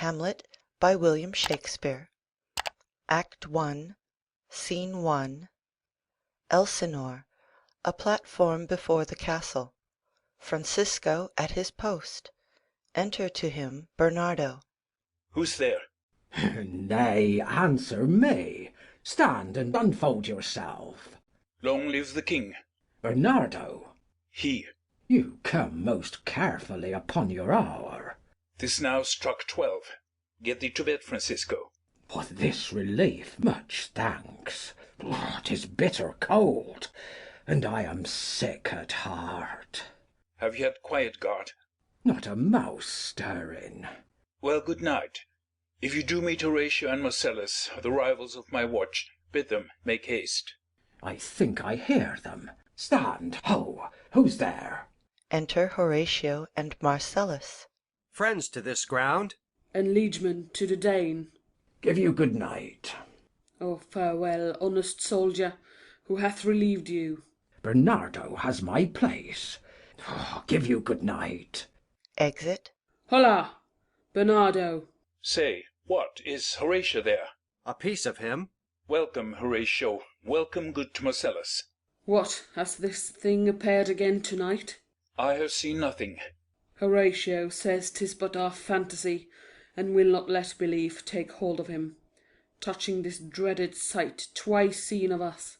Hamlet by William Shakespeare. Act I, Scene I. Elsinore, a platform before the castle. Francisco at his post. Enter to him Bernardo. Who's there? Nay, answer me. Stand and unfold yourself. Long live the king. Bernardo, He. you come most carefully upon your hour. 'Tis now struck 12. Get thee to bed, Francisco. For this relief much thanks. 'Tis bitter cold, and I am sick at heart. Have you had quiet guard? Not a mouse stirring. Well, good night. If you do meet Horatio and Marcellus, the rivals of my watch, bid them make haste. I think I hear them. Stand, ho! Who's there? Enter Horatio and Marcellus. Friends to this ground, and liegemen to the Dane. Give you good night. Oh, farewell, honest soldier, who hath relieved you. Bernardo has my place. Give you good night. Exit. Holla, Bernardo. Say, what, is Horatio there? a piece of him. Welcome, Horatio. Welcome, good Marcellus. What, has this thing appeared again tonight? I have seen nothing. Horatio says 'tis but our fantasy, and will not let belief take hold of him, touching this dreaded sight twice seen of us.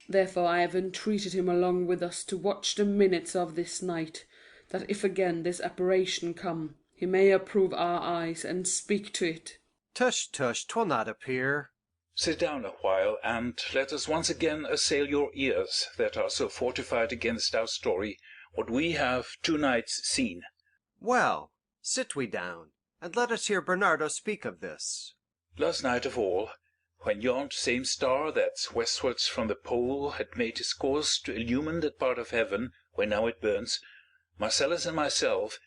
Therefore I have entreated him along with us to watch the minutes of this night, that if again this apparition come, he may approve our eyes and speak to it. Tush, tush, 'twill not appear. Sit down a while, and let us once again assail your ears, that are so fortified against our story, what we have 2 nights seen. Well, sit we down, and let us hear Bernardo speak of this. Last night of all, when yond same star that's westwards from the pole had made his course to illumine that part of heaven where now it burns, Marcellus and myself,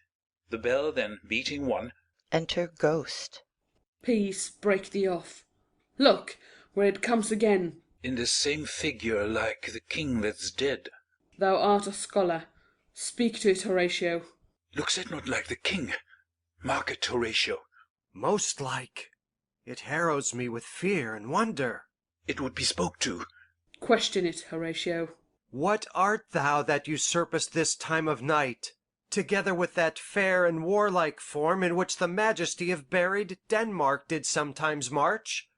the bell then beating 1. Enter Ghost. Peace break thee off. Look, where it comes again. In the same figure like the king that's dead. Thou art a scholar. Speak to it, Horatio. Looks it not like the king? Mark it, Horatio. Most like. It harrows me with fear and wonder. It would be spoke to. Question it, Horatio. What art thou that usurpest this time of night, together with that fair and warlike form in which the majesty of buried Denmark did sometimes march?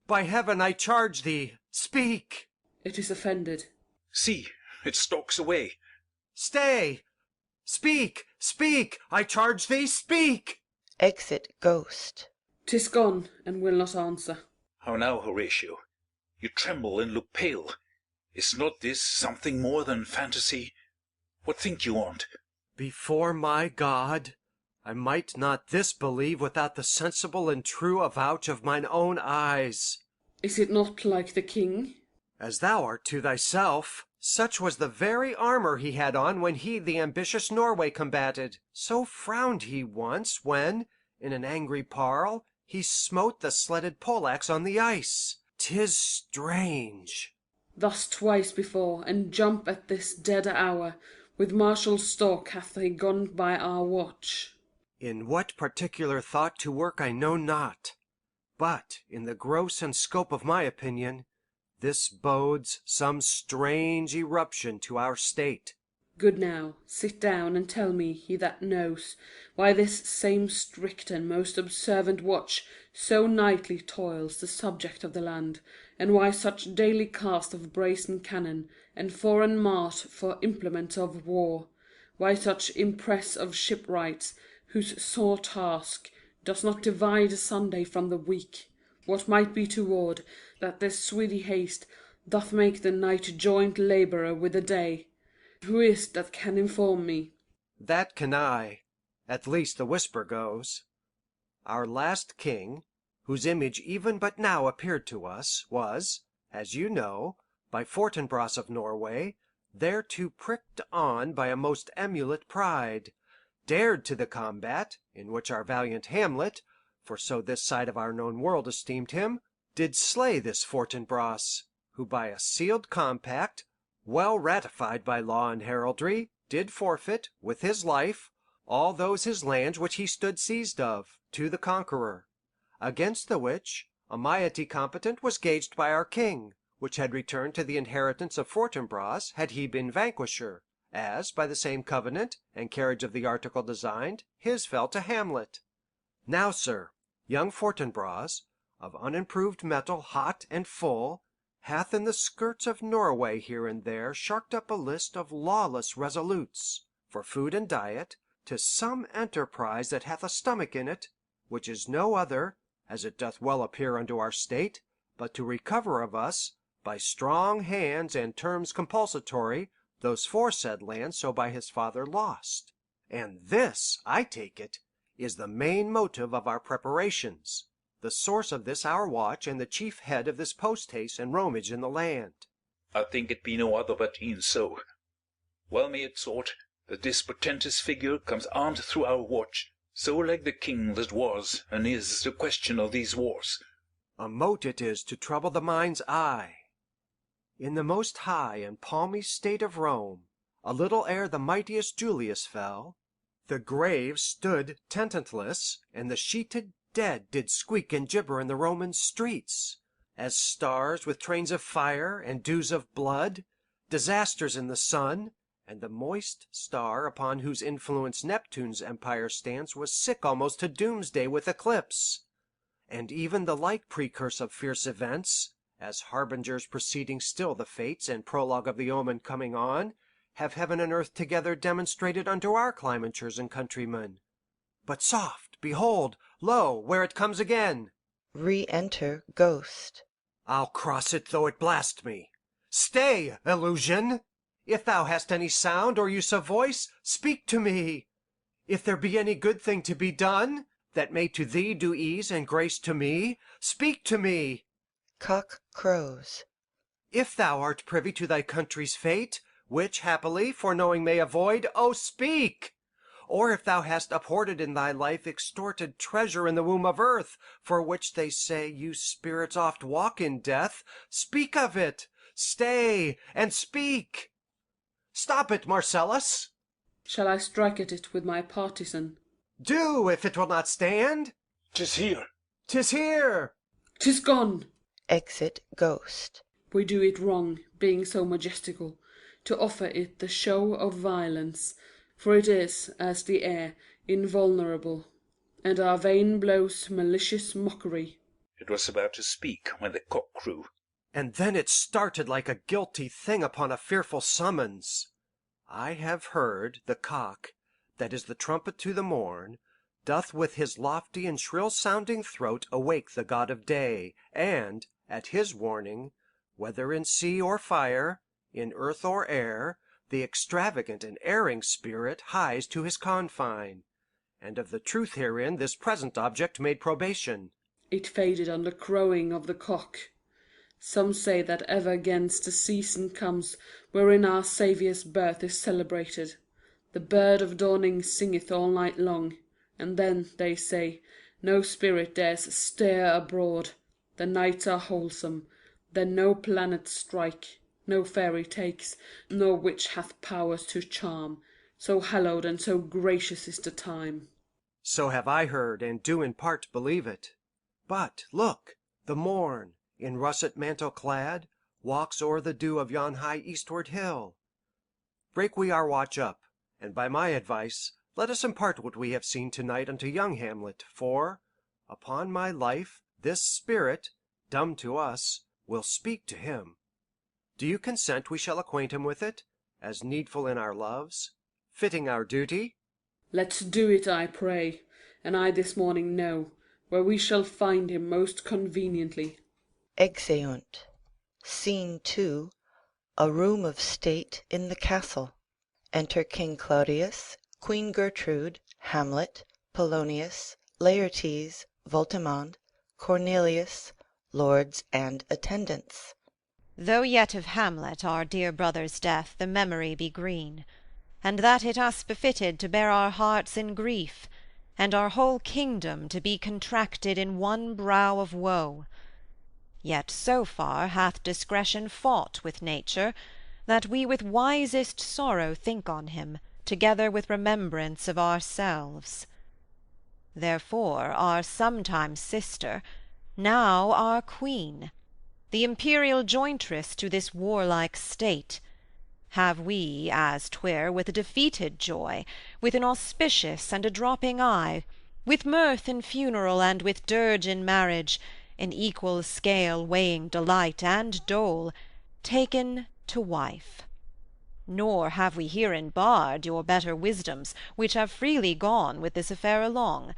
By heaven, I charge thee, speak! It is offended. See, it stalks away. Stay! Speak, speak! I charge thee, speak! Exit Ghost. 'Tis gone, and will not answer. How now, Horatio? You tremble and look pale. Is not this something more than fantasy? What think you on't? Before my God, I might not this believe without the sensible and true avouch of mine own eyes. Is it not like the king? As thou art to thyself, such was the very armour he had on when he the ambitious Norway combated. So frowned he once, when, in an angry parle, he smote the sledded poleaxe on the ice. 'Tis strange. Thus twice before, and jump at this dead hour, with martial stalk hath he gone by our watch. In what particular thought to work I know not, but in the gross and scope of my opinion, this bodes some strange eruption to our state. Good now, sit down and tell me, he that knows, why this same strict and most observant watch so nightly toils the subject of the land, and why such daily cast of brazen cannon and foreign mart for implements of war, why such impress of shipwrights, whose sore task does not divide the Sunday from the week, what might be toward, that this sweety haste doth make the night joint labourer with the day. Who is that can inform me? That can I, at least the whisper goes. Our last king, whose image even but now appeared to us, was, as you know, by Fortinbras of Norway, thereto pricked on by a most emulate pride, dared to the combat, in which our valiant Hamlet, for so this side of our known world esteemed him, did slay this Fortinbras, who by a sealed compact, well ratified by law and heraldry, did forfeit, with his life, all those his lands which he stood seized of, to the conqueror. Against the which, a moiety competent was gauged by our king, which had returned to the inheritance of Fortinbras had he been vanquisher, as, by the same covenant and carriage of the article designed, his fell to Hamlet. Now, sir, young Fortinbras, of unimproved metal hot and full, hath in the skirts of Norway here and there sharked up a list of lawless resolutes, for food and diet, to some enterprise that hath a stomach in it, which is no other, as it doth well appear unto our state, but to recover of us, by strong hands and terms compulsatory, those foresaid lands so by his father lost. And this, I take it, is the main motive of our preparations, the source of this our watch and the chief head of this post-haste and roamage in the land. I think it be no other but e'en so. Well may it sort, that this portentous figure comes armed through our watch, so like the king that was and is the question of these wars. A mote it is to trouble the mind's eye. In the most high and palmy state of Rome, a little ere the mightiest Julius fell, the graves stood tenantless, and the sheeted dead did squeak and gibber in the Roman streets, as stars with trains of fire and dews of blood, disasters in the sun, and the moist star upon whose influence Neptune's empire stands was sick almost to doomsday with eclipse. And even the like precurse of fierce events, as harbingers preceding still the fates and prologue of the omen coming on, have heaven and earth together demonstrated unto our climentures and countrymen. But soft, behold, lo, where it comes again! Re-enter Ghost. I'll cross it though it blast me. Stay, illusion! If thou hast any sound or use of voice, speak to me. If there be any good thing to be done, that may to thee do ease and grace to me, speak to me. Cock crows. If thou art privy to thy country's fate, which happily foreknowing may avoid, oh speak! Or if thou hast uphoarded in thy life extorted treasure in the womb of earth, for which they say you spirits oft walk in death, speak of it, stay, and speak. Stop it, Marcellus. Shall I strike at it with my partisan? Do, if it will not stand. 'Tis here. 'Tis here. 'Tis gone. Exit Ghost. We do it wrong, being so majestical, to offer it the show of violence, for it is, as the air, invulnerable, and our vein blows malicious mockery. It was about to speak when the cock crew. And then it started like a guilty thing upon a fearful summons. I have heard the cock, that is the trumpet to the morn, doth with his lofty and shrill-sounding throat awake the god of day, and, at his warning, whether in sea or fire, in earth or air, the extravagant and erring spirit hies to his confine. And of the truth herein this present object made probation. It faded on the crowing of the cock. Some say that ever against the season comes wherein our Saviour's birth is celebrated. The bird of dawning singeth all night long, and then, they say, no spirit dares stir abroad. The nights are wholesome, then no planets strike, no fairy takes, nor witch hath powers to charm, so hallowed and so gracious is the time. So have I heard, and do in part believe it. But, look, the morn, in russet mantle clad, walks o'er the dew of yon high eastward hill. Break we our watch up, and by my advice, let us impart what we have seen tonight unto young Hamlet, for, upon my life, this spirit, dumb to us, will speak to him. Do you consent we shall acquaint him with it, as needful in our loves, fitting our duty? Let's do it, I pray, and I this morning know where we shall find him most conveniently. Exeunt. Scene 2. A room of state in the castle. Enter King Claudius, Queen Gertrude, Hamlet, Polonius, Laertes, Voltimand, Cornelius, lords and attendants. Though yet of Hamlet, our dear brother's death, the memory be green, and that it us befitted to bear our hearts in grief, and our whole kingdom to be contracted in one brow of woe, yet so far hath discretion fought with nature, that we with wisest sorrow think on him, together with remembrance of ourselves. Therefore our sometime sister, now our queen, the imperial jointress to this warlike state, have we, as 'twere, with a defeated joy, with an auspicious and a dropping eye, with mirth in funeral and with dirge in marriage, in equal scale weighing delight and dole, taken to wife. Nor have we herein barred your better wisdoms, which have freely gone with this affair along.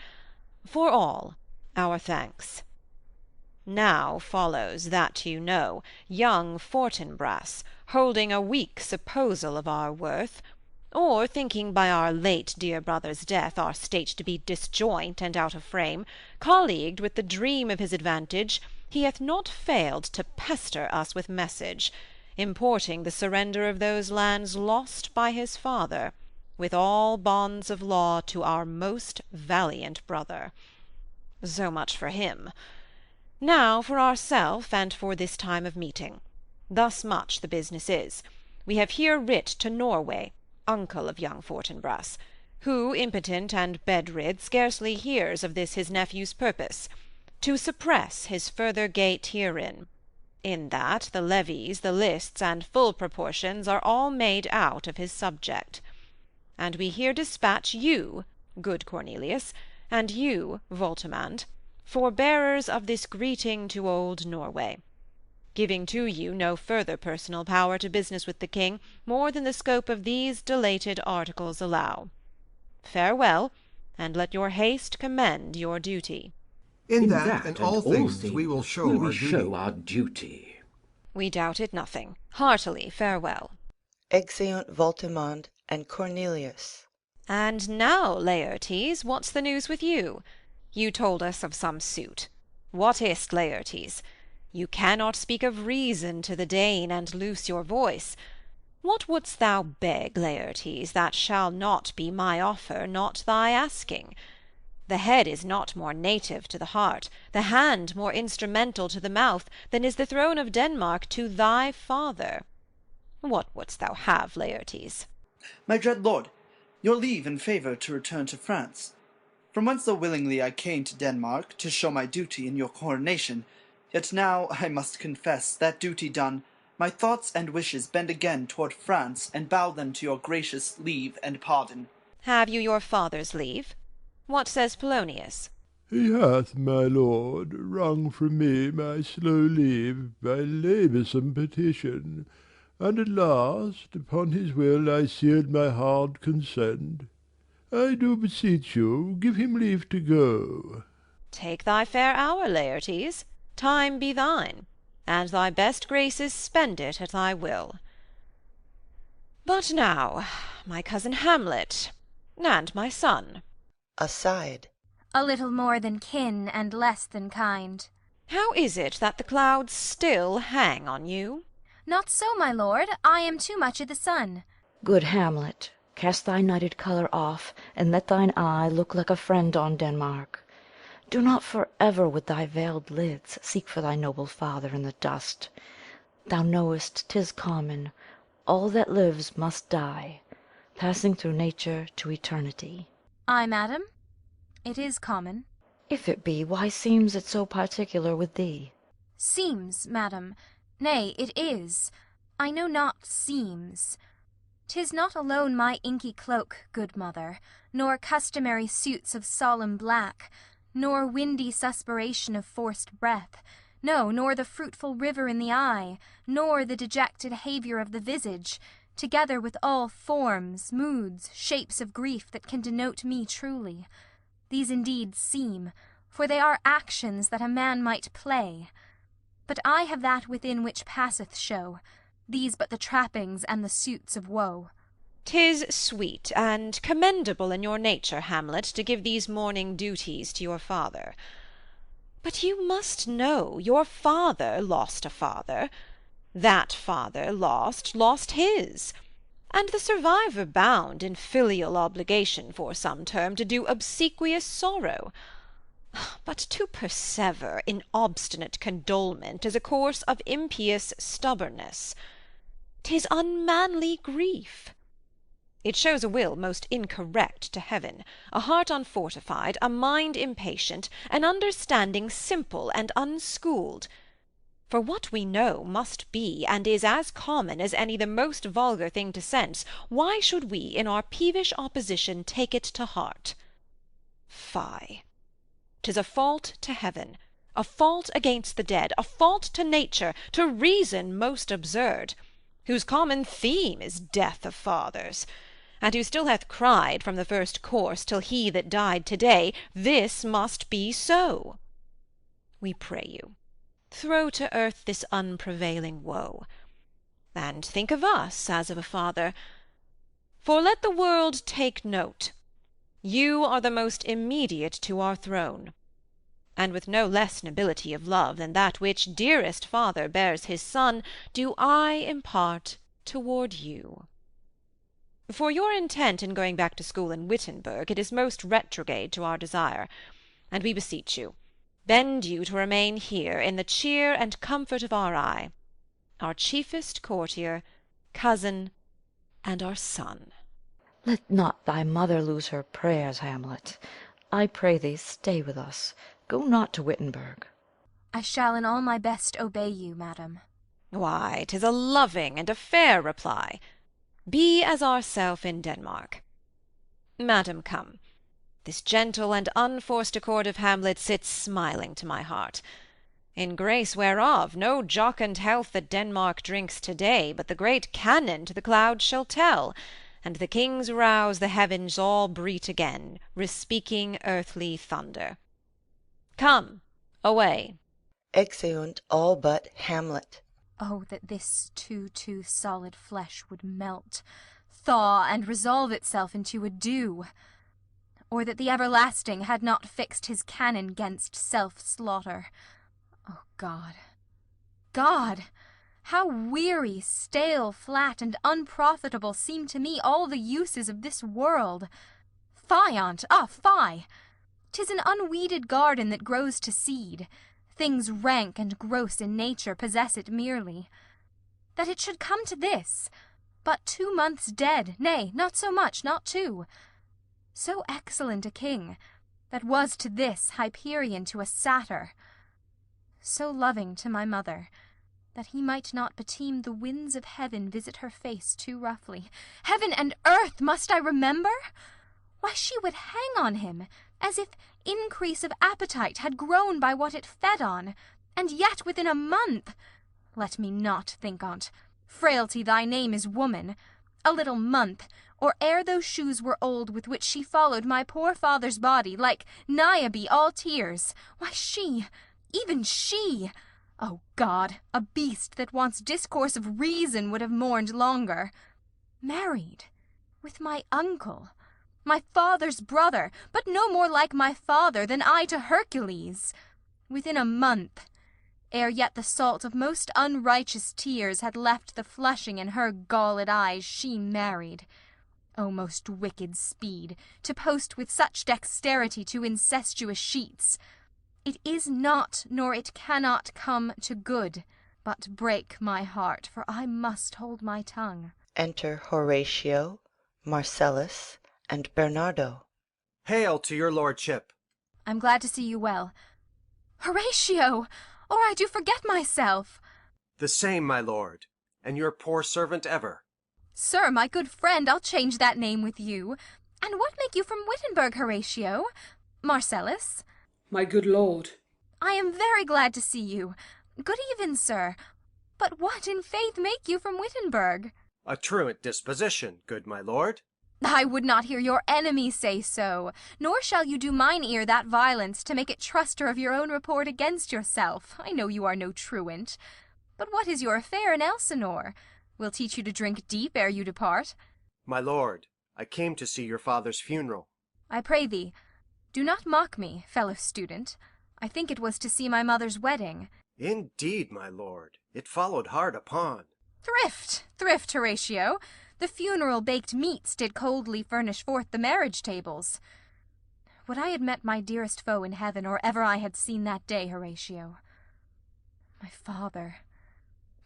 For all, our thanks. Now follows that you know, young Fortinbras, holding a weak supposal of our worth, or thinking by our late dear brother's death our state to be disjoint and out of frame, colleagued with the dream of his advantage, he hath not failed to pester us with message, importing the surrender of those lands lost by his father, with all bonds of law to our most valiant brother. So much for him. Now for ourself, and for this time of meeting. Thus much the business is. We have here writ to Norway, uncle of young Fortinbras, who, impotent and bedrid, scarcely hears of this his nephew's purpose, to suppress his further gait herein, in that the levies, the lists, and full proportions are all made out of his subject. And we here dispatch you, good Cornelius, and you, Voltimand, forbearers of this greeting to old Norway, giving to you no further personal power to business with the king more than the scope of these delated articles allow. Farewell, and let your haste commend your duty. In that and all things we will show our duty. We doubted nothing. Heartily farewell. Exeunt Voltimand and Cornelius. And now, Laertes, what's the news with you? You told us of some suit. What is't, Laertes? You cannot speak of reason to the Dane and loose your voice. What wouldst thou beg, Laertes, that shall not be my offer, not thy asking? The head is not more native to the heart, the hand more instrumental to the mouth, than is the throne of Denmark to thy father. What wouldst thou have, Laertes? My dread lord, your leave and favour to return to France. From whence so willingly I came to Denmark, to show my duty in your coronation, yet now, I must confess, that duty done, my thoughts and wishes bend again toward France, and bow them to your gracious leave and pardon. Have you your father's leave? What says Polonius? He hath, my lord, wrung from me my slow leave by laboursome petition, and at last, upon his will I sealed my hard consent. I do beseech you, give him leave to go. Take thy fair hour, Laertes. Time be thine, and thy best graces spend it at thy will. But now, my cousin Hamlet, and my son. Aside. A little more than kin and less than kind. How is it that the clouds still hang on you? Not so, my lord, I am too much i' the sun. Good Hamlet, cast thy nighted colour off, and let thine eye look like a friend on Denmark. Do not for ever with thy veiled lids seek for thy noble father in the dust. Thou knowest 'tis common, all that lives must die, passing through nature to eternity. Ay, madam, it is common. If it be, why seems it so particular with thee? Seems, madam, nay, it is. I know not seems. 'Tis not alone my inky cloak, good mother, nor customary suits of solemn black, nor windy suspiration of forced breath, no, nor the fruitful river in the eye, nor the dejected haviour of the visage, together with all forms, moods, shapes of grief that can denote me truly. These indeed seem, for they are actions that a man might play. But I have that within which passeth show, these but the trappings and the suits of woe. 'Tis sweet and commendable in your nature, Hamlet, to give these mourning duties to your father. But you must know your father lost a father, that father lost his, and the survivor bound in filial obligation for some term to do obsequious sorrow. But to persever in obstinate condolement is a course of impious stubbornness. 'Tis unmanly grief. It shows a will most incorrect to heaven, a heart unfortified, a mind impatient, an understanding simple and unschooled. For what we know must be, and is as common as any the most vulgar thing to sense, why should we in our peevish opposition take it to heart? Fie! 'Tis a fault to heaven, a fault against the dead, a fault to nature, to reason most absurd, whose common theme is death of fathers, and who still hath cried from the first course till he that died to-day, this must be so. We pray you, throw to earth this unprevailing woe, and think of us as of a father. For let the world take note, you are the most immediate to our throne, and with no less nobility of love than that which dearest father bears his son, do I impart toward you. For your intent in going back to school in Wittenberg, it is most retrograde to our desire, and we beseech you, bend you to remain here in the cheer and comfort of our eye, our chiefest courtier, cousin, and our son. Let not thy mother lose her prayers, Hamlet. I pray thee, stay with us. Go not to Wittenberg. I shall in all my best obey you, madam. Why, 'tis a loving and a fair reply. Be as ourself in Denmark. Madam, come. This gentle and unforced accord of Hamlet sits smiling to my heart, in grace whereof no jocund health that Denmark drinks to-day, but the great cannon to the clouds shall tell, and the king's rouse the heavens all breat again, respeaking earthly thunder. Come, away. Exeunt all but Hamlet. Oh, that this too solid flesh would melt, thaw, and resolve itself into a dew! Or that the everlasting had not fixed his cannon 'gainst self-slaughter. Oh, God! God! How weary, stale, flat, and unprofitable seem to me all the uses of this world! Fie on't, fie! 'Tis an unweeded garden that grows to seed. Things rank and gross in nature possess it merely. That it should come to this, but 2 months dead, nay, not so much, not 2. So excellent a king, that was to this Hyperion to a satyr. So loving to my mother, that he might not beteem the winds of heaven visit her face too roughly. Heaven and earth, must I remember? Why, she would hang on him, as if increase of appetite had grown by what it fed on, and yet within a month. Let me not think on't. Frailty, thy name is woman. A little month, or ere those shoes were old with which she followed my poor father's body, like Niobe all tears. Why, she, even she, O God, a beast that wants discourse of reason would have mourned longer. Married with my uncle, my father's brother, but no more like my father than I to Hercules. Within a month, ere yet the salt of most unrighteous tears had left the flushing in her galled eyes, she married. O most wicked speed, to post with such dexterity to incestuous sheets! It is not, nor it cannot come to good, but break my heart, for I must hold my tongue. Enter Horatio, Marcellus, and Bernardo. Hail to your lordship. I'm glad to see you well. Horatio! Or I do forget myself. The same, my lord, and your poor servant ever. Sir, my good friend, I'll change that name with you. And what make you from Wittenberg, Horatio? Marcellus? My good lord. I am very glad to see you. Good even, sir. But what in faith make you from Wittenberg? A truant disposition, good my lord. I would not hear your enemy say so, nor shall you do mine ear that violence to make it truster of your own report against yourself. I know you are no truant. But what is your affair in Elsinore? We'll teach you to drink deep ere you depart. My lord, I came to see your father's funeral. I pray thee, do not mock me, fellow student. I think it was to see my mother's wedding. Indeed, my lord, it followed hard upon. Thrift, Horatio. The funeral baked meats did coldly furnish forth the marriage tables. Would I had met my dearest foe in heaven, or ever I had seen that day, Horatio. My father.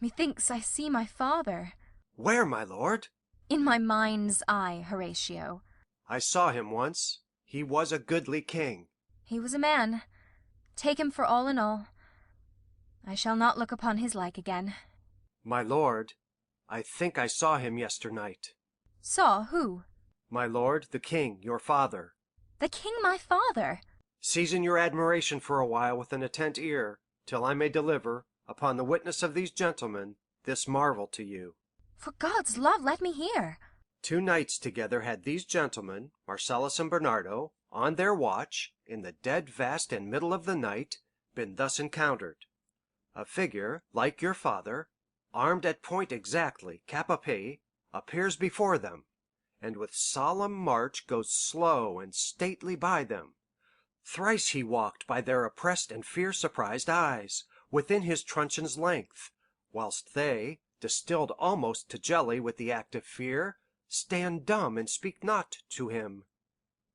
Methinks I see my father. Where, my lord? In my mind's eye, Horatio. I saw him once. He was a goodly king. He was a man. Take him for all in all. I shall not look upon his like again. My lord, I think I saw him yesternight. Saw who? My lord, the king, your father. The king my father? Season your admiration for a while with an attent ear, till I may deliver, upon the witness of these gentlemen, this marvel to you. For God's love, let me hear. 2 nights together had these gentlemen, Marcellus and Bernardo, on their watch, in the dead vast and middle of the night, been thus encountered. A figure, like your father, armed at point exactly, cap a pie, appears before them, and with solemn march goes slow and stately by them. Thrice he walked by their oppressed and fear-surprised eyes, within his truncheon's length, whilst they, distilled almost to jelly with the active fear, stand dumb and speak not to him.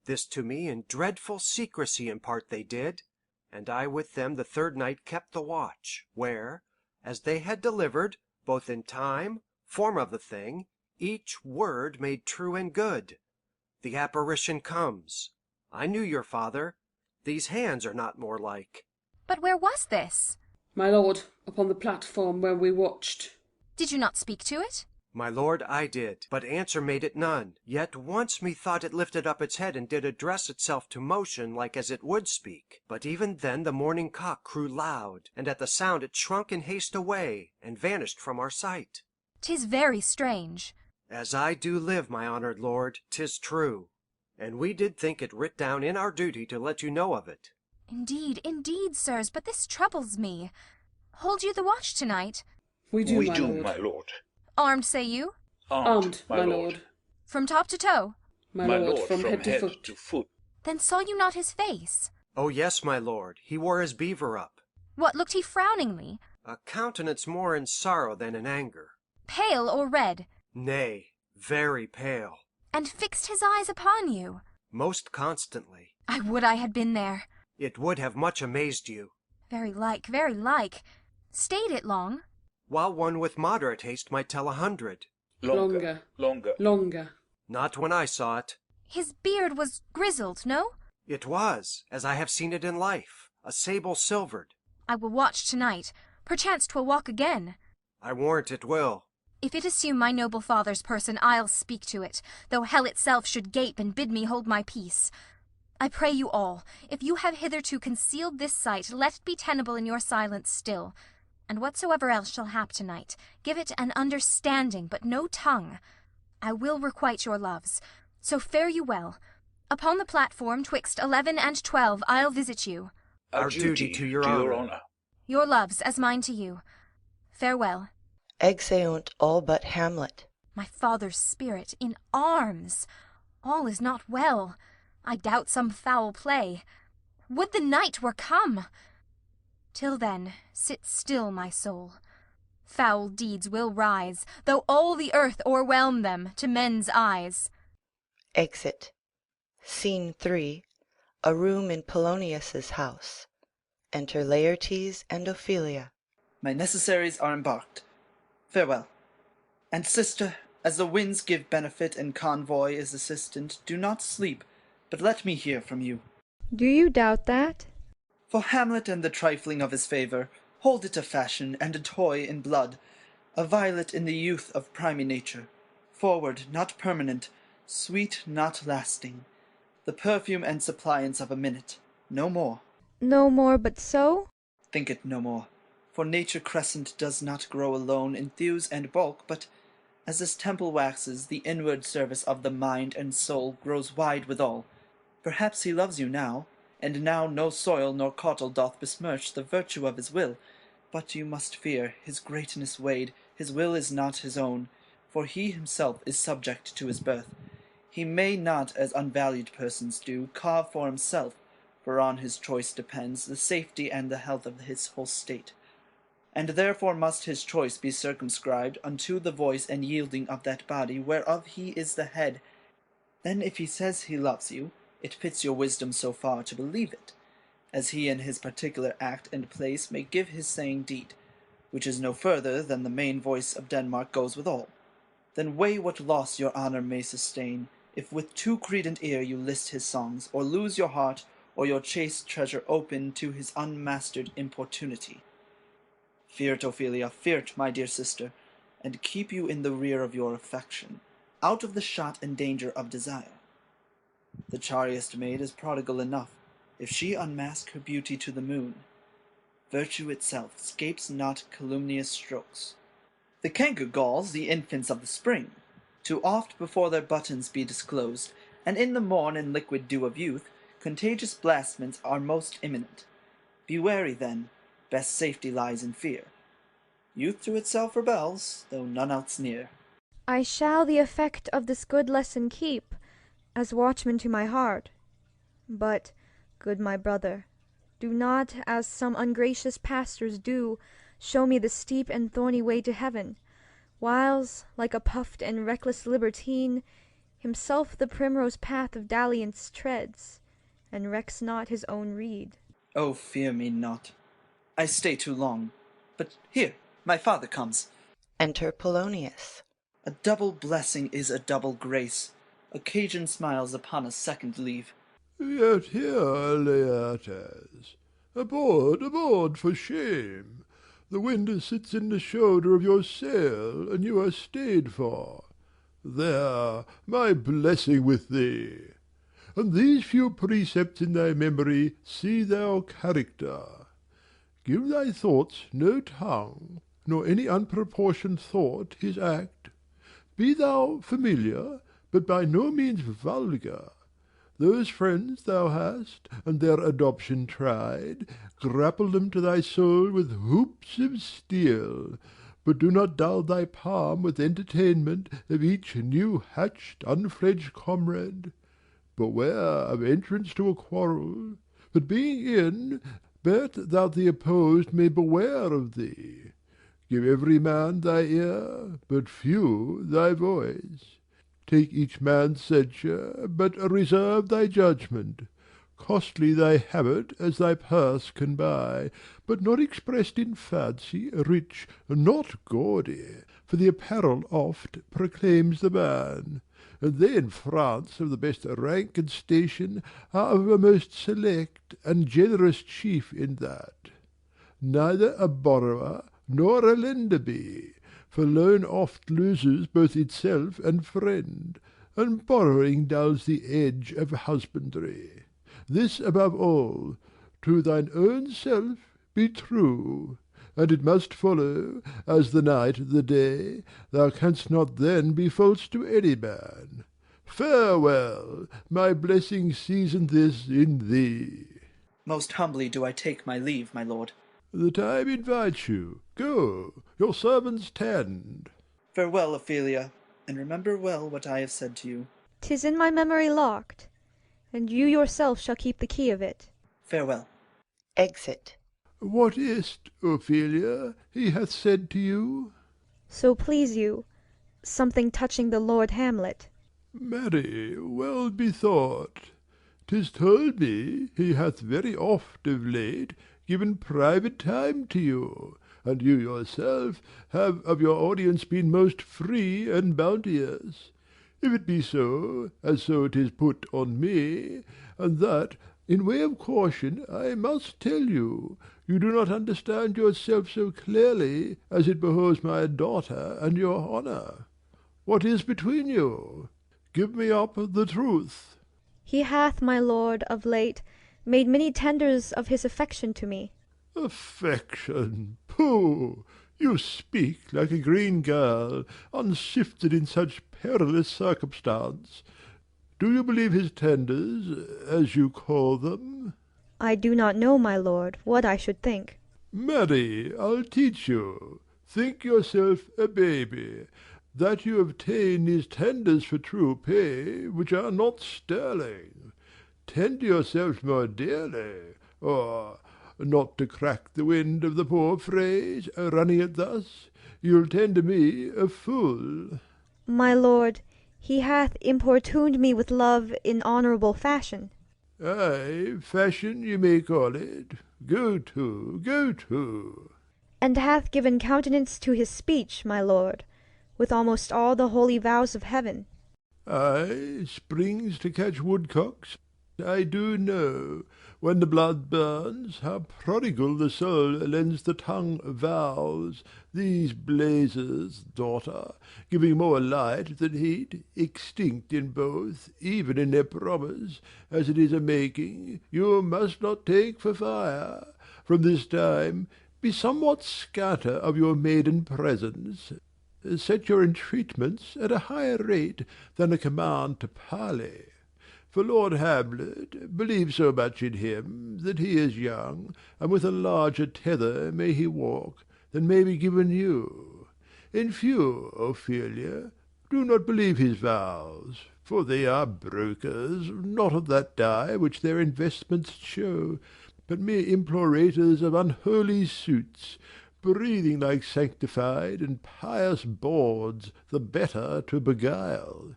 This to me in dreadful secrecy impart they did, and I with them the 3rd night kept the watch, where, as they had delivered, both in time, form of the thing, each word made true and good. The apparition comes. I knew your father. These hands are not more like. But where was this? My lord, upon the platform where we watched. Did you not speak to it? My lord, I did, but answer made it none. Yet once methought it lifted up its head and did address itself to motion like as it would speak. But even then the morning cock crew loud, and at the sound it shrunk in haste away, and vanished from our sight. 'Tis very strange. As I do live, my honoured lord, 'tis true. And we did think it writ down in our duty to let you know of it. Indeed, indeed, sirs, but this troubles me. Hold you the watch tonight? We do, my lord. Armed, say you? Armed, my lord. From top to toe? My lord, from head to foot. Then saw you not his face? Oh yes, my lord, he wore his beaver up. What, looked he frowningly? A countenance more in sorrow than in anger. Pale or red? Nay, very pale. And fixed his eyes upon you? Most constantly. I would I had been there. It would have much amazed you. Very like, very like. Stayed it long? While one with moderate haste might tell 100. Longer. Not when I saw it. His beard was grizzled, no? It was, as I have seen it in life, a sable silvered. I will watch tonight. Perchance 'twill walk again. I warrant it will. If it assume my noble father's person, I'll speak to it, though hell itself should gape and bid me hold my peace. I pray you all, if you have hitherto concealed this sight, let it be tenable in your silence still. And whatsoever else shall hap tonight, give it an understanding, but no tongue. I will requite your loves. So fare you well. Upon the platform, 'twixt 11 and 12, I'll visit you. Our duty to your honour. Your loves as mine to you. Farewell. Exeunt all but Hamlet. My father's spirit in arms. All is not well. I doubt some foul play. Would the night were come! Till then, sit still, my soul. Foul deeds will rise, though all the earth o'erwhelm them, to men's eyes. Exit. Scene 3. A room in Polonius's house. Enter Laertes and Ophelia. My necessaries are embarked. Farewell. And sister, as the winds give benefit and convoy is assistant, do not sleep, but let me hear from you. Do you doubt that? For Hamlet and the trifling of his favour, hold it a fashion and a toy in blood, a violet in the youth of primy nature, forward, not permanent, sweet, not lasting, the perfume and suppliance of a minute, no more. No more but so? Think it no more, for nature crescent does not grow alone in thews and bulk, but as this temple waxes, the inward service of the mind and soul grows wide withal. Perhaps he loves you now, and now no soil nor caudle doth besmirch the virtue of his will, but you must fear his greatness weighed, his will is not his own, for he himself is subject to his birth. He may not, as unvalued persons do, carve for himself, for on his choice depends the safety and the health of his whole state. And therefore must his choice be circumscribed unto the voice and yielding of that body whereof he is the head. Then if he says he loves you, it fits your wisdom so far to believe it, as he in his particular act and place may give his saying deed, which is no further than the main voice of Denmark goes withal. Then weigh what loss your honour may sustain, if with too credent ear you list his songs, or lose your heart, or your chaste treasure open to his unmastered importunity. Fear't, Ophelia, fear't, my dear sister, and keep you in the rear of your affection, out of the shot and danger of desire. The chariest maid is prodigal enough, if she unmask her beauty to the moon. Virtue itself scapes not calumnious strokes. The canker galls the infants of the spring, too oft before their buttons be disclosed, and in the morn and liquid dew of youth, contagious blasphements are most imminent. Be wary then, best safety lies in fear. Youth to itself rebels, though none else near. I shall the effect of this good lesson keep, as watchman to my heart. But, good my brother, do not, as some ungracious pastors do, show me the steep and thorny way to heaven, whiles, like a puffed and reckless libertine, himself the primrose path of dalliance treads, and recks not his own reed. Oh, fear me not. I stay too long. But here, my father comes. Enter Polonius. A double blessing is a double grace. Occasion smiles upon a second leave. Yet here, Laertes. Aboard, for shame. The wind sits in the shoulder of your sail, and you are stayed for. There, my blessing with thee. And these few precepts in thy memory see thou character. Give thy thoughts no tongue, nor any unproportioned thought his act. Be thou familiar, but by no means vulgar. Those friends thou hast, and their adoption tried, grapple them to thy soul with hoops of steel, but do not dull thy palm with entertainment of each new-hatched unfledged comrade. Beware of entrance to a quarrel, but being in, bet that the opposed may beware of thee. Give every man thy ear, but few thy voice. Take each man's censure, but reserve thy judgment. Costly thy habit as thy purse can buy, but not expressed in fancy, rich, not gaudy, for the apparel oft proclaims the man. And they in France of the best rank and station are of a most select and generous chief in that. Neither a borrower nor a lender be, for loan oft loses both itself and friend, and borrowing dulls the edge of husbandry. This above all, to thine own self be true, and it must follow, as the night the day, thou canst not then be false to any man. Farewell, my blessing season this in thee. Most humbly do I take my leave, my lord. The time invites you. Go, your servants tend. Farewell, Ophelia, and remember well what I have said to you. 'Tis in my memory locked, and you yourself shall keep the key of it. Farewell. Exit. What is't, Ophelia, he hath said to you? So please you, something touching the Lord Hamlet. Marry, well bethought. 'Tis told me he hath very oft of late given private time to you, and you yourself have of your audience been most free and bounteous. If it be so, as so 'tis put on me, and that, in way of caution, I must tell you, you do not understand yourself so clearly as it behoves my daughter and your honour. What is between you? Give me up the truth. He hath, my lord, of late made many tenders of his affection to me. Affection! Pooh! You speak like a green girl, unsifted in such perilous circumstance. Do you believe his tenders, as you call them? I do not know, my lord, what I should think. Marry, I'll teach you. Think yourself a baby, that you obtain these tenders for true pay, which are not sterling. Tender yourself more dearly, or, not to crack the wind of the poor phrase, running it thus, you'll tender me a fool. My lord, he hath importuned me with love in honourable fashion. Ay, fashion you may call it. Go to, go to. And hath given countenance to his speech, my lord, with almost all the holy vows of heaven. Ay, springs to catch woodcocks, I do know. When the blood burns, how prodigal the soul lends the tongue vows. These blazes, daughter, giving more light than heat, extinct in both, even in their promise, as it is a-making, you must not take for fire. From this time be somewhat scatter of your maiden presence. Set your entreatments at a higher rate than a command to parley. For Lord Hamlet, believe so much in him, that he is young, and with a larger tether may he walk, than may be given you. In few, Ophelia, do not believe his vows, for they are brokers, not of that dye which their investments show, but mere implorators of unholy suits, breathing like sanctified and pious bawds, the better to beguile.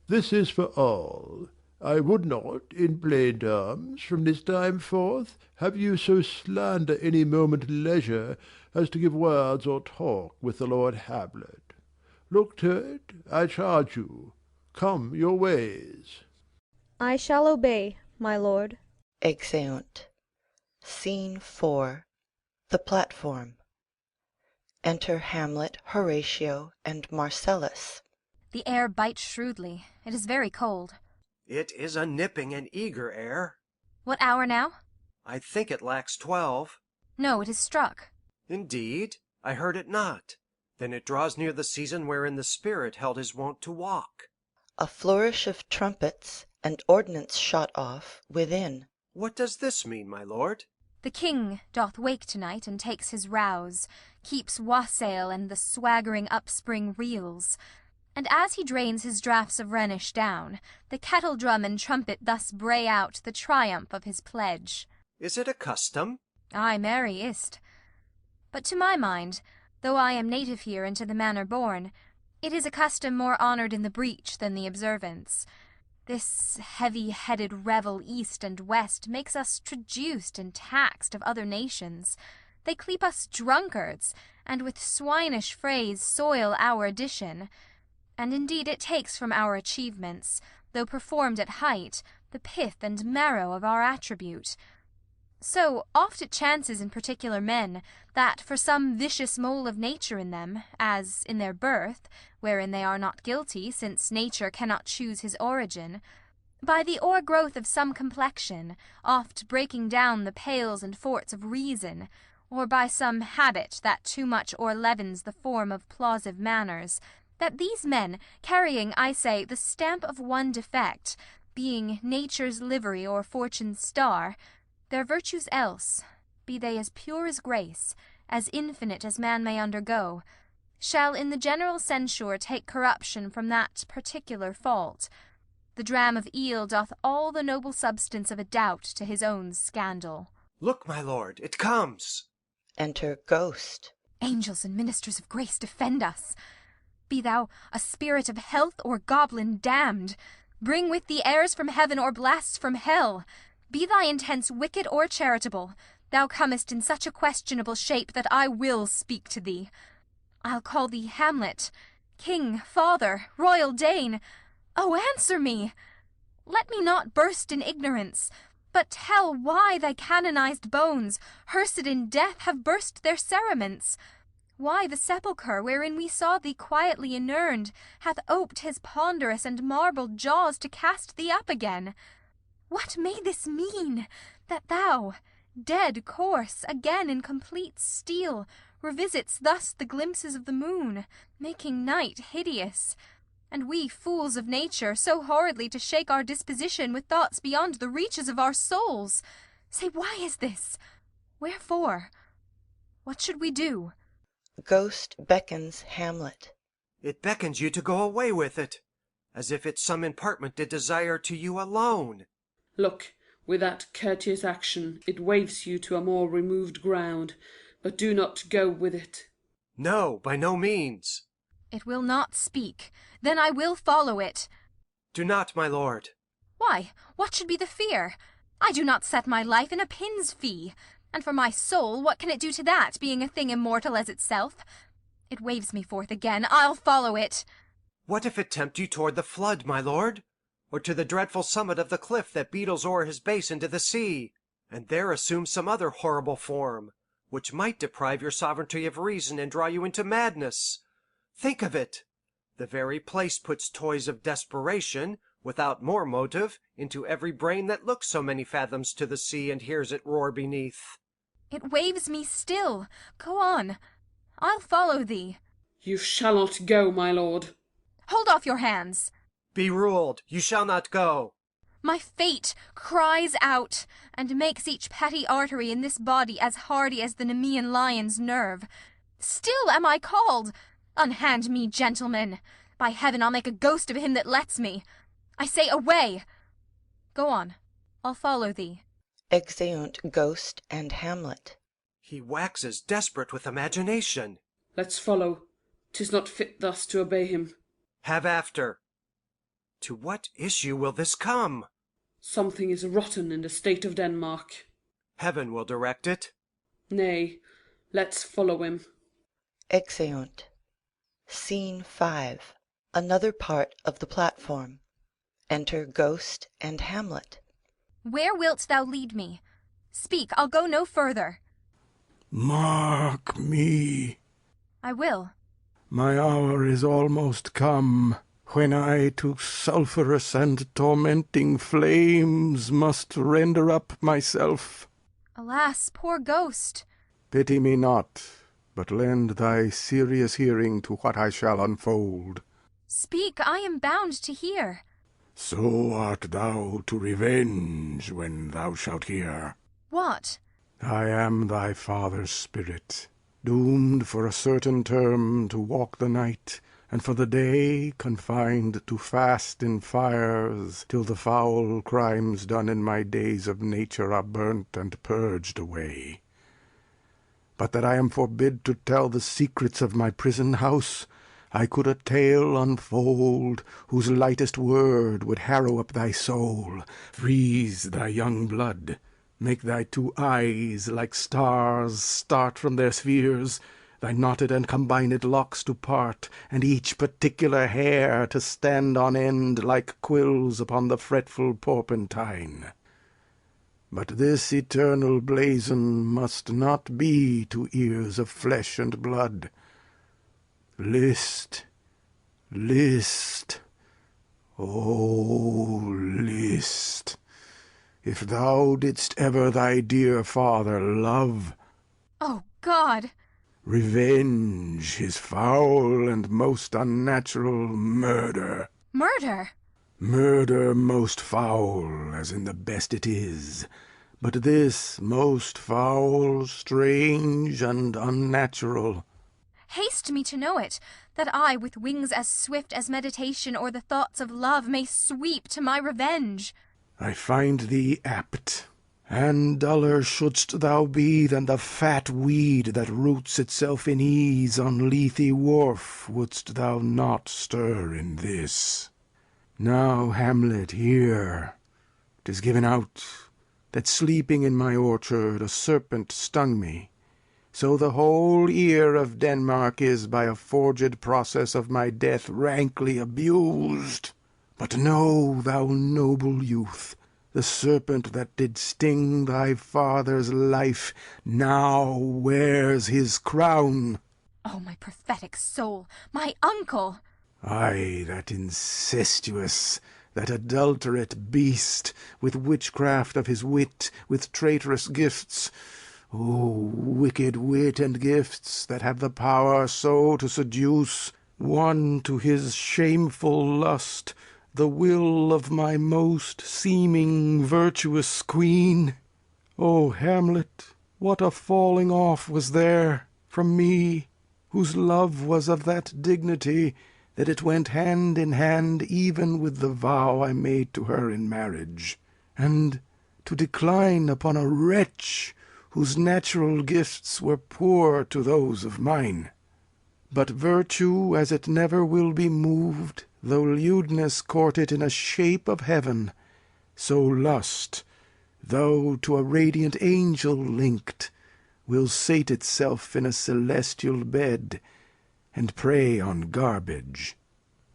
This is for all. I would not, in plain terms, from this time forth, have you so slander any moment leisure as to give words or talk with the Lord Hamlet. Look to it, I charge you. Come your ways. I shall obey, my lord. Exeunt. Scene 4. The platform. Enter Hamlet, Horatio, and Marcellus. The air bites shrewdly. It is very cold. It is a nipping and eager air. What hour now? I think it lacks 12. No, it is struck. Indeed, I heard it not. Then it draws near the season wherein the spirit held his wont to walk. A flourish of trumpets, and ordnance shot off within. What does this mean, my lord? The king doth wake tonight and takes his rouse, keeps wassail and the swaggering upspring reels. And as he drains his draughts of Rhenish down, the kettle drum and trumpet thus bray out the triumph of his pledge. Is it a custom? Ay, marry, is't. But to my mind, though I am native here and to the manner born, it is a custom more honoured in the breach than the observance. This heavy-headed revel east and west makes us traduced and taxed of other nations. They cleep us drunkards, and with swinish phrase soil our addition. And indeed it takes from our achievements, though performed at height, the pith and marrow of our attribute. So oft it chances in particular men, that for some vicious mole of nature in them, as in their birth, wherein they are not guilty, since nature cannot choose his origin, by the o'ergrowth of some complexion, oft breaking down the pales and forts of reason, or by some habit that too much o'erleavens the form of plausive manners, that these men, carrying, I say, the stamp of one defect, being nature's livery or fortune's star, their virtues else, be they as pure as grace, as infinite as man may undergo, shall in the general censure take corruption from that particular fault. The dram of eel doth all the noble substance of a doubt to his own scandal. Look, my lord, it comes. Enter Ghost. Angels and ministers of grace, defend us. Be thou a spirit of health or goblin damned, bring with thee airs from heaven or blasts from hell. Be thy intents wicked or charitable, thou comest in such a questionable shape that I will speak to thee. I'll call thee Hamlet, king, father, royal Dane. Oh, answer me! Let me not burst in ignorance, but tell why thy canonized bones, hearsed in death, have burst their cerements. Why the sepulchre wherein we saw thee quietly inurned hath oped his ponderous and marbled jaws to cast thee up again. What may this mean, that thou, dead corse, again in complete steel, revisits thus the glimpses of the moon, making night hideous, and we fools of nature so horridly to shake our disposition with thoughts beyond the reaches of our souls? Say, why is this? Wherefore? What should we do? Ghost beckons Hamlet. It beckons you to go away with it, as if it some impartment did desire to you alone. Look, with that courteous action it waves you to a more removed ground, but do not go with it. No, by no means. It will not speak. Then I will follow it. Do not, my lord. Why, what should be the fear? I do not set my life in a pin's fee. And for my soul, what can it do to that, being a thing immortal as itself? It waves me forth again. I'll follow it. What if it tempt you toward the flood, my lord? Or to the dreadful summit of the cliff that beetles o'er his base into the sea, and there assume some other horrible form, which might deprive your sovereignty of reason and draw you into madness? Think of it! The very place puts toys of desperation, without more motive, into every brain that looks so many fathoms to the sea and hears it roar beneath. It waves me still. Go on. I'll follow thee. You shall not go, my lord. Hold off your hands. Be ruled. You shall not go. My fate cries out, and makes each petty artery in this body as hardy as the Nemean lion's nerve. Still am I called. Unhand me, gentlemen. By heaven, I'll make a ghost of him that lets me. I say, away. Go on. I'll follow thee. Exeunt Ghost and Hamlet. He waxes desperate with imagination. Let's follow. 'Tis not fit thus to obey him. Have after. To what issue will this come? Something is rotten in the state of Denmark. Heaven will direct it. Nay, let's follow him. Exeunt. Scene 5. Another part of the platform. Enter Ghost and Hamlet. Where wilt thou lead me? Speak, I'll go no further. Mark me. I will. My hour is almost come, when I to sulphurous and tormenting flames must render up myself. Alas, poor ghost! Pity me not, but lend thy serious hearing to what I shall unfold. Speak, I am bound to hear. So art thou to revenge when thou shalt hear. What? I am thy father's spirit, doomed for a certain term to walk the night, and for the day confined to fast in fires, till the foul crimes done in my days of nature are burnt and purged away. But that I am forbid to tell the secrets of my prison house, I could a tale unfold, whose lightest word would harrow up thy soul, freeze thy young blood, make thy 2 eyes like stars start from their spheres, thy knotted and combined locks to part, and each particular hair to stand on end like quills upon the fretful porpentine. But this eternal blazon must not be to ears of flesh and blood. List, list, oh, list, if thou didst ever thy dear father love. Oh, God! Revenge his foul and most unnatural murder. Murder? Murder most foul, as in the best it is, but this most foul, strange, and unnatural. Haste me to know it, that I, with wings as swift as meditation or the thoughts of love, may sweep to my revenge. I find thee apt, and duller shouldst thou be than the fat weed that roots itself in ease on Lethe wharf, wouldst thou not stir in this. Now, Hamlet, hear. 'Tis given out that sleeping in my orchard a serpent stung me. So the whole ear of Denmark is by a forged process of my death rankly abused. But know, thou noble youth, the serpent that did sting thy father's life now wears his crown. Oh, my prophetic soul, my uncle! Ay, that incestuous, that adulterate beast, with witchcraft of his wit, with traitorous gifts. O wicked wit and gifts, that have the power so to seduce one to his shameful lust, the will of my most seeming virtuous queen! O Hamlet, what a falling off was there from me, whose love was of that dignity that it went hand in hand even with the vow I made to her in marriage, and to decline upon a wretch whose natural gifts were poor to those of mine. But virtue, as it never will be moved, though lewdness court it in a shape of heaven, so lust, though to a radiant angel linked, will sate itself in a celestial bed, and prey on garbage.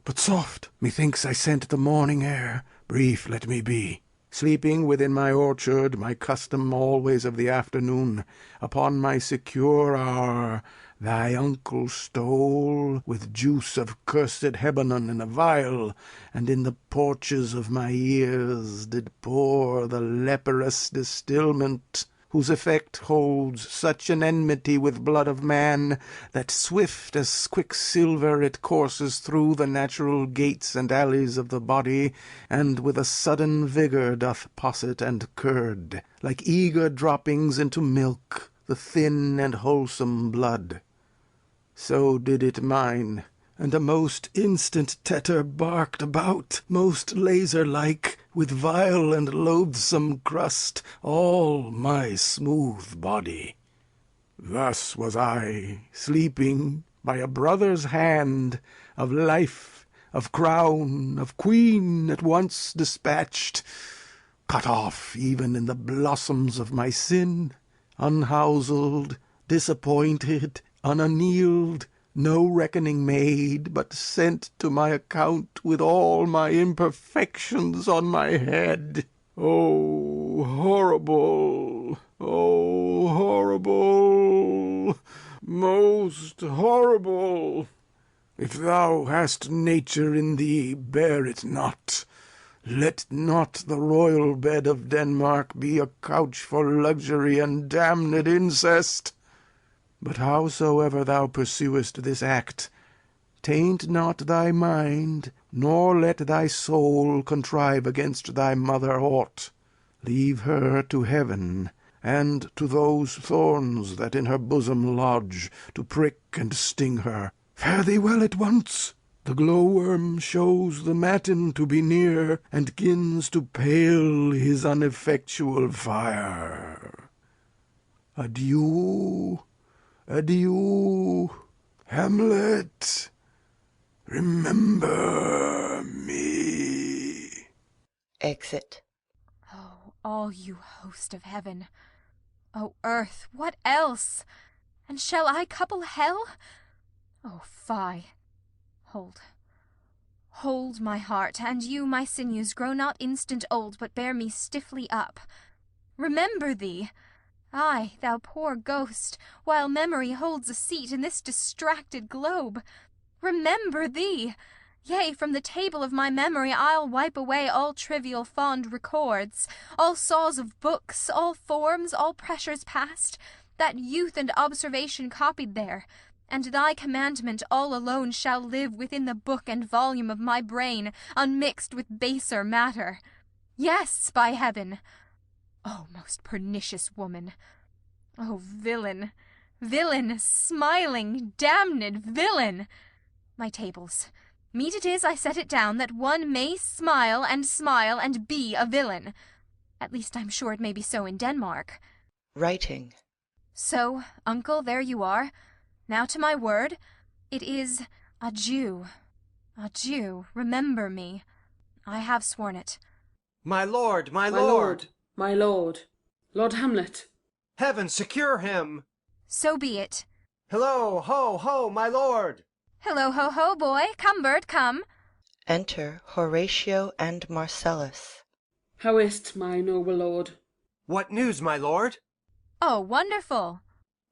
But soft, methinks I scent the morning air, brief let me be. Sleeping within my orchard, my custom always of the afternoon, upon my secure hour, thy uncle stole, with juice of cursed Hebanon in a vial, and in the porches of my ears did pour the leprous distilment, whose effect holds such an enmity with blood of man, that swift as quicksilver it courses through the natural gates and alleys of the body, and with a sudden vigour doth posset and curd, like eager droppings into milk, the thin and wholesome blood. So did it mine, and a most instant tetter barked about, most laser-like, with vile and loathsome crust, all my smooth body. Thus was I, sleeping, by a brother's hand, of life, of crown, of queen, at once dispatched, cut off even in the blossoms of my sin, unhouselled, disappointed, unannealed, no reckoning made, but sent to my account with all my imperfections on my head. Oh, horrible! Oh, horrible! Most horrible! If thou hast nature in thee, bear it not. Let not the royal bed of Denmark be a couch for luxury and damned incest. But howsoever thou pursuest this act, taint not thy mind, nor let thy soul contrive against thy mother aught. Leave her to heaven, and to those thorns that in her bosom lodge, to prick and sting her. Fare thee well at once. The glowworm shows the matin to be near, and 'gins to pale his uneffectual fire. Adieu. Adieu, Hamlet, remember me. Exit. Oh, all you host of heaven! O earth, what else? And shall I couple hell? O fie! Hold my heart, and you, my sinews, grow not instant old, but bear me stiffly up. Remember thee! Ay, thou poor ghost, while memory holds a seat in this distracted globe. Remember thee! Yea, from the table of my memory I'll wipe away all trivial fond records, all saws of books, all forms, all pressures past, that youth and observation copied there, and thy commandment all alone shall live within the book and volume of my brain, unmixed with baser matter. Yes, by heaven! O most pernicious woman! O villain, villain, smiling, damned villain! My tables, meet it is I set it down that one may smile and be a villain. At least I'm sure it may be so in Denmark. Writing. So, uncle, there you are. Now to my word. It is adieu. Adieu, remember me. I have sworn it. My lord, my My lord! lord, my lord, Lord Hamlet. Heaven secure him! So be it. Hillo, ho, ho, my lord! Hillo, ho, ho, boy! Come, bird, come! Enter Horatio and Marcellus. How is't, my noble lord? What news, my lord? Oh, wonderful!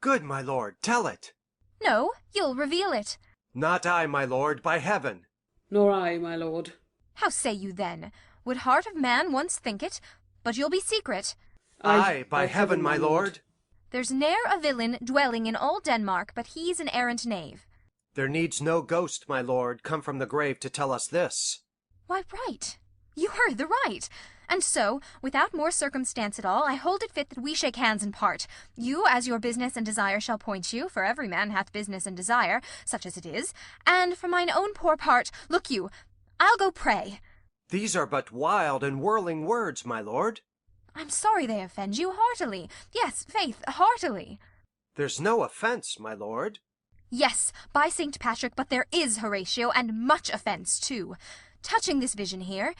Good, my lord, tell it. No, you'll reveal it. Not I, my lord, by heaven. Nor I, my lord. How say you then? Would heart of man once think it? But you'll be secret. Aye, by heaven, my lord. There's ne'er a villain dwelling in all Denmark, but he's an errant knave. There needs no ghost, my lord, come from the grave to tell us this. Why, right. You heard the right. And so, without more circumstance at all, I hold it fit that we shake hands and part. You, as your business and desire shall point you, for every man hath business and desire, such as it is. And for mine own poor part, look you, I'll go pray. These are but wild and whirling words, my lord. I'm sorry they offend you heartily. Yes, faith, heartily. There's no offence, my lord. Yes, by St. Patrick, but there is, Horatio, and much offence too. Touching this vision here,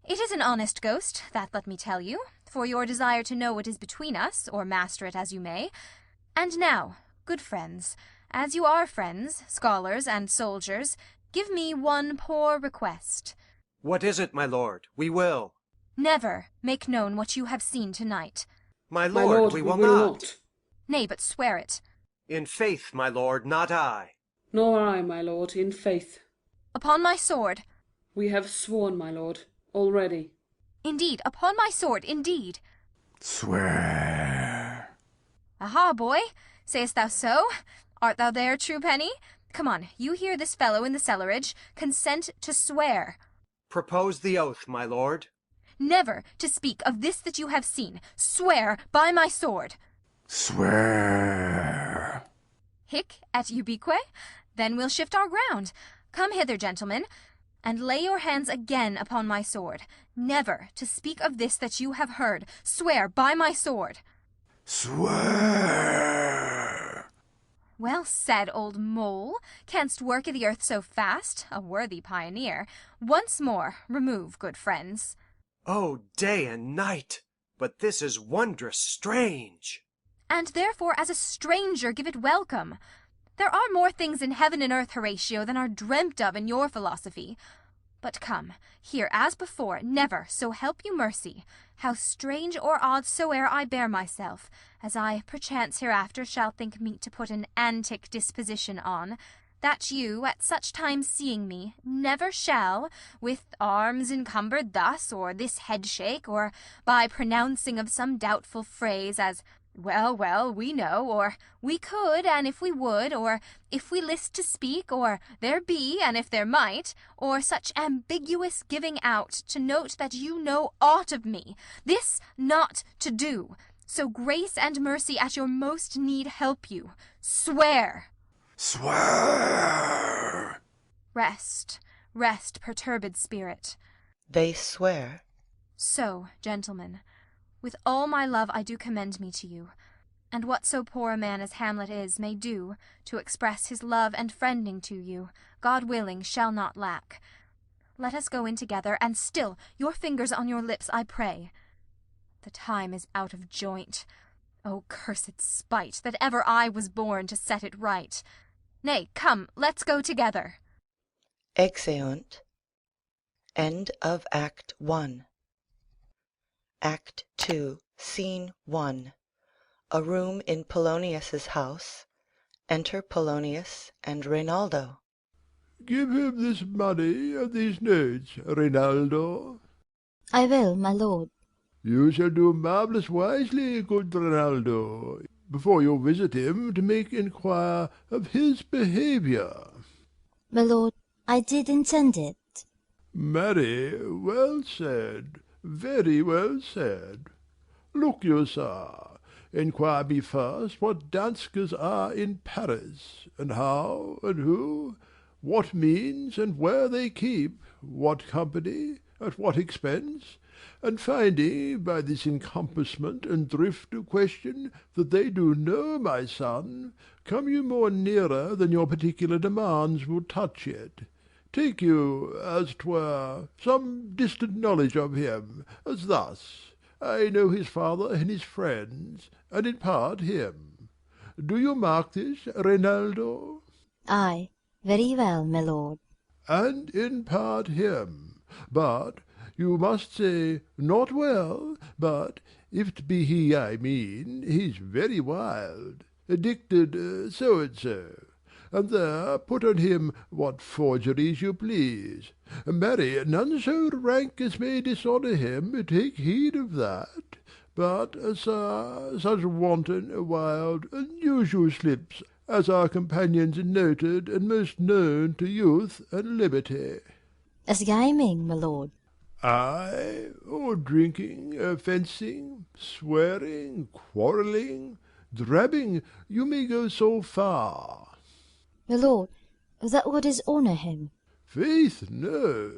it is an honest ghost, that let me tell you, for your desire to know what is between us, or master it as you may. And now, good friends, as you are friends, scholars, and soldiers, give me one poor request. What is it, my lord? We will. Never make known what you have seen tonight. My lord, we will not. Nay, but swear it. In faith, my lord, not I. Nor I, my lord, in faith. Upon my sword. We have sworn, my lord, already. Indeed, upon my sword, indeed. Swear. Aha, boy, sayest thou so? Art thou there, true penny? Come on, you hear this fellow in the cellarage. Consent to swear. Propose the oath, my lord. Never to speak of this that you have seen. Swear by my sword. Swear. Hic et ubique? Then we'll shift our ground. Come hither, gentlemen, and lay your hands again upon my sword. Never to speak of this that you have heard. Swear by my sword. Swear. Well said, old mole. Canst work i' the earth so fast, a worthy pioneer. Once more, remove, good friends. Oh, day and night! But this is wondrous strange. And therefore as a stranger give it welcome. There are more things in heaven and earth, Horatio, than are dreamt of in your philosophy. But come, here as before, never, so help you mercy, how strange or odd soe'er I bear myself, as I perchance hereafter shall think meet to put an antic disposition on, that you, at such times seeing me, never shall, with arms encumbered thus, or this head shake, or by pronouncing of some doubtful phrase, as well, well, we know, or we could, and if we would, or if we list to speak, or there be, and if there might, or such ambiguous giving out to note that you know aught of me, this not to do. So grace and mercy at your most need help you. Swear. Swear. Rest, rest, perturbed spirit. They swear. So, gentlemen, with all my love I do commend me to you, and what so poor a man as Hamlet is may do to express his love and friending to you, God willing, shall not lack. Let us go in together, and still your fingers on your lips, I pray. The time is out of joint. O cursed spite, that ever I was born to set it right. Nay, come, let's go together. Exeunt. End of Act 1. Act 2, Scene 1. A room in Polonius's house. Enter Polonius and Reynaldo. Give him this money and these notes, Reynaldo. I will, my lord. You shall do marvellous wisely, good Reynaldo, before you visit him, to make inquire of his behaviour. My lord, I did intend it. Marry, well said, very well said. Look you, sir, inquire me first what danskers are in Paris, and how, and who, what means, and where they keep, what company, at what expense, and finding by this encompassment and drift of question that they do know my son, come you more nearer than your particular demands will touch it. Take you, as 'twere, some distant knowledge of him, as thus: I know his father and his friends, and in part him. Do you mark this, Reynaldo? Ay, very well, my lord. And in part him, but you must say, not well, but if't be he I mean, he's very wild, addicted so and so, and there put on him what forgeries you please. Marry, none so rank as may dishonour him, take heed of that. But, sir, such wanton, wild, unusual slips as our companions noted and most known to youth and liberty. As gaming, my lord. Ay, or drinking, fencing, swearing, quarrelling, drabbing, you may go so far. My lord, that would dishonour him. Faith, no.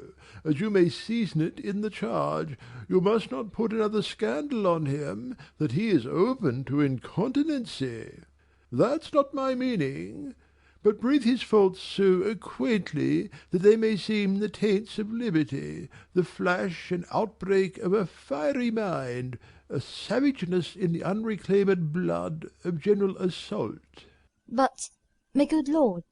As you may season it in the charge, you must not put another scandal on him, that he is open to incontinency. That's not my meaning, but breathe his faults so quaintly that they may seem the taints of liberty, the flash and outbreak of a fiery mind, a savageness in the unreclaimed blood of general assault. But, My good lord.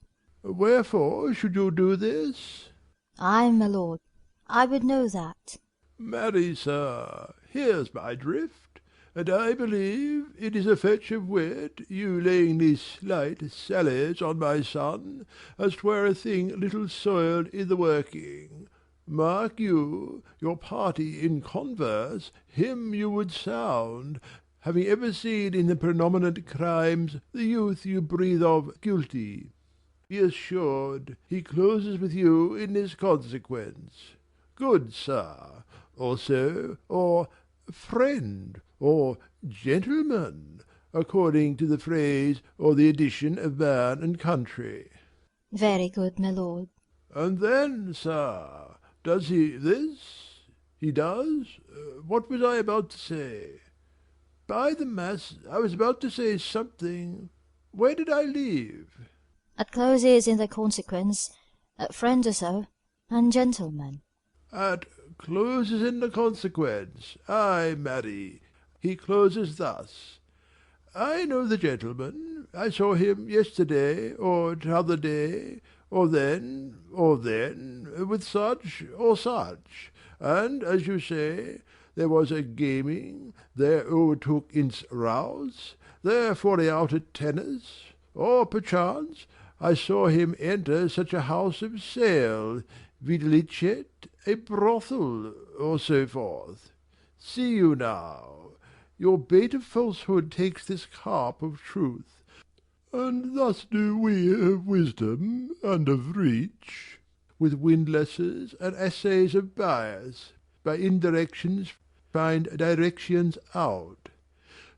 Wherefore should you do this? Ay, my lord, I would know that. Marry, sir, here's my drift, and I believe it is a fetch of wit, you laying these slight sallies on my son, as 'twere a thing little soiled i' the working. Mark you, your party in converse, him you would sound, having ever seen in the predominant crimes the youth you breathe of guilty. Be assured he closes with you in this consequence. Good sir, also, or friend, or gentleman, according to the phrase or the edition of man and country. Very good, my lord. And then, sir, does he this? He does? What was I about to say? By the mass, I was about to say something. Where did I leave? At closes in the consequence, friend or so, and gentleman. At closes in the consequence, ay, marry, he closes thus. I know the gentleman, I saw him yesterday, or t'other day, or then, with such or such, and, as you say, there was a gaming, there overtook in's rouse, there falling out at tennis, or perchance I saw him enter such a house of sale, videlicet, a brothel, or so forth. See you now, your bait of falsehood takes this carp of truth, and thus do we of wisdom and of reach, with windlasses and assays of bias, by indirections find directions out.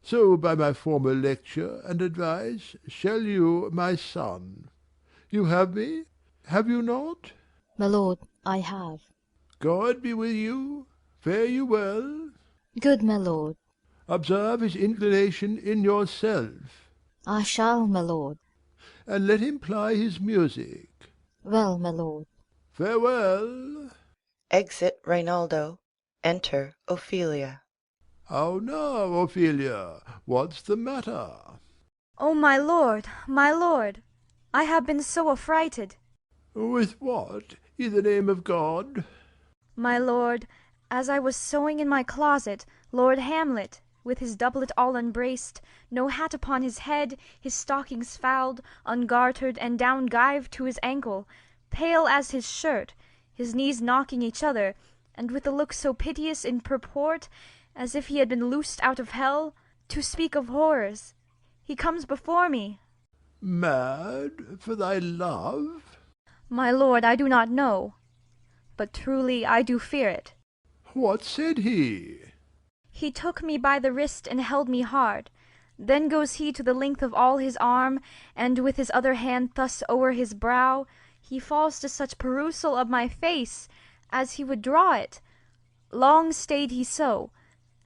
So by my former lecture and advice shall you, my son. You have me, have you not? My lord, I have. God be with you. Fare you well. Good, my lord. Observe his inclination in yourself. I shall, my lord. And let him ply his music. Well, my lord. Farewell. Exit Reynaldo. Enter Ophelia. How now, Ophelia? What's the matter? Oh, my lord, I have been so affrighted. With what, in the name of God? My lord, as I was sewing in my closet, Lord Hamlet, with his doublet all unbraced, no hat upon his head, his stockings fouled, ungartered, and down gyved to his ankle, pale as his shirt, his knees knocking each other, and with a look so piteous in purport, as if he had been loosed out of hell, to speak of horrors. He comes before me. Mad for thy love? My lord, I do not know, but truly I do fear it. What said he? He took me by the wrist and held me hard. Then goes he to the length of all his arm, and with his other hand thus o'er his brow, he falls to such perusal of my face, as he would draw it. Long stayed he so.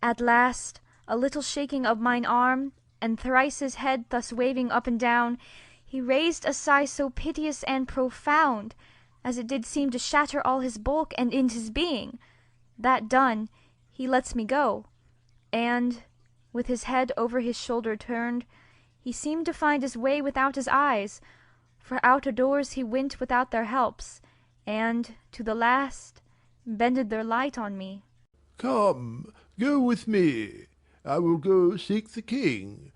At last, a little shaking of mine arm, and thrice his head thus waving up and down, he raised a sigh so piteous and profound, as it did seem to shatter all his bulk and in his being. That done, he lets me go, and, with his head over his shoulder turned, he seemed to find his way without his eyes, for out o' doors he went without their helps, and, to the last, bended their light on me. Come, go with me. I will go seek the king.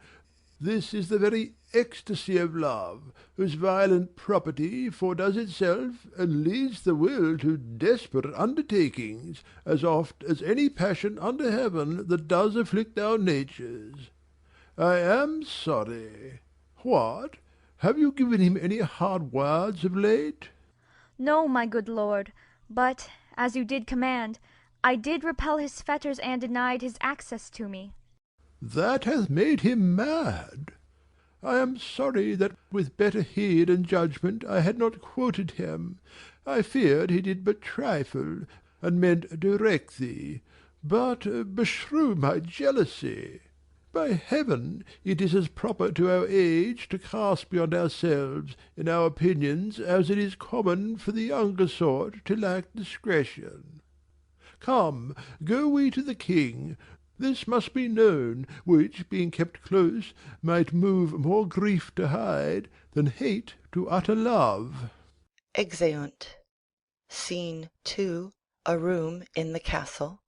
This is the very ecstasy of love, whose violent property foredoes itself, and leads the will to desperate undertakings, as oft as any passion under heaven that does afflict our natures. I am sorry. What? Have you given him any hard words of late? No, my good lord, but, as you did command, I did repel his fetters and denied his access to me. That hath made him mad. I am sorry that with better heed and judgment I had not quoted him. I feared he did but trifle, and meant to wreck thee. But beshrew my jealousy! By heaven, it is as proper to our age to cast beyond ourselves in our opinions as it is common for the younger sort to lack discretion. Come, go we to the king. This must be known, which, being kept close, might move more grief to hide than hate to utter love. Exeunt. Scene 2. A room in the castle.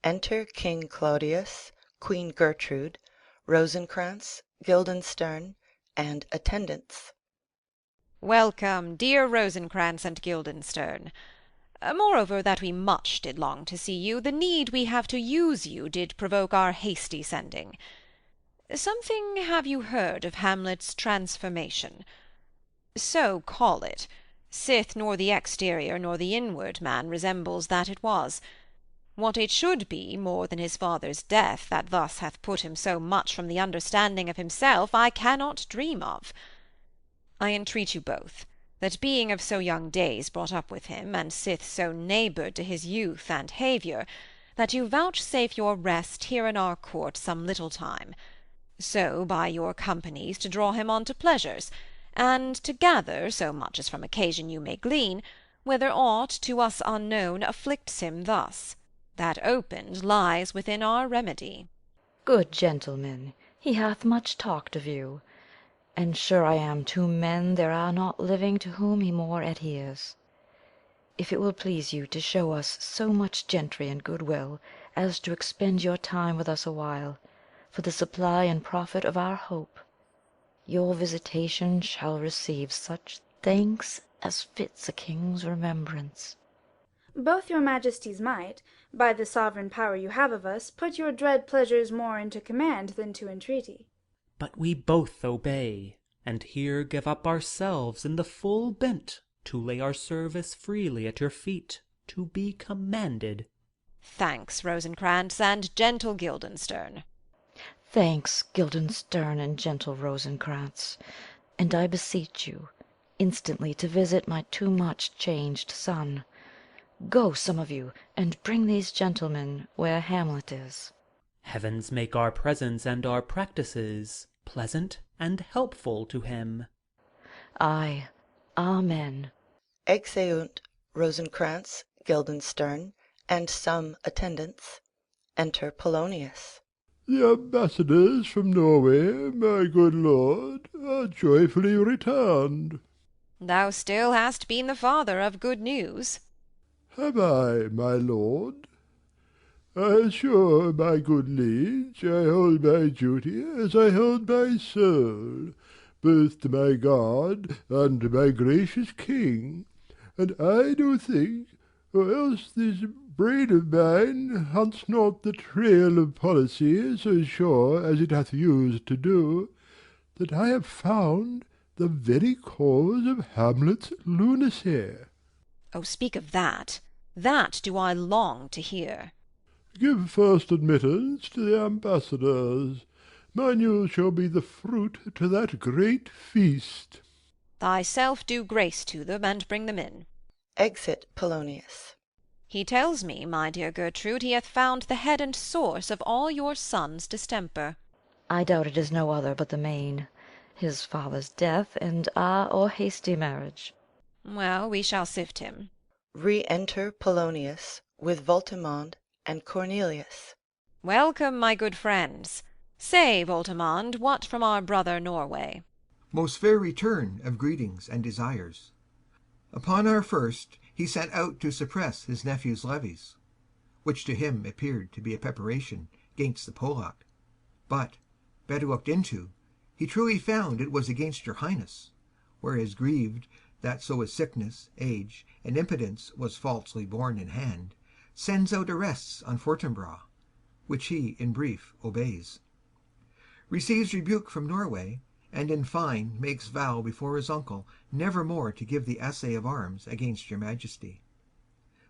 Enter King Claudius, Queen Gertrude, Rosencrantz, Guildenstern, and attendants. Welcome, dear Rosencrantz and Guildenstern. Moreover, that we much did long to see you, the need we have to use you did provoke our hasty sending. Something have you heard of Hamlet's transformation? So call it, sith nor the exterior nor the inward man resembles that it was. What it should be, more than his father's death, that thus hath put him so much from the understanding of himself, I cannot dream of. I entreat you both, that being of so young days brought up with him, and sith so neighboured to his youth and haviour, that you vouchsafe your rest here in our court some little time, so by your companies to draw him on to pleasures, and to gather, so much as from occasion you may glean, whether aught to us unknown afflicts him thus. That opened lies within our remedy. Good gentlemen, he hath much talked of you, and sure I am two men there are not living to whom he more adheres. If it will please you to show us so much gentry and goodwill as to expend your time with us a while, for the supply and profit of our hope, your visitation shall receive such thanks as fits a king's remembrance. Both your majesties might, by the sovereign power you have of us, put your dread pleasures more into command than to entreaty. But we both obey, and here give up ourselves in the full bent to lay our service freely at your feet, to be commanded. Thanks, Rosencrantz and gentle Guildenstern. Thanks, Guildenstern and gentle Rosencrantz, and I beseech you instantly to visit my too much changed son. Go, some of you, and bring these gentlemen where Hamlet is. Heavens make our presence and our practices pleasant and helpful to him. Aye, amen. Exeunt Rosencrantz, Guildenstern, and some attendants. Enter Polonius. The ambassadors from Norway, my good lord, are joyfully returned. Thou still hast been the father of good news. Have I, my lord? I assure my good liege I hold my duty as I hold my soul, both to my God and to my gracious king, and I do think, or else this brain of mine hunts not the trail of policy so sure as it hath used to do, that I have found the very cause of Hamlet's lunacy. Oh, speak of that. That do I long to hear. Give first admittance to the ambassadors. My news shall be the fruit to that great feast. Thyself do grace to them, and bring them in. Exit Polonius. He tells me, my dear Gertrude, he hath found the head and source of all your son's distemper. I doubt it is no other but the main, his father's death, and or hasty marriage. Well, we shall sift him. Re-enter Polonius with Voltimand and Cornelius. Welcome, my good friends. Say, Voltimand, what from our brother Norway? Most fair return of greetings and desires. Upon our first, he set out to suppress his nephew's levies, which to him appeared to be a preparation gainst the Polack. But, better looked into, he truly found it was against your highness, whereas grieved that so his sickness, age, and impotence was falsely borne in hand, sends out arrests on Fortinbras, which he, in brief, obeys. Receives rebuke from Norway, and in fine makes vow before his uncle never more to give the essay of arms against your majesty.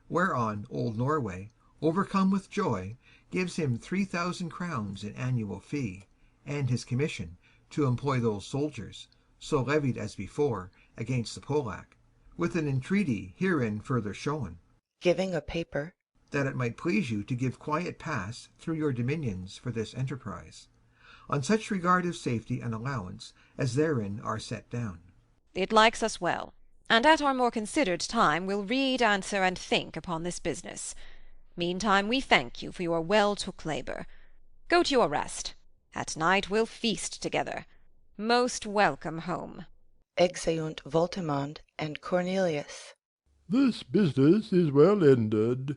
Whereon old Norway, overcome with joy, gives him 3,000 crowns in annual fee, and his commission to employ those soldiers, so levied as before, against the Polack, with an entreaty herein further shown, giving a paper, that it might please you to give quiet pass through your dominions for this enterprise, on such regard of safety and allowance as therein are set down. It likes us well, and at our more considered time we'll read, answer, and think upon this business. Meantime we thank you for your well took labour. Go to your rest. At night we'll feast together. Most welcome home. Exeunt Voltimand and Cornelius. This business is well ended,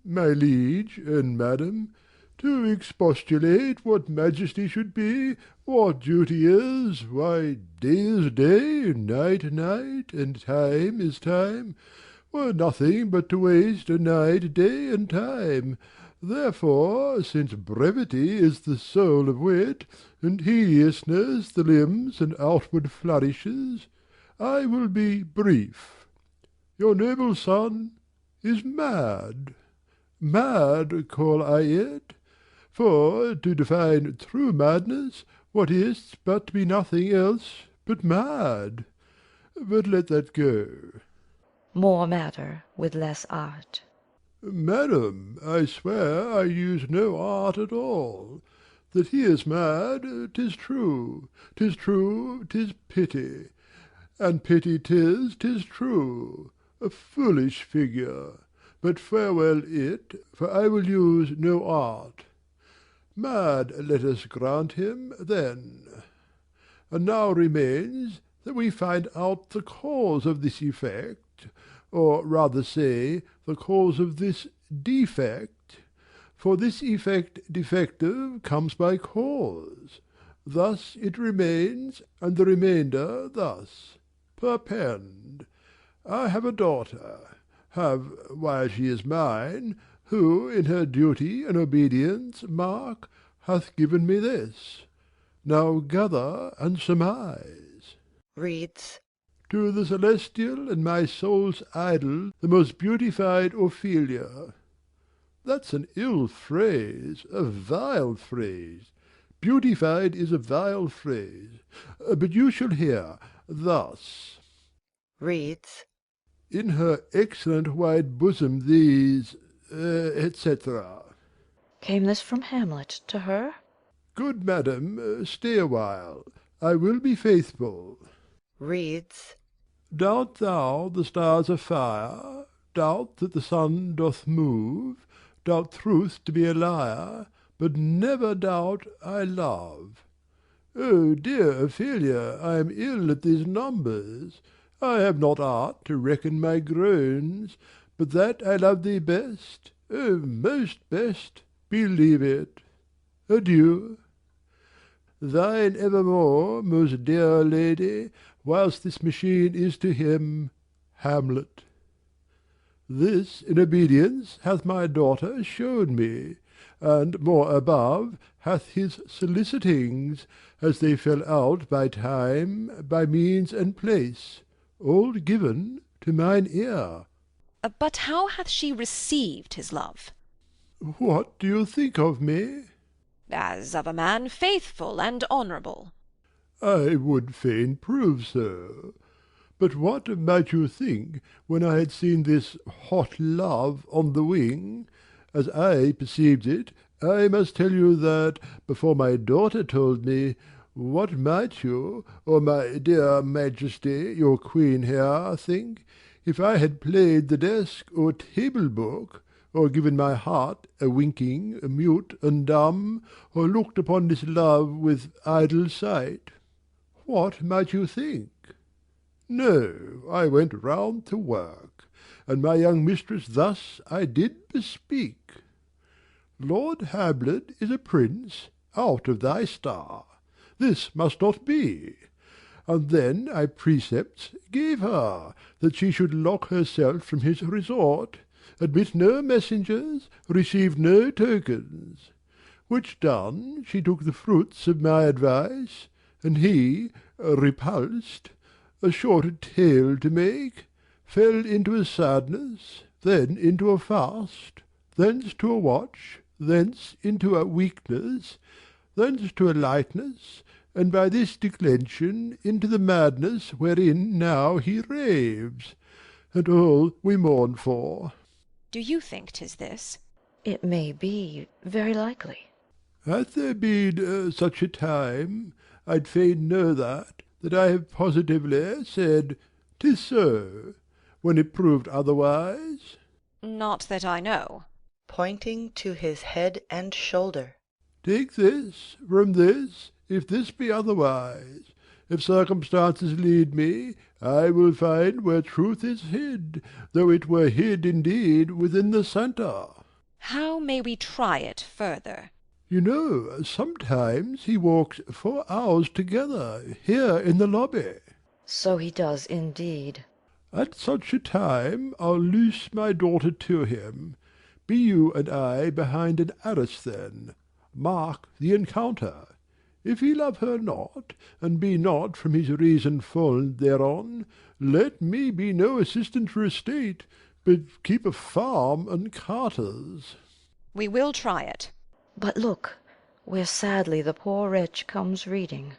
my liege and madam. To expostulate what majesty should be, what duty is, why day is day, night night, and time is time, were nothing but to waste a night, day, and time. Therefore, since brevity is the soul of wit, and hideousness the limbs and outward flourishes, I will be brief. Your noble son is mad. Mad call I it. For, to define true madness, what is but to be nothing else but mad? But let that go. More matter with less art. Madam, I swear I use no art at all. That he is mad, 'tis true, 'tis true, 'tis pity. And pity 'tis true. A foolish figure. But farewell it, for I will use no art. Mad let us grant him, then. And now remains that we find out the cause of this effect, or rather say, the cause of this defect. For this effect defective comes by cause. Thus it remains, and the remainder thus. Perpend. I have a daughter, have, while she is mine, who in her duty and obedience, mark, hath given me this. Now gather and surmise. Reads. To the celestial and my soul's idol, the most beautified Ophelia. That's an ill phrase, a vile phrase. Beautified is a vile phrase. But you shall hear, thus. Reads. In her excellent wide bosom these, etc. Came this from Hamlet to her? Good madam, stay a while. I will be faithful. Reads. Doubt thou the stars are fire? Doubt that the sun doth move? Doubt truth to be a liar? But never doubt I love. Oh, dear Ophelia, I am ill at these numbers. I have not art to reckon my groans, but that I love thee best, oh, most best, believe it. Adieu. Thine evermore, most dear lady, whilst this machine is to him, Hamlet. This in obedience hath my daughter shown me, and more above hath his solicitings, as they fell out by time, by means and place, all given to mine ear. But how hath she received his love? What do you think of me? As of a man faithful and honourable. I would fain prove so. But what might you think when I had seen this hot love on the wing? As I perceived it, I must tell you that, before my daughter told me, what might you, or my dear Majesty, your Queen here, think, if I had played the desk or table book, or given my heart a winking, a mute and dumb, or looked upon this love with idle sight? What might you think? No, I went round to work, and my young mistress thus I did bespeak. Lord Hamlet is a prince out of thy star. This must not be. And then I precepts gave her, that she should lock herself from his resort, admit no messengers, receive no tokens. Which done, she took the fruits of my advice, and he, repulsed, a short tale to make, fell into a sadness, then into a fast, thence to a watch, thence into a weakness, thence to a lightness, and by this declension into the madness wherein now he raves, and all we mourn for. Do you think 'tis this? It may be, very likely. Hath there been such a time, I'd fain know that I have positively said, "'Tis so," when it proved otherwise? Not that I know. Pointing to his head and shoulder. Take this from this, if this be otherwise. If circumstances lead me, I will find where truth is hid, though it were hid indeed within the centre. How may we try it further? You know, sometimes he walks 4 hours together, here in the lobby. So he does indeed. At such a time I'll loose my daughter to him. Be you and I behind an arras then. Mark the encounter. If he love her not, and be not from his reason fall'n thereon, let me be no assistant for estate, but keep a farm and carters. We will try it. But look, where sadly the poor wretch comes reading.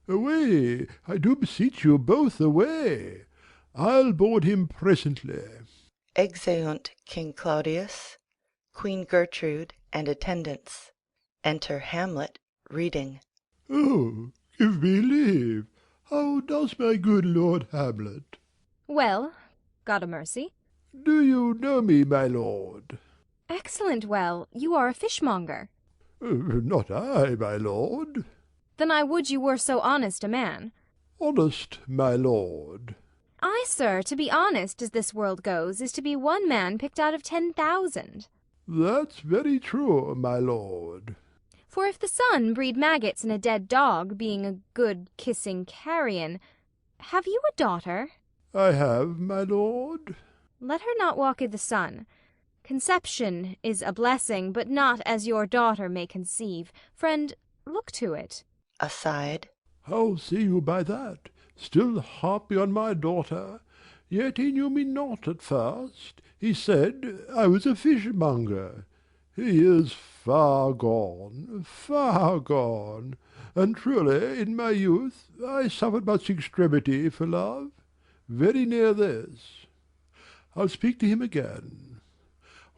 Away, I do beseech you both, away. I'll board him presently. Exeunt King Claudius, Queen Gertrude, and attendants. Enter Hamlet, reading. Oh, give me leave. How does my good Lord Hamlet? Well, God a mercy. Do you know me, my lord? Excellent well. You are a fishmonger. Not I, my lord. Then I would you were so honest a man. Honest, my lord. Ay, sir, to be honest, as this world goes, is to be one man picked out of 10,000. That's very true, my lord. For if the sun breed maggots in a dead dog, being a good kissing carrion, have you a daughter? I have, my lord. Let her not walk i' the sun. Conception is a blessing, but not as your daughter may conceive. Friend, look to it. Aside. How see you by that? Still harpy on my daughter? Yet he knew me not at first. He said I was a fishmonger. He is far gone, and truly in my youth I suffered much extremity for love. Very near this. I'll speak to him again.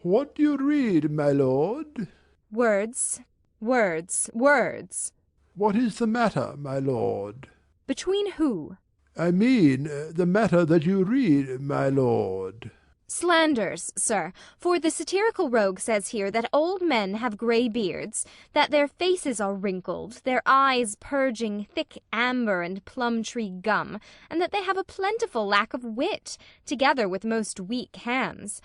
What do you read, my lord? Words, words, words. What is the matter, my lord? Between who? I mean the matter that you read, my lord. Slanders, sir, for the satirical rogue says here that old men have grey beards, that their faces are wrinkled, their eyes purging thick amber and plum-tree gum, and that they have a plentiful lack of wit, together with most weak hands.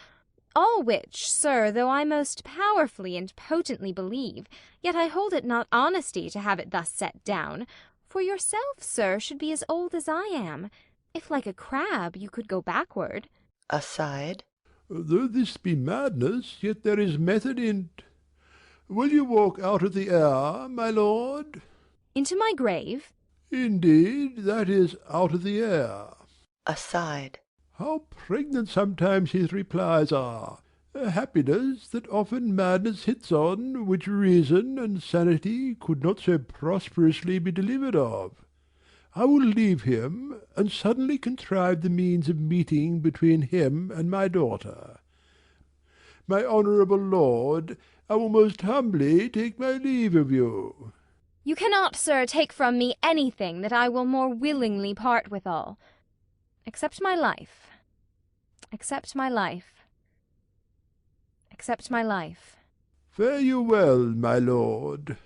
All which, sir, though I most powerfully and potently believe, yet I hold it not honesty to have it thus set down. For yourself, sir, should be as old as I am, if like a crab you could go backward. Aside. Though this be madness, yet there is method in't. Will you walk out of the air, my lord? Into my grave? Indeed, that is out of the air. Aside. How pregnant sometimes his replies are! A happiness that often madness hits on, which reason and sanity could not so prosperously be delivered of. I will leave him, and suddenly contrive the means of meeting between him and my daughter. My honourable lord, I will most humbly take my leave of you. You cannot, sir, take from me anything that I will more willingly part withal. Except my life. Except my life. Except my life. Fare you well, my lord.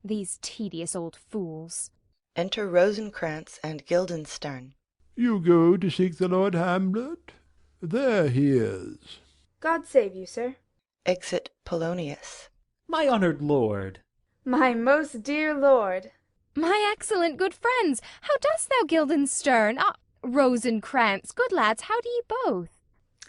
These tedious old fools. Enter Rosencrantz and Guildenstern. You go to seek the Lord Hamlet? There he is. God save you, sir. Exit Polonius. My honoured lord. My most dear lord. My excellent good friends, how dost thou, Guildenstern? Rosencrantz, good lads, how do ye both?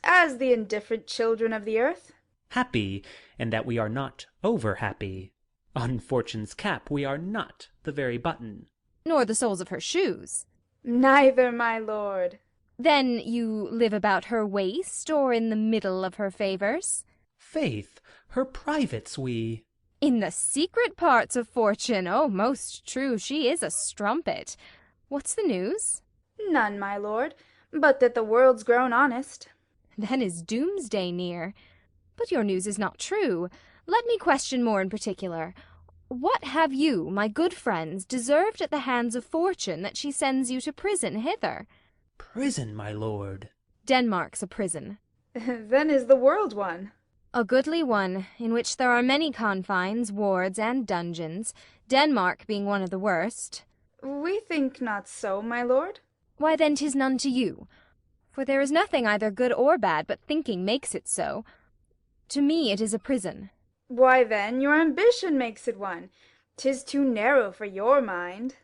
As the indifferent children of the earth. Happy, in that we are not over-happy. On Fortune's cap we are not the very button. Nor the soles of her shoes. Neither, my lord. Then you live about her waist, or in the middle of her favours? Faith, her privates we. In the secret parts of Fortune, oh, most true, she is a strumpet. What's the news? None, my lord, but that the world's grown honest. Then is doomsday near. But your news is not true. Let me question more in particular. What have you, my good friends, deserved at the hands of Fortune that she sends you to prison hither? Prison, my lord. Denmark's a prison. Then is the world one. A goodly one, in which there are many confines, wards, and dungeons, Denmark being one of the worst. We think not so, my lord. Why then 'tis none to you. For there is nothing either good or bad, but thinking makes it so. To me it is a prison. Why then your ambition makes it one. 'Tis too narrow for your mind.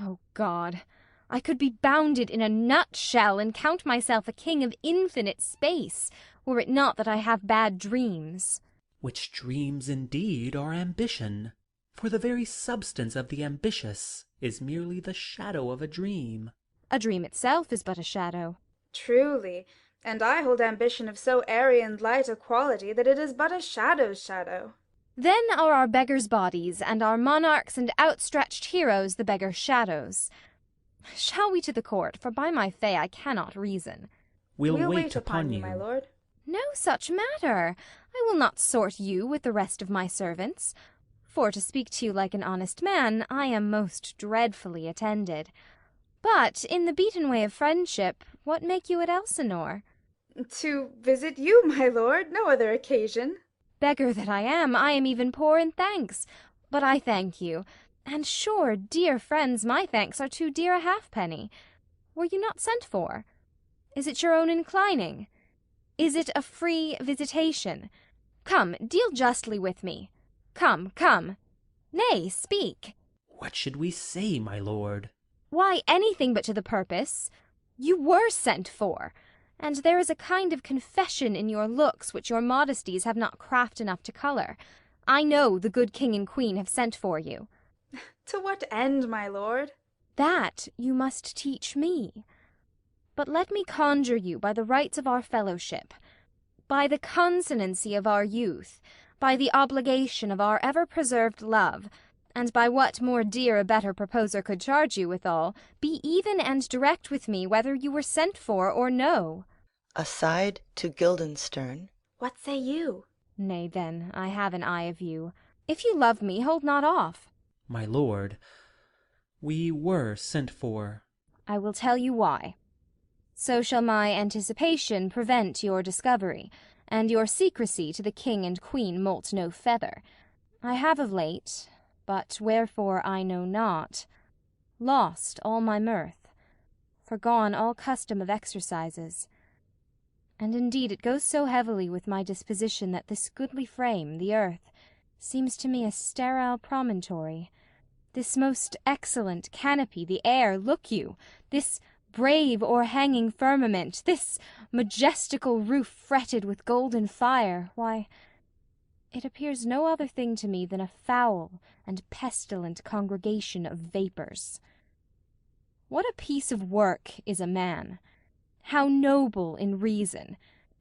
O God, I could be bounded in a nutshell, and count myself a king of infinite space, were it not that I have bad dreams. Which dreams indeed are ambition, for the very substance of the ambitious is merely the shadow of a dream. A dream itself is but a shadow. Truly, and I hold ambition of so airy and light a quality that it is but a shadow's shadow. Then are our beggars' bodies, and our monarchs and outstretched heroes the beggars' shadows. Shall we to the court? For by my fay I cannot reason. We'll wait upon you, my lord. No such matter. I will not sort you with the rest of my servants. For, to speak to you like an honest man, I am most dreadfully attended. But, in the beaten way of friendship, what make you at Elsinore? To visit you, my lord, no other occasion. Beggar that I am even poor in thanks. But I thank you. And sure, dear friends, my thanks are too dear a halfpenny. Were you not sent for? Is it your own inclining? Is it a free visitation? Come, deal justly with me. Come, come. Nay, speak. What should we say, my lord? Why, anything but to the purpose. You were sent for, and there is a kind of confession in your looks which your modesties have not craft enough to colour. I know the good king and queen have sent for you. To what end, my lord? That you must teach me. But let me conjure you by the rights of our fellowship, by the consonancy of our youth, by the obligation of our ever-preserved love, and by what more dear a better proposer could charge you withal, be even and direct with me whether you were sent for or no. Aside to Guildenstern. What say you? Nay, then, I have an eye of you. If you love me, hold not off. My lord, we were sent for. I will tell you why. So shall my anticipation prevent your discovery, and your secrecy to the king and queen moult no feather. I have of late, but wherefore I know not, lost all my mirth, forgone all custom of exercises. And indeed it goes so heavily with my disposition that this goodly frame, the earth, seems to me a sterile promontory. This most excellent canopy, the air, look you, this brave o'erhanging firmament, this majestical roof fretted with golden fire, why, it appears no other thing to me than a foul and pestilent congregation of vapours. What a piece of work is a man! How noble in reason!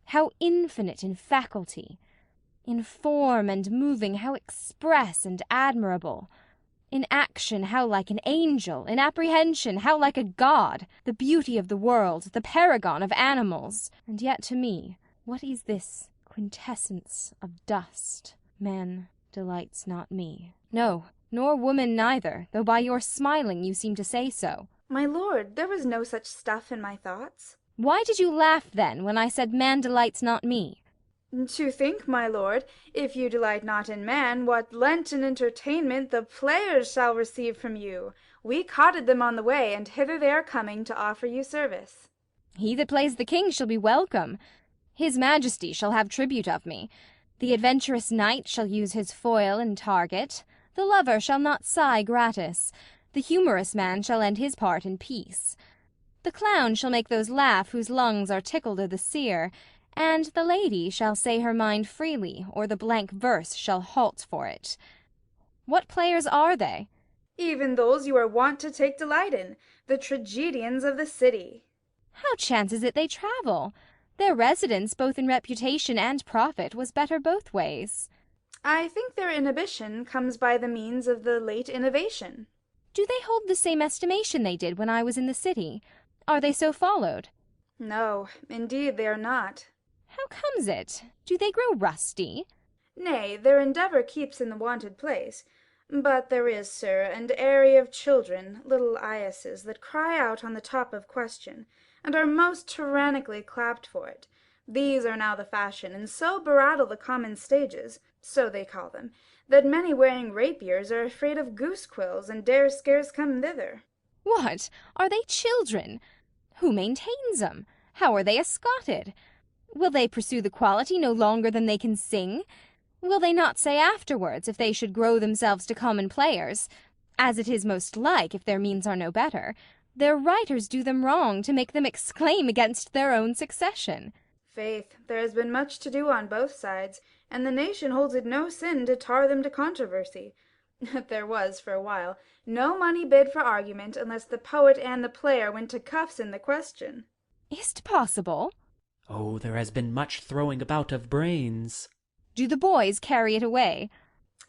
How infinite in faculty! In form and moving, how express and admirable! In action, how like an angel! In apprehension, how like a god! The beauty of the world, the paragon of animals! And yet to me, what is this quintessence of dust? Man delights not me. No, nor woman neither, though by your smiling you seem to say so. My lord, there was no such stuff in my thoughts. Why did you laugh, then, when I said man delights not me? To think, my lord, if you delight not in man, what Lenten entertainment the players shall receive from you. We caughted them on the way, and hither they are coming to offer you service. He that plays the king shall be welcome. His majesty shall have tribute of me. The adventurous knight shall use his foil and target. The lover shall not sigh gratis. The humorous man shall end his part in peace. The clown shall make those laugh whose lungs are tickled o' the seer, and the lady shall say her mind freely, or the blank verse shall halt for it. What players are they? Even those you are wont to take delight in, the tragedians of the city. How chances it they travel? Their residence, both in reputation and profit, was better both ways. I think their inhibition comes by the means of the late innovation. Do they hold the same estimation they did when I was in the city? Are they so followed? No, indeed they are not. How comes it? Do they grow rusty? Nay, their endeavour keeps in the wonted place. But there is, sir, an area of children, little eyases, that cry out on the top of question, and are most tyrannically clapped for it. These are now the fashion, and so berattle the common stages, so they call them, that many wearing rapiers are afraid of goose quills, and dare scarce come thither. What? Are they children? Who maintains 'em? How are they escotted? Will they pursue the quality no longer than they can sing? Will they not say afterwards, if they should grow themselves to common players, as it is most like, if their means are no better, their writers do them wrong to make them exclaim against their own succession? Faith, there has been much to do on both sides, and the nation holds it no sin to tar them to controversy. There was, for a while, no money bid for argument unless the poet and the player went to cuffs in the question. Is't possible? Oh, there has been much throwing about of brains. Do the boys carry it away?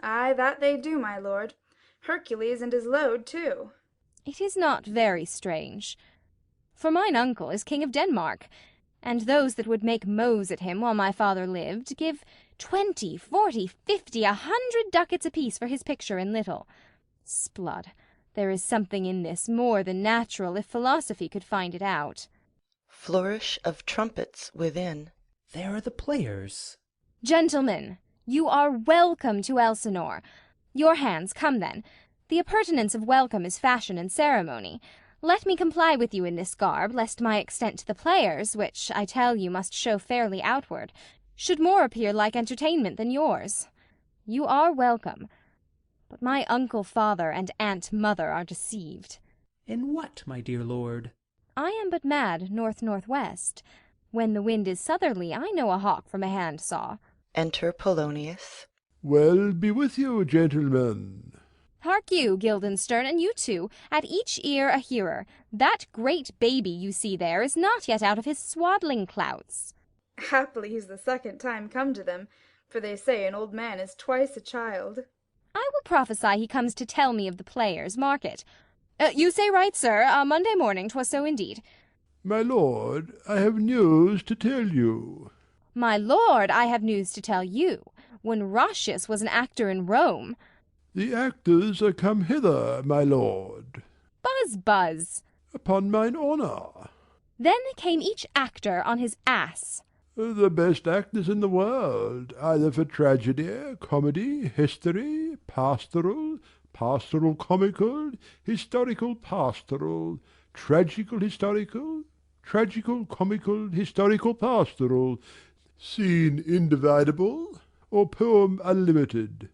Ay, that they do, my lord. Hercules and his load, too. It is not very strange. For mine uncle is King of Denmark, and those that would make mows at him while my father lived give 20, 40, 50, 100 ducats apiece for his picture in little. Sblood, there is something in this more than natural if philosophy could find it out. Flourish of trumpets within. There are the players. Gentlemen, you are welcome to Elsinore. Your hands, come then. The appurtenance of welcome is fashion and ceremony. Let me comply with you in this garb, lest my extent to the players, which, I tell you, must show fairly outward, should more appear like entertainment than yours. You are welcome. But my uncle father and aunt mother are deceived. In what, my dear lord? I am but mad north-northwest. When the wind is southerly, I know a hawk from a hand-saw. Enter Polonius. Well be with you, gentlemen. Hark you, Guildenstern, and you two, at each ear a hearer. That great baby you see there is not yet out of his swaddling clouts. Happily he's the second time come to them, for they say an old man is twice a child. I will prophesy he comes to tell me of the players, mark it. You say right, sir, Monday morning 'twas so indeed. My lord, I have news to tell you. My lord, I have news to tell you. When Roscius was an actor in Rome... The actors are come hither, my lord. Buzz, buzz. Upon mine honour. Then came each actor on his ass. The best actors in the world, either for tragedy, comedy, history, pastoral, pastoral comical, historical pastoral, tragical historical, tragical comical, historical pastoral, scene individable, or poem unlimited.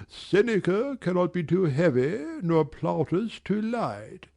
Seneca cannot be too heavy, nor Plautus too light.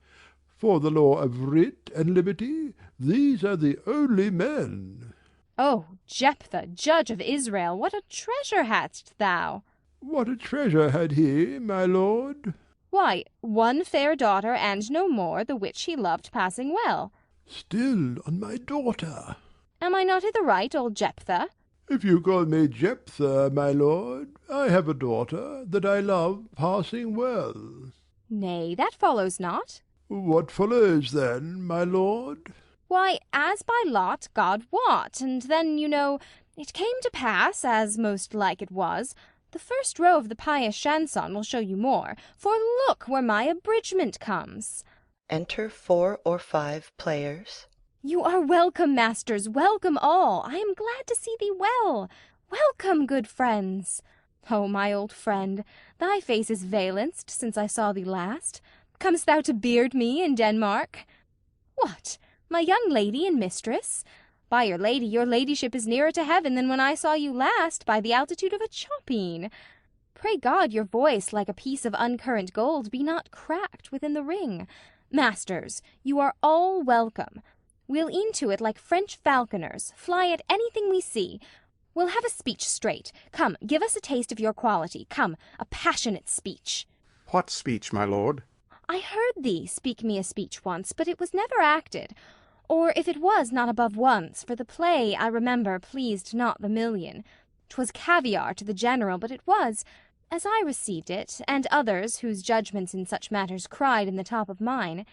For the law of writ and liberty, these are the only men. Oh, Jephthah, judge of Israel, what a treasure hadst thou! What a treasure had he, my lord? Why, one fair daughter, and no more, the which he loved passing well. Still on my daughter. Am I not i' the right, old Jephthah? If you call me Jephthah, my lord, I have a daughter that I love passing well. Nay, that follows not. What follows then, my lord? Why, as by lot God wot, and then, you know, it came to pass, as most like it was. The first row of the pious chanson will show you more, for look where my abridgment comes. Enter 4 or 5 players. You are welcome, masters, welcome all. I am glad to see thee well. Welcome, good friends. Oh, my old friend, thy face is valenced since I saw thee last. Comest thou to beard me in Denmark? What, my young lady and mistress? By your ladyship is nearer to heaven than when I saw you last, by the altitude of a choppine. Pray God your voice, like a piece of uncurrent gold, be not cracked within the ring. Masters, you are all welcome. We'll e'en to it like French falconers, fly at anything we see. We'll have a speech straight. Come, give us a taste of your quality. Come, a passionate speech. What speech, my lord? I heard thee speak me a speech once, but it was never acted. Or if it was, not above once, for the play, I remember, pleased not the million. 'Twas caviar to the general, but it was, as I received it, and others whose judgments in such matters cried in the top of mine,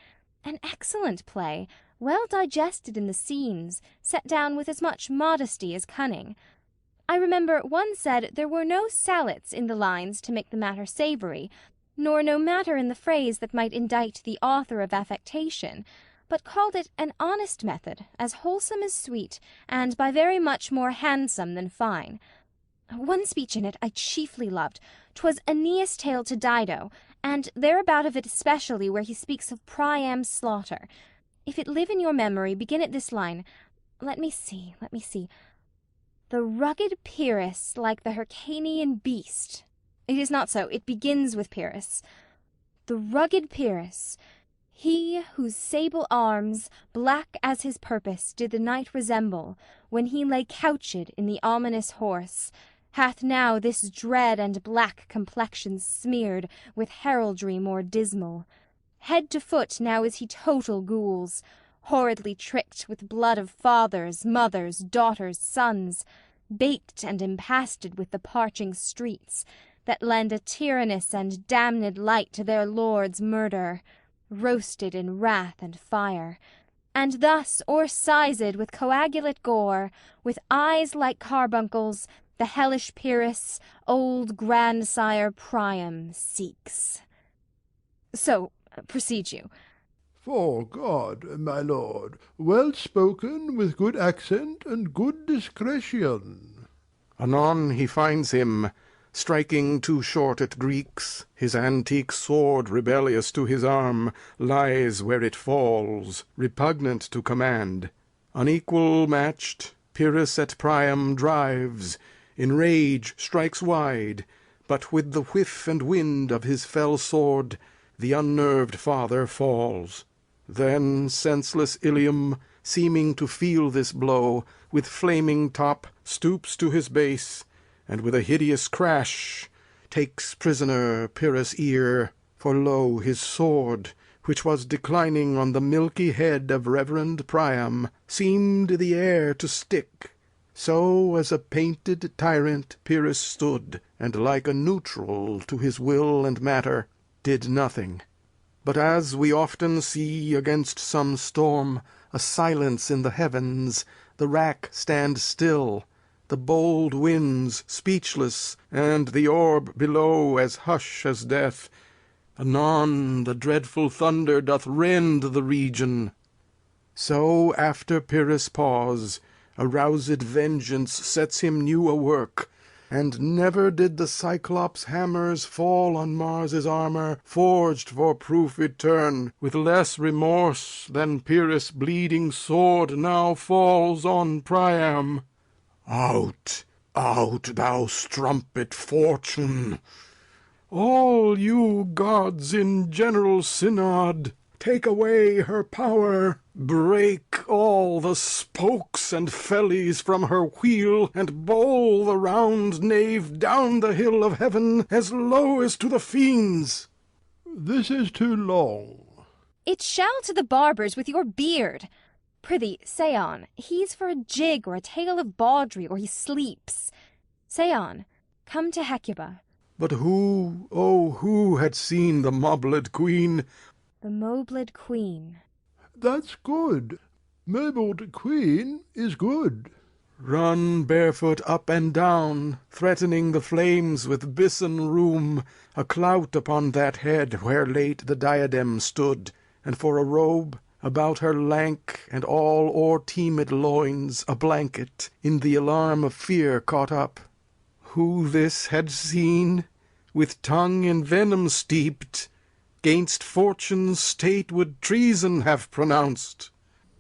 an excellent play, well digested in the scenes, set down with as much modesty as cunning. I remember one said there were no sallets in the lines to make the matter savoury, nor no matter in the phrase that might indict the author of affectation, but called it an honest method, as wholesome as sweet, and by very much more handsome than fine. One speech in it I chiefly loved. 'Twas Aeneas' tale to Dido, and thereabout of it especially where he speaks of Priam's slaughter. If it live in your memory, begin at this line. Let me see. The rugged Pyrrhus, like the Hyrcanian beast. It is not so. It begins with Pyrrhus. The rugged Pyrrhus, he whose sable arms, black as his purpose, did the night resemble, when he lay couched in the ominous horse, hath now this dread and black complexion smeared with heraldry more dismal. Head to foot now is he total gules, horridly tricked with blood of fathers, mothers, daughters, sons, baked and impasted with the parching streets, that lend a tyrannous and damned light to their lord's murder, roasted in wrath and fire, and thus o'ersized with coagulate gore, with eyes like carbuncles, the hellish Pyrrhus, old grandsire Priam, seeks. So, proceed you. 'Fore God, my lord, well spoken, with good accent and good discretion. Anon he finds him, striking too short at Greeks, his antique sword rebellious to his arm, lies where it falls, repugnant to command. Unequal matched, Pyrrhus at Priam drives, in rage strikes wide, but with the whiff and wind of his fell sword the unnerved father falls. Then senseless Ilium, seeming to feel this blow, with flaming top stoops to his base, and with a hideous crash takes prisoner Pyrrhus' ear, for lo, his sword, which was declining on the milky head of reverend Priam, seemed the air to stick. So as a painted tyrant Pyrrhus stood, and like a neutral to his will and matter, did nothing. But as we often see against some storm a silence in the heavens, the rack stand still, the bold winds speechless, and the orb below as hush as death, anon the dreadful thunder doth rend the region. So after Pyrrhus' pause, aroused vengeance sets him new a work, and never did the Cyclops' hammers fall on Mars' armour, forged for proof etern, with less remorse than Pyrrhus' bleeding sword now falls on Priam. Out, out, thou strumpet Fortune! All you gods in general synod, take away her power, break all the spokes and fellies from her wheel, and bowl the round nave down the hill of heaven as low as to the fiends. This is too long. It shall to the barbers with your beard. Prithee, say on. He's for a jig or a tale of bawdry, or he sleeps. Say on. Come to Hecuba. But who, oh, who had seen the mobled queen? The mobled queen. That's good. Mobled queen is good. Run barefoot up and down, threatening the flames with bison rheum, a clout upon that head where late the diadem stood, and for a robe about her lank and all o'erteemed loins a blanket, in the alarm of fear caught up. Who this had seen, with tongue in venom steeped, 'gainst fortune's state would treason have pronounced.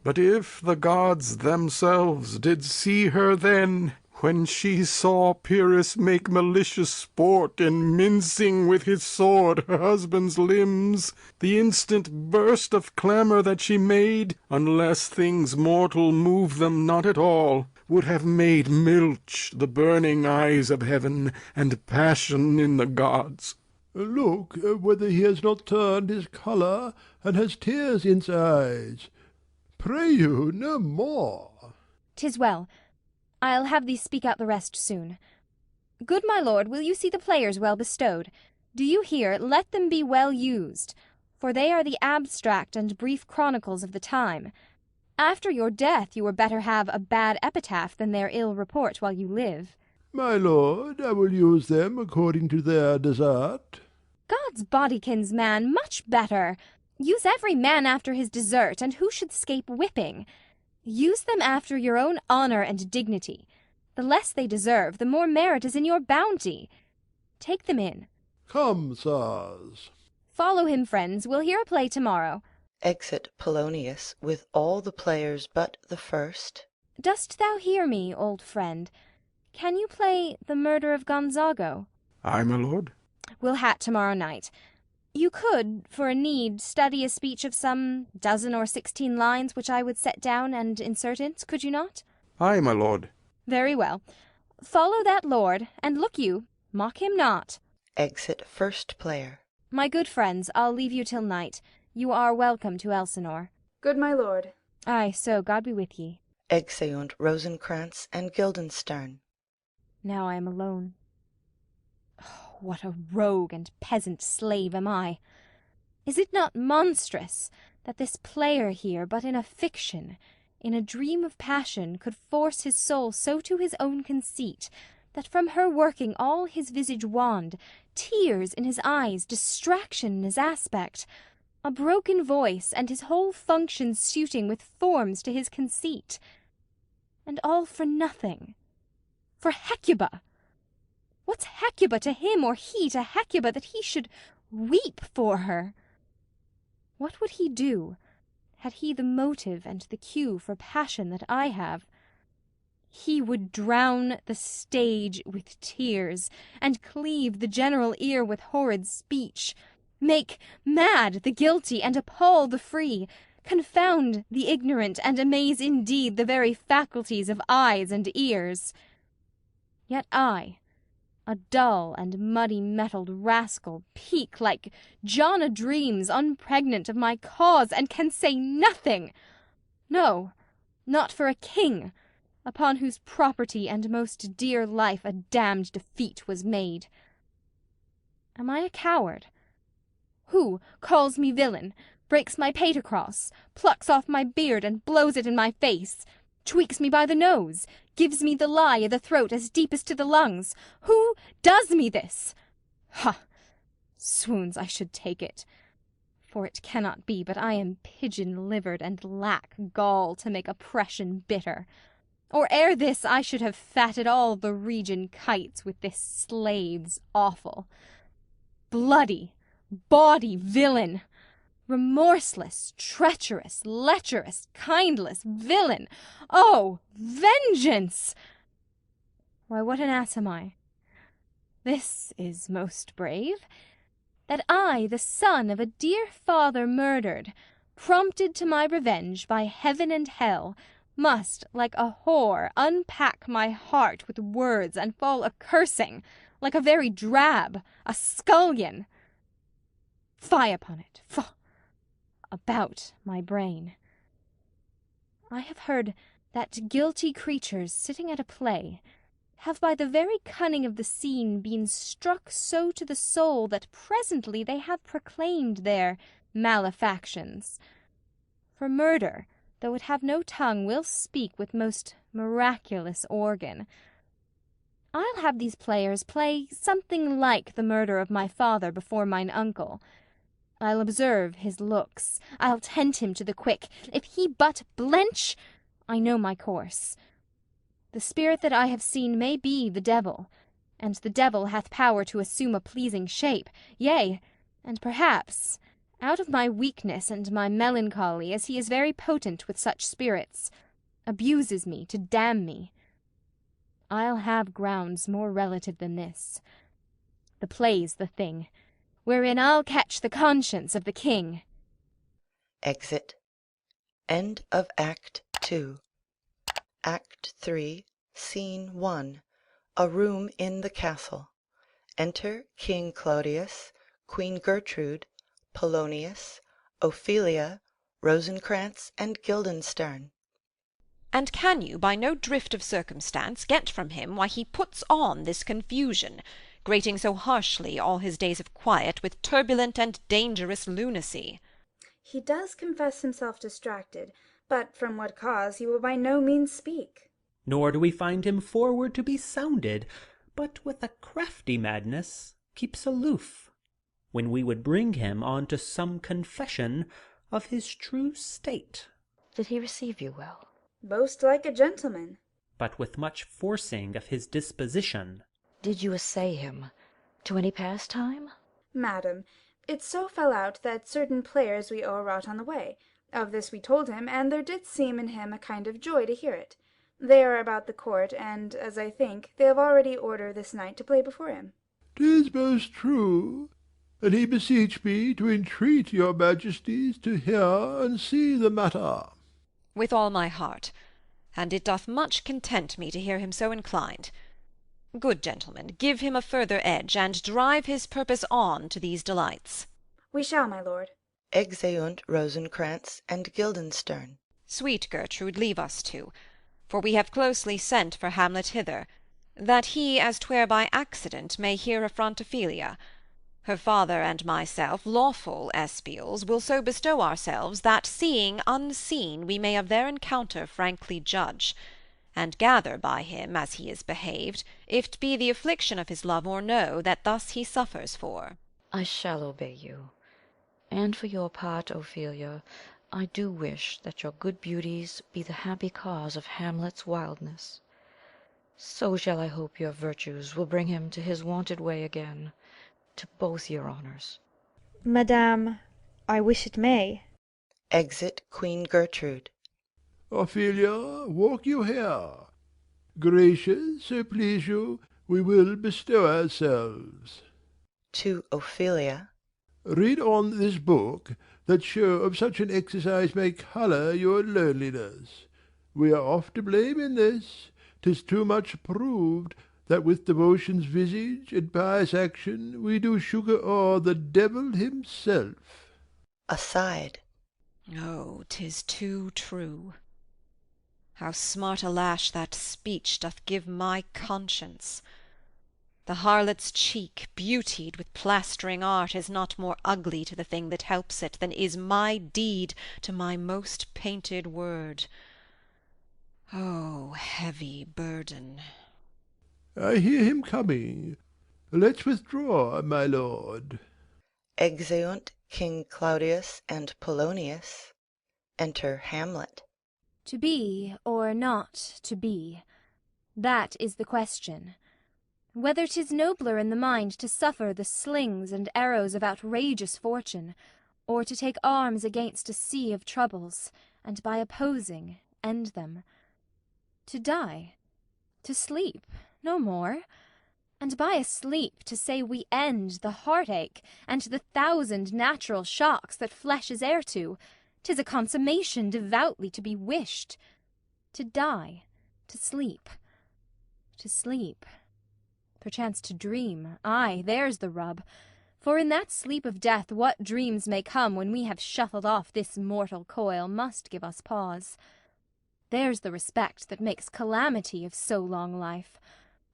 But if the gods themselves did see her then, when she saw Pyrrhus make malicious sport in mincing with his sword her husband's limbs, the instant burst of clamour that she made, unless things mortal move them not at all, would have made milch the burning eyes of heaven, and passion in the gods. Look whether he has not turned his colour, and has tears in's eyes. Pray you no more. 'Tis well. I'll have thee speak out the rest soon. Good my lord, will you see the players well bestowed? Do you hear? Let them be well used, for they are the abstract and brief chronicles of the time. After your death you were better have a bad epitaph than their ill report while you live. My lord, I will use them according to their desert. God's bodykins, man, much better. Use every man after his desert, and who should scape whipping? Use them after your own honour and dignity. The less they deserve, the more merit is in your bounty. Take them in. Come, sirs. Follow him, friends. We'll hear a play tomorrow. Exit Polonius with all the players but the first. Dost thou hear me, old friend? Can you play The Murder of Gonzago? Ay, my lord. We'll hat tomorrow night. You could, for a need, study a speech of some 12 or 16 lines which I would set down and insert in't, could you not? Ay, my lord. Very well. Follow that lord, and look you, mock him not. Exit first player. My good friends, I'll leave you till night. You are welcome to Elsinore. Good my lord. Ay, so God be with ye. Exeunt Rosencrantz and Guildenstern. Now I am alone. Oh, what a rogue and peasant slave am I! Is it not monstrous that this player here, but in a fiction, in a dream of passion, could force his soul so to his own conceit, that from her working all his visage wand, tears in his eyes, distraction in his aspect, a broken voice, and his whole function suiting with forms to his conceit, and all for nothing, for Hecuba? What's Hecuba to him, or he to Hecuba, that he should weep for her? What would he do, had he the motive and the cue for passion that I have? He would drown the stage with tears, and cleave the general ear with horrid speech, make mad the guilty, and appall the free, confound the ignorant, and amaze indeed the very faculties of eyes and ears. Yet I, a dull and muddy-mettled rascal, peak like John a Dreams, unpregnant of my cause, and can say nothing. No, not for a king, upon whose property and most dear life a damned defeat was made. Am I a coward? Who calls me villain, breaks my pate across, plucks off my beard and blows it in my face, tweaks me by the nose, gives me the lie i' the throat as deep as to the lungs? Who does me this? Ha! Swoons, I should take it. For it cannot be but I am pigeon-livered and lack gall to make oppression bitter. Or ere this I should have fatted all the region kites with this slave's offal. Bloody, bawdy villain! Remorseless, treacherous, lecherous, kindless villain! Oh, vengeance! Why, what an ass am I! This is most brave, that I, the son of a dear father murdered, prompted to my revenge by heaven and hell, must, like a whore, unpack my heart with words and fall a-cursing, like a very drab, a scullion. Fie upon it! Faugh! About my brain. I have heard that guilty creatures sitting at a play have by the very cunning of the scene been struck so to the soul that presently they have proclaimed their malefactions. For murder, though it have no tongue, will speak with most miraculous organ. I'll have these players play something like the murder of my father before mine uncle. I'll observe his looks, I'll tend him to the quick. If he but blench, I know my course. The spirit that I have seen may be the devil, and the devil hath power to assume a pleasing shape, yea, and perhaps, out of my weakness and my melancholy, as he is very potent with such spirits, abuses me to damn me. I'll have grounds more relative than this. The play's the thing, wherein I'll catch the conscience of the king. Exit. End of Act 2. Act 3, Scene 1. A room in the castle. Enter King Claudius, Queen Gertrude, Polonius, Ophelia, Rosencrantz, and Guildenstern. And can you, by no drift of circumstance, get from him why he puts on this confusion, grating so harshly all his days of quiet with turbulent and dangerous lunacy? He does confess himself distracted, but from what cause he will by no means speak. Nor do we find him forward to be sounded, but with a crafty madness keeps aloof. when we would bring him on to some confession of his true state. Did he receive you well? Most like a gentleman. But with much forcing of his disposition. Did you essay him to any pastime? Madam, it so fell out that certain players we o'erwrought on the way. Of this we told him, and there did seem in him a kind of joy to hear it. They are about the court, and, as I think, they have already order this night to play before him. 'Tis most true, and he beseech me to entreat your majesties to hear and see the matter. With all my heart, and it doth much content me to hear him so inclined. Good gentlemen, give him a further edge, and drive his purpose on to these delights. We shall, my lord. Exeunt Rosencrantz and Guildenstern. Sweet Gertrude, leave us two, for we have closely sent for Hamlet hither, that he, as 'twere by accident, may hear affront Ophelia. Her father and myself, lawful espials, will so bestow ourselves, that, seeing unseen, we may of their encounter frankly judge, and gather by him, as he is behaved, if 't be the affliction of his love or no, that thus he suffers for. I shall obey you. And for your part, Ophelia, I do wish that your good beauties be the happy cause of Hamlet's wildness. So shall I hope your virtues will bring him to his wonted way again, to both your honours. Madame, I wish it may. Exit Queen Gertrude. Ophelia, walk you here. Gracious, so please you, we will bestow ourselves. To Ophelia. Read on this book, that show of such an exercise may colour your loneliness. We are oft to blame in this. 'Tis too much proved, that with devotion's visage and pious action we do sugar o'er the devil himself. Aside. Oh, 'tis too true. How smart a lash that speech doth give my conscience! The harlot's cheek, beautied with plastering art, is not more ugly to the thing that helps it than is my deed to my most painted word. Oh, heavy burden! I hear him coming. Let's withdraw, my lord. Exeunt King Claudius and Polonius. Enter Hamlet. To be or not to be, that is the question. Whether 'tis nobler in the mind to suffer the slings and arrows of outrageous fortune, or to take arms against a sea of troubles, and by opposing end them. To die, to sleep, no more, and by a sleep to say we end the heartache and the 1,000 natural shocks that flesh is heir to, 'tis a consummation devoutly to be wished. To die, to sleep, perchance to dream, ay, there's the rub. For in that sleep of death what dreams may come when we have shuffled off this mortal coil must give us pause. There's the respect that makes calamity of so long life.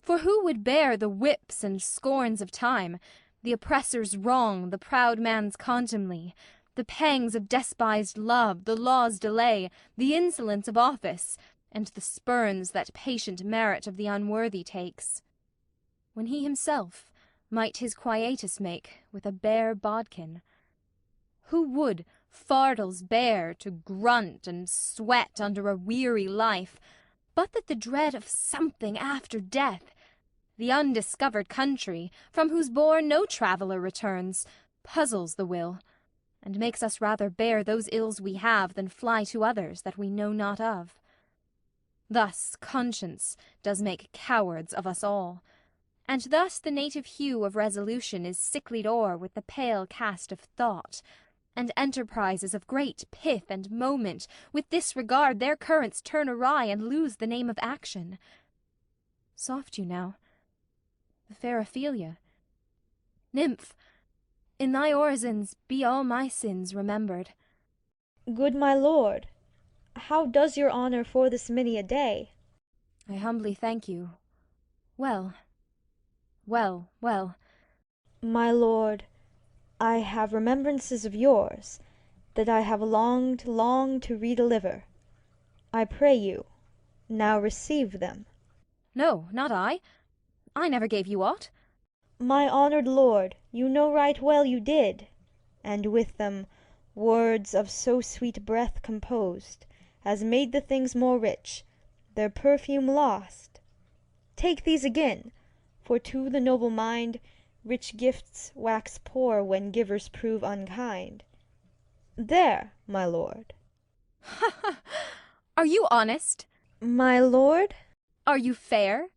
For who would bear the whips and scorns of time, the oppressor's wrong, the proud man's contumely, the pangs of despised love, the law's delay, the insolence of office, and the spurns that patient merit of the unworthy takes, when he himself might his quietus make with a bare bodkin? Who would fardels bear to grunt and sweat under a weary life, but that the dread of something after death, the undiscovered country, from whose bourne no traveller returns, puzzles the will, and makes us rather bear those ills we have than fly to others that we know not of? Thus conscience does make cowards of us all, and thus the native hue of resolution is sicklied o'er with the pale cast of thought, and enterprises of great pith and moment with this regard their currents turn awry and lose the name of action. Soft you now, the fair Ophelia. Nymph, in thy orisons be all my sins remembered. Good my lord, how does your honour for this many a day? I humbly thank you. Well, well, well. My lord, I have remembrances of yours, that I have longed to redeliver. I pray you, now receive them. No, not I. I never gave you aught. My honour'd lord, you know right well you did, and with them words of so sweet breath composed, as made the things more rich, their perfume lost. Take these again, for to the noble mind rich gifts wax poor when givers prove unkind. There, my lord. Are you honest? My lord? Are you fair?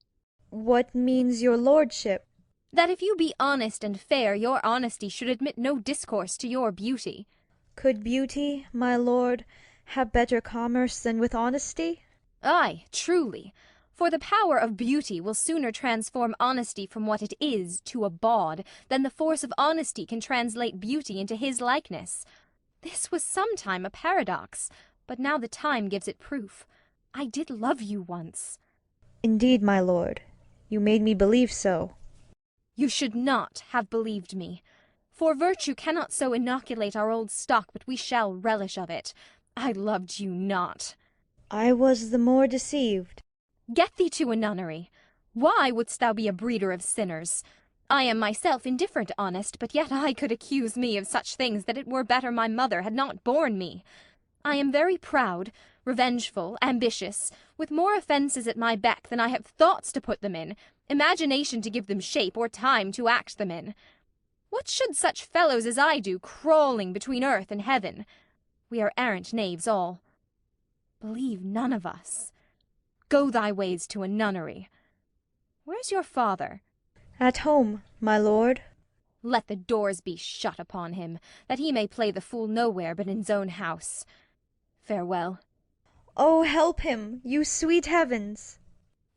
What means your lordship? That if you be honest and fair, your honesty should admit no discourse to your beauty. Could beauty, my lord, have better commerce than with honesty? Ay, truly. For the power of beauty will sooner transform honesty from what it is to a bawd, than the force of honesty can translate beauty into his likeness. This was sometime a paradox, but now the time gives it proof. I did love you once. Indeed, my lord, you made me believe so. You should not have believed me. For virtue cannot so inoculate our old stock but we shall relish of it. I loved you not. I was the more deceived. Get thee to a nunnery. Why wouldst thou be a breeder of sinners? I am myself indifferent honest, but yet I could accuse me of such things that it were better my mother had not borne me. I am very proud, revengeful, ambitious, with more offences at my beck than I have thoughts to put them in, imagination to give them shape, or time to act them in. What should such fellows as I do, crawling between earth and heaven? We are arrant knaves all. Believe none of us. Go thy ways to a nunnery. Where's your father? At home, my lord. Let the doors be shut upon him, that he may play the fool nowhere but in's own house. Farewell. Oh, help him, you sweet heavens!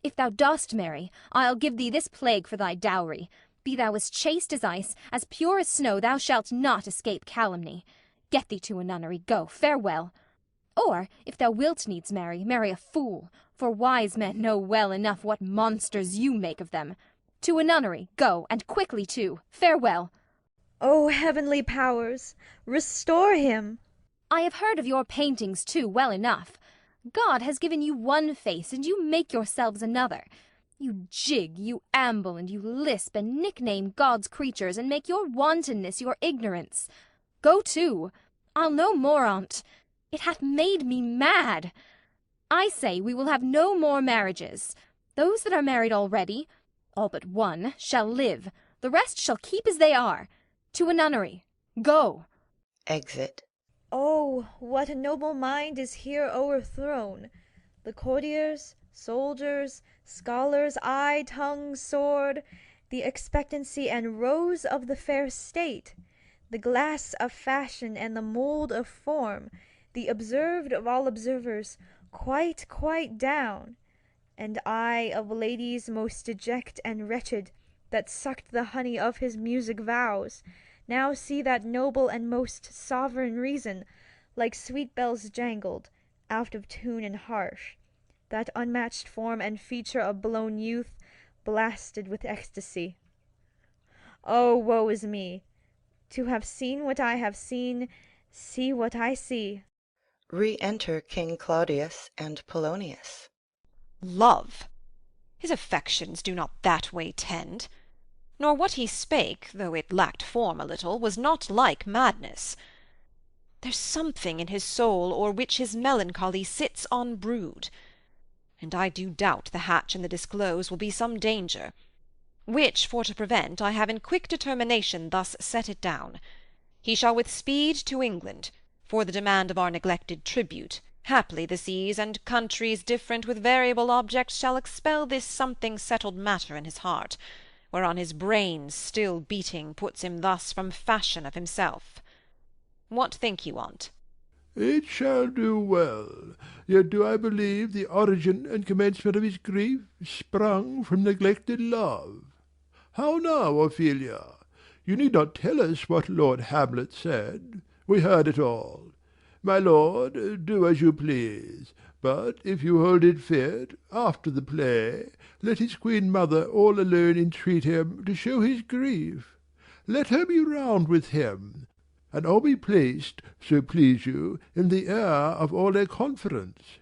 If thou dost marry, I'll give thee this plague for thy dowry. Be thou as chaste as ice, as pure as snow, thou shalt not escape calumny. Get thee to a nunnery, go, farewell. Or, if thou wilt needs marry, marry a fool, for wise men know well enough what monsters you make of them. To a nunnery, go, and quickly too, farewell. O heavenly powers, restore him! I have heard of your paintings too well enough. God has given you one face, and you make yourselves another. You jig, you amble, and you lisp, and nickname God's creatures, and make your wantonness your ignorance. Go to. I'll no more on't. It hath made me mad. I say we will have no more marriages. Those that are married already, all but one, shall live. The rest shall keep as they are. To a nunnery. Go. Exit. Oh, what a noble mind is here o'erthrown! The courtiers, soldiers, scholars, eye, tongue, sword, the expectancy and rose of the fair state, the glass of fashion and the mould of form, the observed of all observers, quite down, and I of ladies most deject and wretched, that sucked the honey of his music vows, now see that noble and most sovereign reason, like sweet bells jangled, out of tune and harsh, that unmatched form and feature of blown youth, blasted with ecstasy. Oh, woe is me! To have seen what I have seen, see what I see. Re-enter King Claudius and Polonius. Love! His affections do not that way tend. Nor what he spake, though it lacked form a little, was not like madness. There's something in his soul o'er which his melancholy sits on brood, and I do doubt the hatch and the disclose will be some danger, which for to prevent I have in quick determination thus set it down. He shall with speed to England, for the demand of our neglected tribute. Haply the seas and countries different with variable objects shall expel this something settled matter in his heart, whereon his brains still beating puts him thus from fashion of himself. What think you on't? It shall do well. Yet do I believe the origin and commencement of his grief sprung from neglected love. How now, Ophelia? You need not tell us what Lord Hamlet said. We heard it all. My lord, do as you please. But if you hold it fit, after the play, let his queen mother all alone entreat him to show his grief. Let her be round with him, and all be placed, so please you, in the air of all their conference.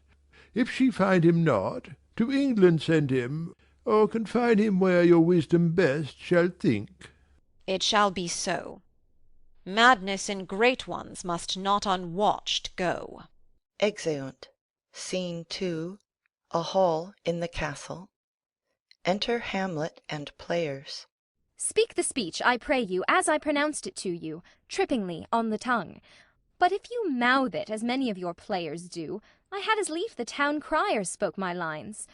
If she find him not, to England send him, or confine him where your wisdom best shall think. It shall be so. Madness in great ones must not unwatched go. Exeunt. Scene 2. A hall in the castle. Enter Hamlet and players. Speak the speech, I pray you, as I pronounced it to you, trippingly on the tongue. But if you mouth it, as many of your players do, I had as lief the town criers spoke my lines.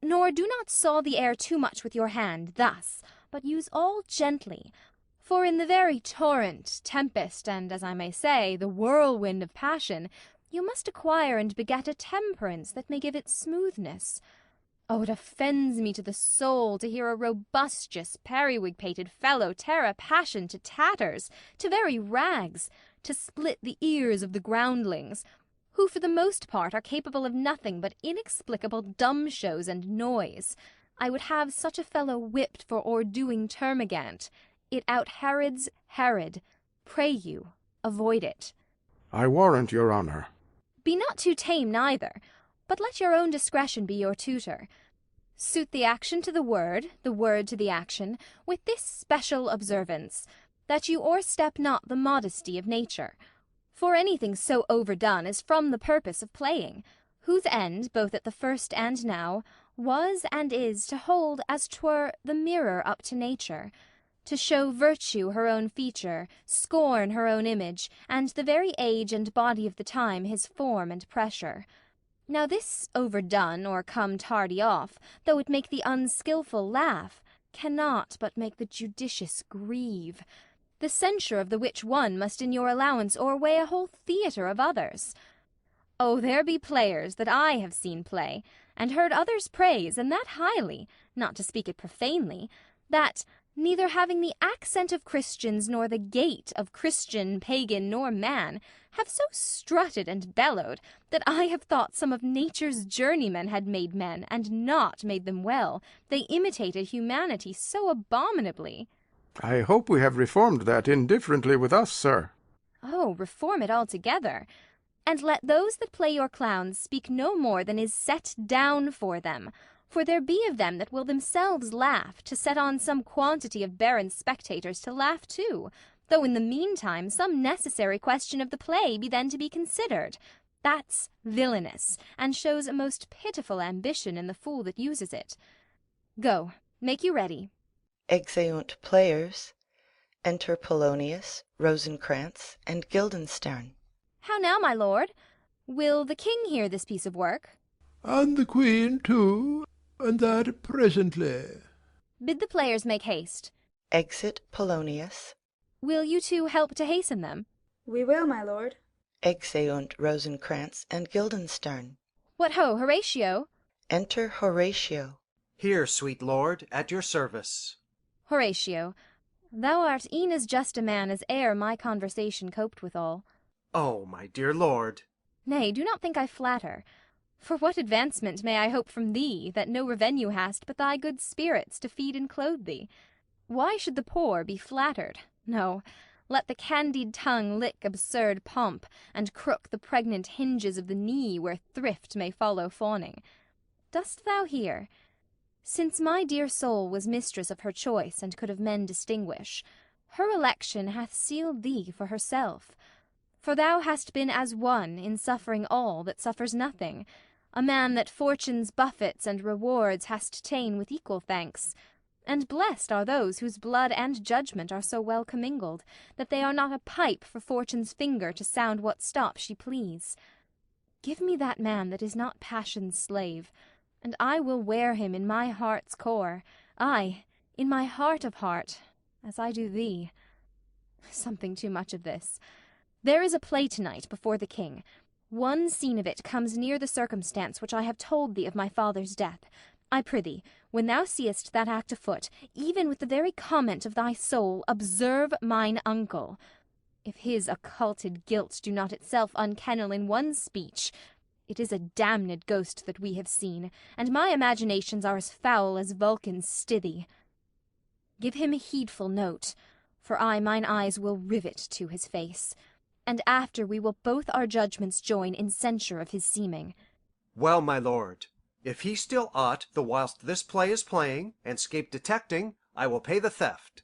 Nor do not saw the air too much with your hand, thus, but use all gently. For in the very torrent, tempest, and, as I may say, the whirlwind of passion, you must acquire and beget a temperance that may give it smoothness. Oh, it offends me to the soul to hear a robustious, periwig-pated fellow tear a passion to tatters, to very rags, to split the ears of the groundlings, who for the most part are capable of nothing but inexplicable dumb shows and noise. I would have such a fellow whipped for o'erdoing termagant. It out-Herods Herod. Pray you, avoid it. I warrant your honour. Be not too tame neither, but let your own discretion be your tutor. Suit the action to the word to the action, with this special observance, that you o'erstep not the modesty of nature. For anything so overdone is from the purpose of playing, whose end, both at the first and now, was and is to hold as 'twere the mirror up to nature, to show virtue her own feature, scorn her own image, and the very age and body of the time his form and pressure. Now this overdone or come tardy off, though it make the unskilful laugh, cannot but make the judicious grieve, the censure of the which one must in your allowance o'erweigh a whole theatre of others. Oh, there be players that I have seen play, and heard others praise, and that highly, not to speak it profanely, that, neither having the accent of Christians nor the gait of Christian, pagan, nor man, have so strutted and bellowed that I have thought some of nature's journeymen had made men, and not made them well, they imitated humanity so abominably. I hope we have reformed that indifferently with us, sir. Oh, reform it altogether. And let those that play your clowns speak no more than is set down for them. For there be of them that will themselves laugh, to set on some quantity of barren spectators to laugh too, though in the meantime some necessary question of the play be then to be considered. That's villainous, and shows a most pitiful ambition in the fool that uses it. Go, make you ready. Exeunt players. Enter Polonius, Rosencrantz, and Guildenstern. How now, my lord? Will the king hear this piece of work? And the Queen too, and that presently. Bid the players make haste. Exit Polonius. Will you two help to hasten them? We will, my lord. Exeunt Rosencrantz and Guildenstern. What ho, Horatio? Enter Horatio. Here, sweet lord, at your service. Horatio, thou art e'en as just a man as e'er my conversation coped withal. Oh, my dear lord. Nay, do not think I flatter. For what advancement may I hope from thee, that no revenue hast but thy good spirits to feed and clothe thee? Why should the poor be flattered? No, let the candied tongue lick absurd pomp, and crook the pregnant hinges of the knee where thrift may follow fawning. Dost thou hear? Since my dear soul was mistress of her choice, and could of men distinguish, her election hath sealed thee for herself. For thou hast been as one in suffering all that suffers nothing, a man that fortune's buffets and rewards hast ta'en with equal thanks. And blessed are those whose blood and judgment are so well commingled, that they are not a pipe for fortune's finger to sound what stop she please. Give me that man that is not passion's slave, and I will wear him in my heart's core, ay, in my heart of heart, as I do thee. Something too much of this. There is a play to-night before the king. One scene of it comes near the circumstance which I have told thee of my father's death. I prithee, when thou seest that act afoot, even with the very comment of thy soul, observe mine uncle. If his occulted guilt do not itself unkennel in one speech, it is a damned ghost that we have seen, and my imaginations are as foul as Vulcan's stithy. Give him a heedful note, for I mine eyes will rivet to his face, and after we will both our judgments join in censure of his seeming. Well, my lord, If he steal aught the whilst this play is playing, and 'scape detecting, I will pay the theft.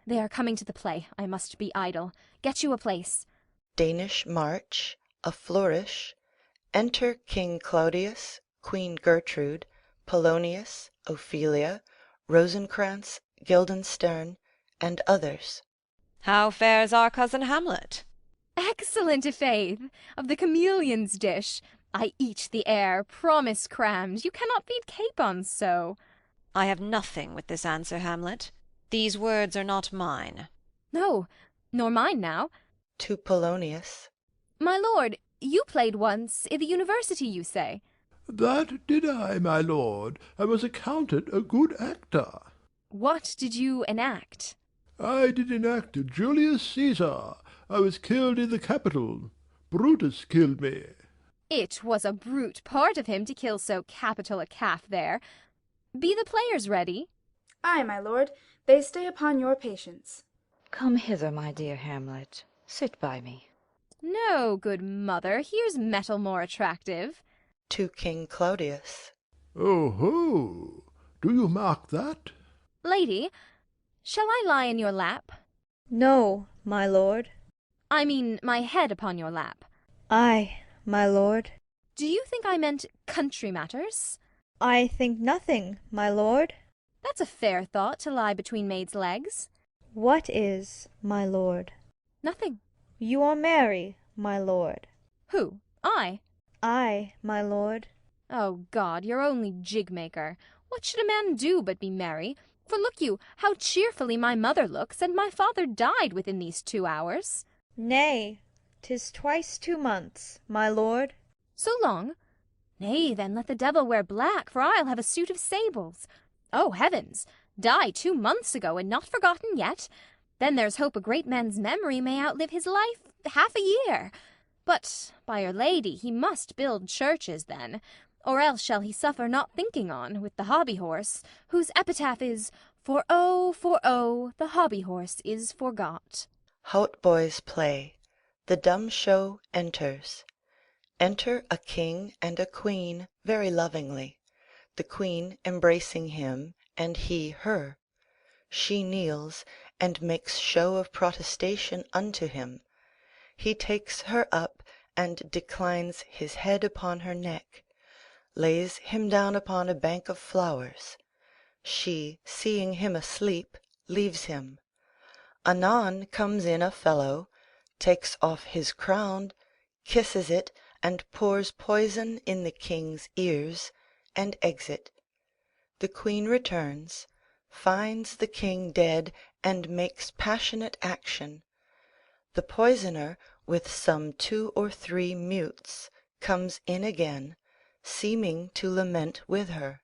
They are coming to the play. I must be idle. Get you a place. Danish march, a flourish. Enter King Claudius, Queen Gertrude, Polonius, Ophelia, Rosencrantz, Guildenstern, and others. How fares our cousin Hamlet? Excellent, i'faith. Of the chameleon's dish. I eat the air, promise crammed. You cannot feed capons so. I have nothing with this answer, Hamlet. These words are not mine. No, nor mine now. To Polonius. My lord, you played once i' the university, you say? That did I, my lord, and was accounted a good actor. What did you enact? I did enact Julius Caesar. I was killed in the Capitol. Brutus killed me. It was a brute part of him to kill so capital a calf there. Be the players ready? Ay, my lord, they stay upon your patience. Come hither, my dear Hamlet. Sit by me. No, good mother, here's metal more attractive. To King Claudius. Oh-ho! Do you mark that? Lady, shall I lie in your lap? No, my lord. I mean my head upon your lap. Ay, my lord. Do you think I meant country matters? I think nothing, my lord. That's a fair thought to lie between maids' legs. What is, my lord? Nothing. You are merry, my lord. Who? I? I, my lord. Oh God, you're only jig-maker. What should a man do but be merry? For look you, how cheerfully my mother looks, and my father died within these 2 hours. Nay, 'tis twice 2 months, my lord. So long? Nay, then let the devil wear black, for I'll have a suit of sables. Oh, heavens! Die 2 months ago, and not forgotten yet? Then there's hope a great man's memory may outlive his life half a year. But, by Our Lady, he must build churches then, or else shall he suffer not thinking on, with the hobby-horse, whose epitaph is, for oh, the hobby-horse is forgot. Hautboys play. The dumb show enters. Enter a king and a queen very lovingly, the queen embracing him, and he her. She kneels, and makes show of protestation unto him. He takes her up, and declines his head upon her neck, lays him down upon a bank of flowers. She, seeing him asleep, leaves him. Anon comes in a fellow, takes off his crown, kisses it, and pours poison in the king's ears, and exit. The queen returns, finds the king dead, and makes passionate action. The poisoner, with some 2 or 3 mutes, comes in again, seeming to lament with her.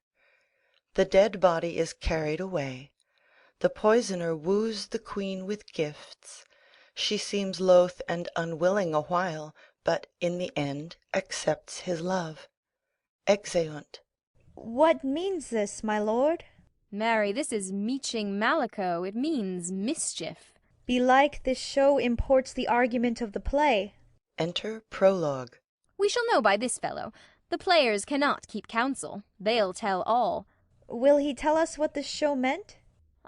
The dead body is carried away. The poisoner woos the queen with gifts. She seems loath and unwilling a while, but in the end accepts his love. Exeunt. What means this, my lord? Marry, this is meeching mallecho, it means mischief. Belike this show imports the argument of the play. Enter Prologue. We shall know by this fellow. The players cannot keep counsel. They'll tell all. Will he tell us what the show meant?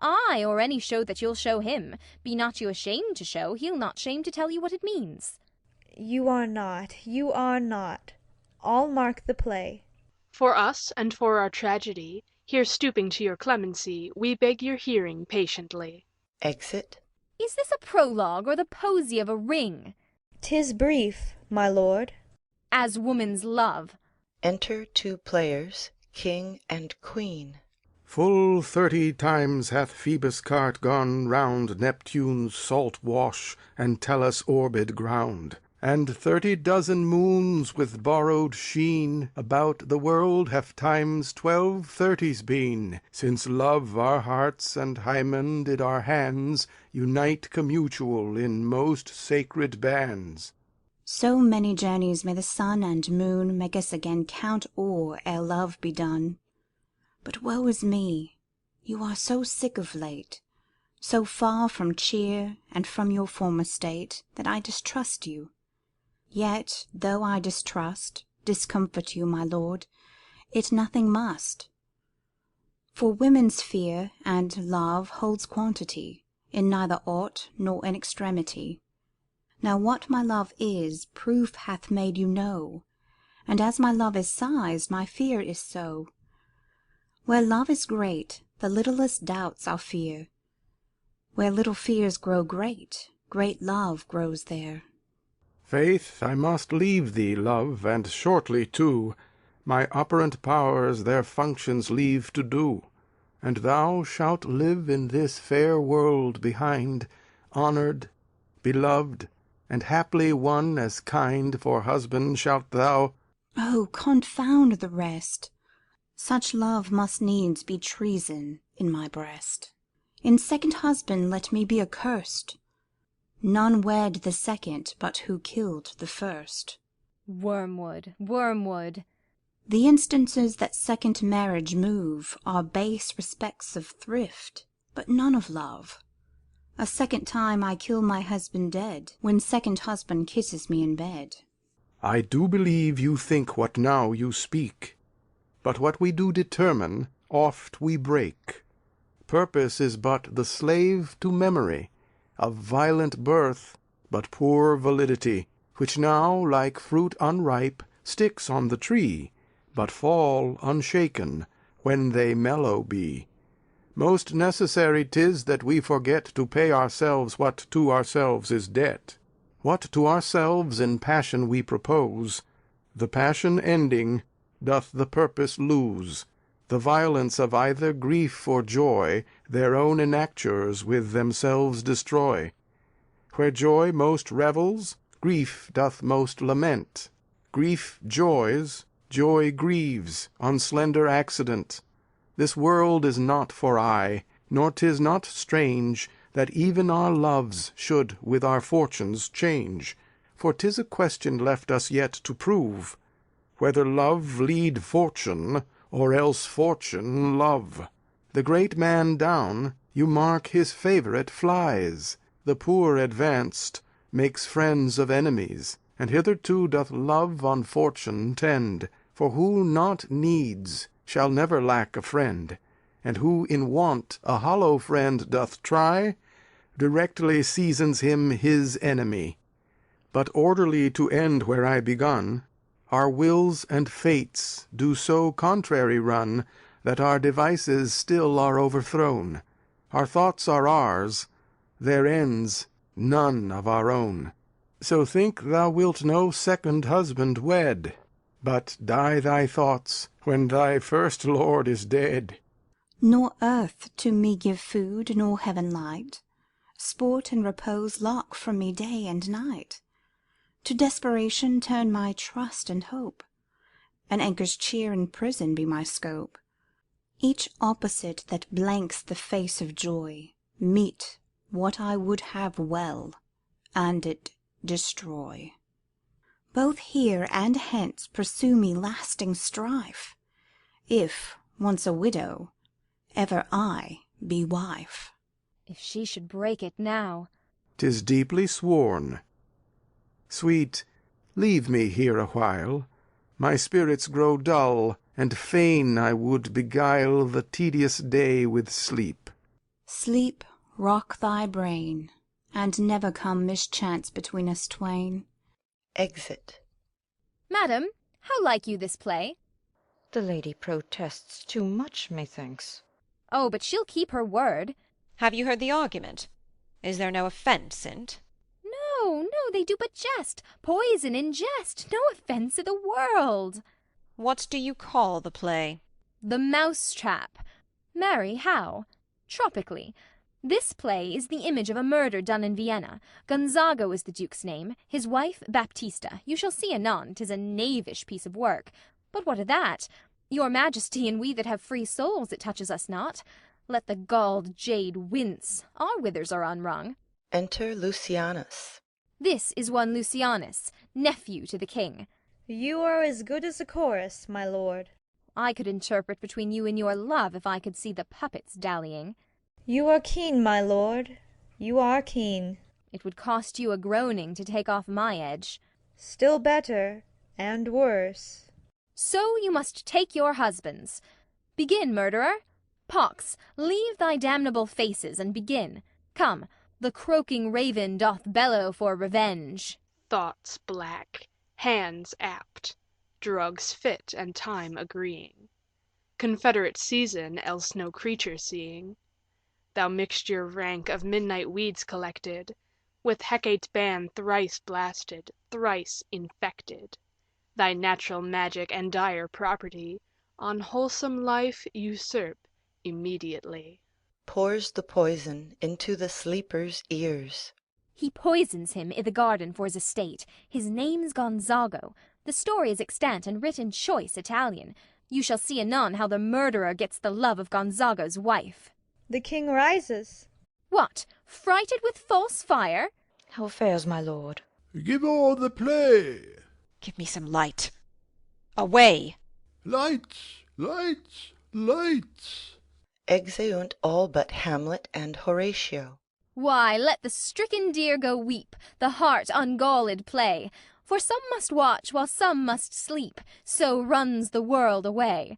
Ay, or any show that you'll show him. Be not you ashamed to show, he'll not shame to tell you what it means. You are not. I'll mark the play. For us, and for our tragedy, here stooping to your clemency, we beg your hearing patiently. Exit. Is this a prologue, or the posy of a ring? 'Tis brief, my lord. As woman's love. Enter 2 players, king and queen. Full 30 times hath Phoebus' cart gone round Neptune's salt wash and Tellus' orbed ground, and 30 dozen moons with borrowed sheen about the world have times 12 30s been, since love our hearts and Hymen did our hands unite commutual in most sacred bands. So many journeys may the sun and moon make us again count o'er ere love be done. But woe is me, you are so sick of late, so far from cheer and from your former state, that I distrust you. Yet, though I distrust, discomfort you, my lord, it nothing must. For women's fear and love holds quantity, in neither aught nor in extremity. Now what my love is, proof hath made you know, and as my love is sized, my fear is so. Where love is great, the littlest doubts our fear. Where little fears grow great, great love grows there. Faith, I must leave thee, love, and shortly too. My operant powers their functions leave to do, and thou shalt live in this fair world behind, honoured, beloved, and haply one as kind for husband shalt thou. Oh, confound the rest! Such love must needs be treason in my breast. In second husband let me be accursed. None wed the second but who killed the first. Wormwood, wormwood. The instances that second marriage move are base respects of thrift, but none of love. A second time I kill my husband dead, when second husband kisses me in bed. I do believe you think what now you speak, but what we do determine, oft we break. Purpose is but the slave to memory, of violent birth, but poor validity, which now, like fruit unripe, sticks on the tree, but fall unshaken, when they mellow be. Most necessary 'tis that we forget to pay ourselves what to ourselves is debt. What to ourselves in passion we propose, the passion ending, doth the purpose lose. The violence of either grief or joy their own enactures with themselves destroy. Where joy most revels, grief doth most lament. Grief joys, joy grieves, on slender accident. This world is not for aye, nor 'tis not strange that even our loves should with our fortunes change. For 'tis a question left us yet to prove, whether love lead fortune, or else fortune love. The great man down, you mark his favourite flies. The poor advanced makes friends of enemies, and hitherto doth love on fortune tend. For who not needs shall never lack a friend, and who in want a hollow friend doth try, directly seasons him his enemy. But orderly to end where I begun, our wills and fates do so contrary run, that our devices still are overthrown. Our thoughts are ours, their ends none of our own. So think thou wilt no second husband wed, but die thy thoughts when thy first lord is dead. Nor earth to me give food, nor heaven light. Sport and repose lock from me day and night. To desperation turn my trust and hope. An anchor's cheer in prison be my scope. Each opposite that blanks the face of joy meet what I would have well, and it destroy. Both here and hence pursue me lasting strife, if, once a widow, ever I be wife. If she should break it now. 'Tis deeply sworn. Sweet, leave me here a while. My spirits grow dull, and fain I would beguile the tedious day with sleep. Sleep rock thy brain, and never come mischance between us twain. Exit. Madam, how like you this play? The lady protests too much, methinks. Oh, but she'll keep her word. Have you heard the argument? Is there no offence in't? No, they do but jest. Poison in jest. No offence i' the world. What do you call the play? The Mouse-trap. Marry, how? Tropically. This play is the image of a murder done in Vienna. Gonzago is the duke's name, his wife Baptista. You shall see anon. 'Tis a knavish piece of work. But what o' that? Your Majesty and we that have free souls, it touches us not. Let the galled jade wince. Our withers are unwrung. Enter Lucianus. This is one Lucianus, nephew to the king. You are as good as a chorus, my lord. I could interpret between you and your love if I could see the puppets dallying. You are keen, my lord. You are keen. It would cost you a groaning to take off my edge. Still better, and worse. So you must take your husbands. Begin, murderer. Pox, leave thy damnable faces, and begin. Come, the croaking raven doth bellow for revenge. Thoughts black, hands apt, drugs fit and time agreeing. Confederate season, else no creature seeing. Thou mixture rank of midnight weeds collected, with Hecate's band thrice blasted, thrice infected. Thy natural magic and dire property on wholesome life usurp immediately. Pours the poison into the sleeper's ears. He poisons him i' the garden for 's estate. His name's Gonzago. The story is extant and writ in choice Italian. You shall see anon how the murderer gets the love of Gonzago's wife. The king rises. What, frighted with false fire? How fares my lord? Give all the play. Give me some light. Away! Lights, lights, lights. Exeunt all but Hamlet and Horatio. Why, let the stricken deer go weep, the heart ungalled play. For some must watch while some must sleep, so runs the world away.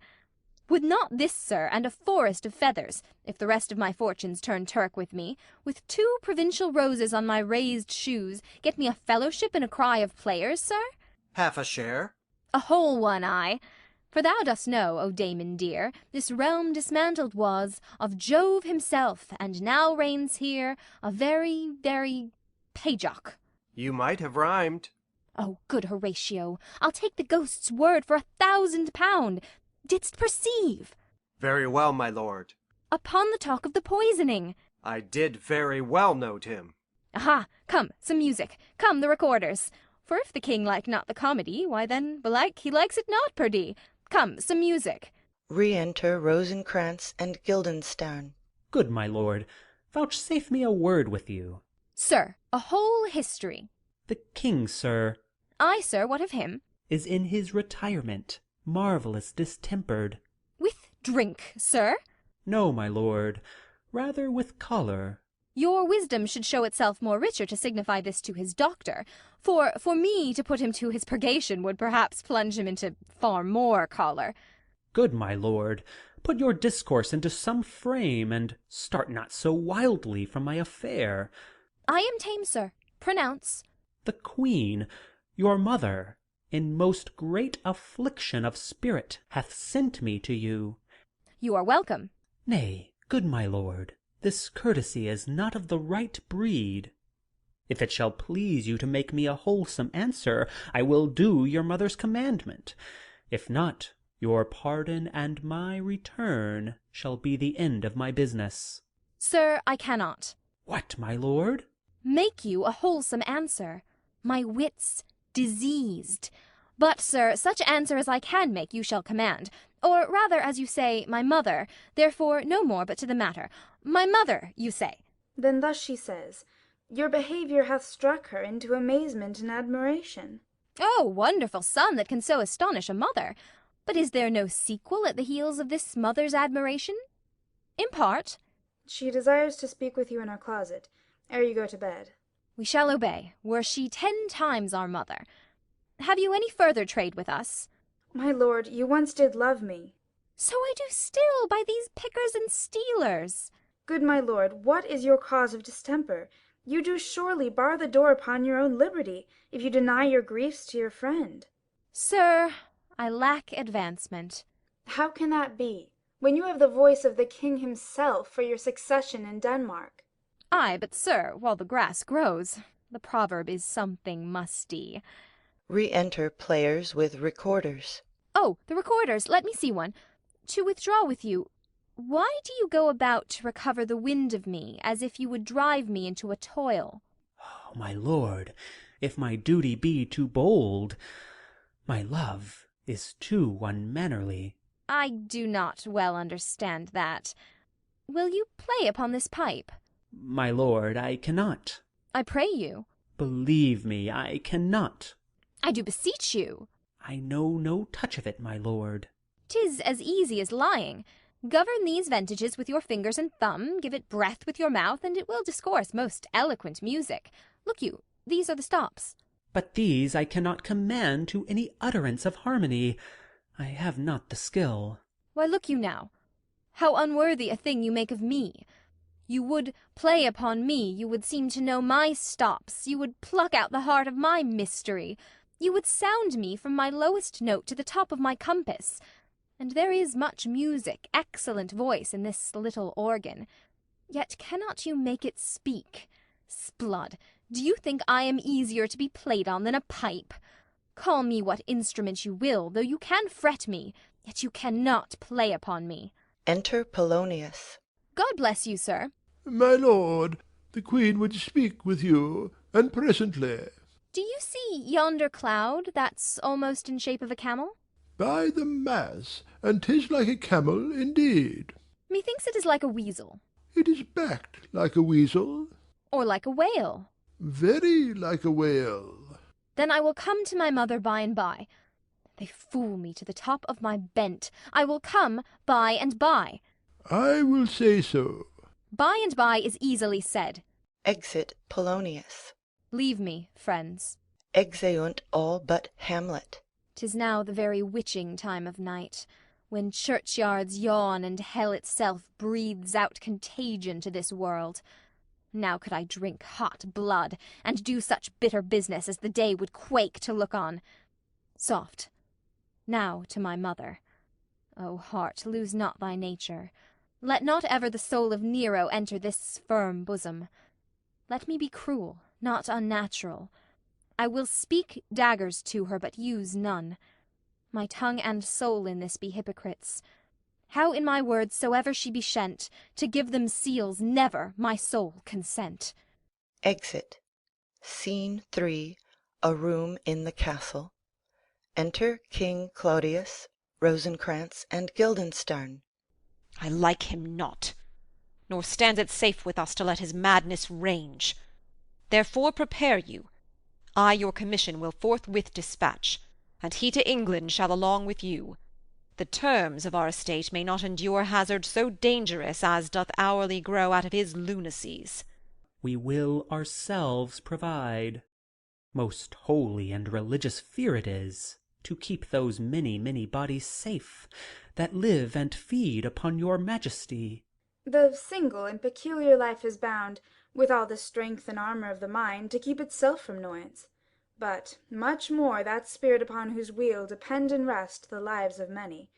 Would not this, sir, and a forest of feathers, if the rest of my fortunes turn Turk with me, with 2 provincial roses on my raised shoes, get me a fellowship in a cry of players, sir? Half a share. A whole one, I. For thou dost know, O Damon dear, this realm dismantled was of Jove himself, and now reigns here a very, very Pajock. You might have rhymed. Oh, good Horatio, I'll take the ghost's word for 1,000 pound. Didst perceive? Very well, my lord. Upon the talk of the poisoning. I did very well note him. Aha, come, some music. Come, the recorders. For if the king like not the comedy, why then, belike, he likes it not, perdie. Come, some music. Re-enter Rosencrantz and Guildenstern. Good my lord, vouchsafe me a word with you. Sir, a whole history. The king, sir. Ay, sir, what of him? Is in his retirement, marvellous distempered. With drink, sir? No, my lord, rather with choler. Your wisdom should show itself more richer to signify this to his doctor. For me to put him to his purgation would perhaps plunge him into far more choler. Good my lord, put your discourse into some frame, and start not so wildly from my affair. I am tame, sir. Pronounce. The queen, your mother, in most great affliction of spirit, hath sent me to you. You are welcome. Nay, good my lord, this courtesy is not of the right breed. If it shall please you to make me a wholesome answer, I will do your mother's commandment. If not, your pardon and my return shall be the end of my business. Sir, I cannot. What, my lord? Make you a wholesome answer. My wit's diseased. But, sir, such answer as I can make you shall command. Or rather, as you say, my mother. Therefore, no more but to the matter. My mother, you say. Then thus she says, your behaviour hath struck her into amazement and admiration. Oh, wonderful son that can so astonish a mother! But is there no sequel at the heels of this mother's admiration? Impart. She desires to speak with you in her closet, ere you go to bed. We shall obey, were she 10 times our mother. Have you any further trade with us? My lord, you once did love me. So I do still, by these pickers and stealers. Good my lord, what is your cause of distemper? You do surely bar the door upon your own liberty, if you deny your griefs to your friend. Sir, I lack advancement. How can that be, when you have the voice of the king himself for your succession in Denmark? Ay, but sir, while the grass grows, the proverb is something musty. Re-enter players with recorders. Oh, the recorders, let me see one. To withdraw with you, why do you go about to recover the wind of me, as if you would drive me into a toil? Oh, my lord, if my duty be too bold, my love is too unmannerly. I do not well understand that. Will you play upon this pipe? My lord, I cannot. I pray you. Believe me, I cannot. I do beseech you. I know no touch of it, my lord. 'Tis as easy as lying. Govern these ventages with your fingers and thumb, give it breath with your mouth, and it will discourse most eloquent music. Look you, these are the stops. But these I cannot command to any utterance of harmony. I have not the skill. Why, look you now, how unworthy a thing you make of me. You would play upon me, you would seem to know my stops, you would pluck out the heart of my mystery, you would sound me from my lowest note to the top of my compass. And there is much music, excellent voice in this little organ. Yet cannot you make it speak? Sblood, do you think I am easier to be played on than a pipe? Call me what instrument you will, though you can fret me, yet you cannot play upon me. Enter Polonius. God bless you, sir. My lord, the Queen would speak with you, and presently. Do you see yonder cloud that's almost in shape of a camel? By the mass, and 'tis like a camel indeed. Methinks it is like a weasel. It is backed like a weasel. Or like a whale. Very like a whale. Then I will come to my mother by and by. They fool me to the top of my bent. I will come by and by. I will say so. By and by is easily said. Exit Polonius. Leave me, friends. Exeunt all but Hamlet. 'Tis now the very witching time of night, when churchyards yawn and hell itself breathes out contagion to this world. Now could I drink hot blood, and do such bitter business as the day would quake to look on. Soft. Now to my mother. O heart, lose not thy nature. Let not ever the soul of Nero enter this firm bosom. Let me be cruel, not unnatural. I will speak daggers to her, but use none. My tongue and soul in this be hypocrites. How in my words soever she be shent, to give them seals never my soul consent. Exit. Scene 3. A room in the castle. Enter King Claudius, Rosencrantz, and Guildenstern. I like him not, nor stands it safe with us to let his madness range. Therefore prepare you. I your commission will forthwith dispatch, and he to England shall along with you. The terms of our estate may not endure hazard so dangerous as doth hourly grow out of his lunacies. We will ourselves provide. Most holy and religious fear it is, to keep those many, many bodies safe, that live and feed upon your majesty. The single and peculiar life is bound, with all the strength and armour of the mind, to keep itself from noise. But much more that spirit upon whose weal depend and rest the lives of many.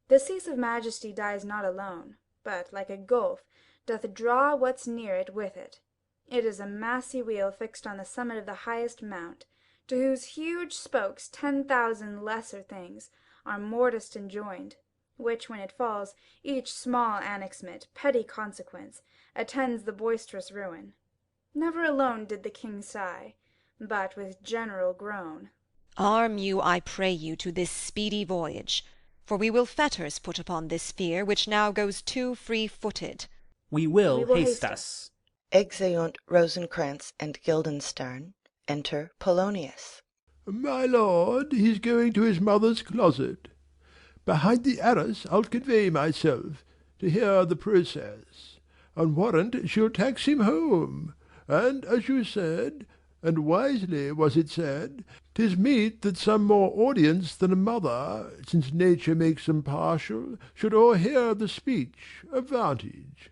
The cease of majesty dies not alone, but, like a gulf, doth draw what's near it with it. It is a massy wheel fixed on the summit of the highest mount, to whose huge spokes 10,000 lesser things are mortised and joined, which when it falls, each small annexment, petty consequence, attends the boisterous ruin. Never alone did the king sigh, but with general groan. Arm you, I pray you, to this speedy voyage, for we will fetters put upon this fear, which now goes too free-footed. We will haste us. Exeunt Rosencrantz and Guildenstern. Enter Polonius. My lord, he's going to his mother's closet. Behind the arras I'll convey myself, to hear the process. On warrant she'll tax him home, and as you said, and wisely was it said, 'tis meet that some more audience than a mother, since nature makes them partial, should o'erhear the speech of vantage.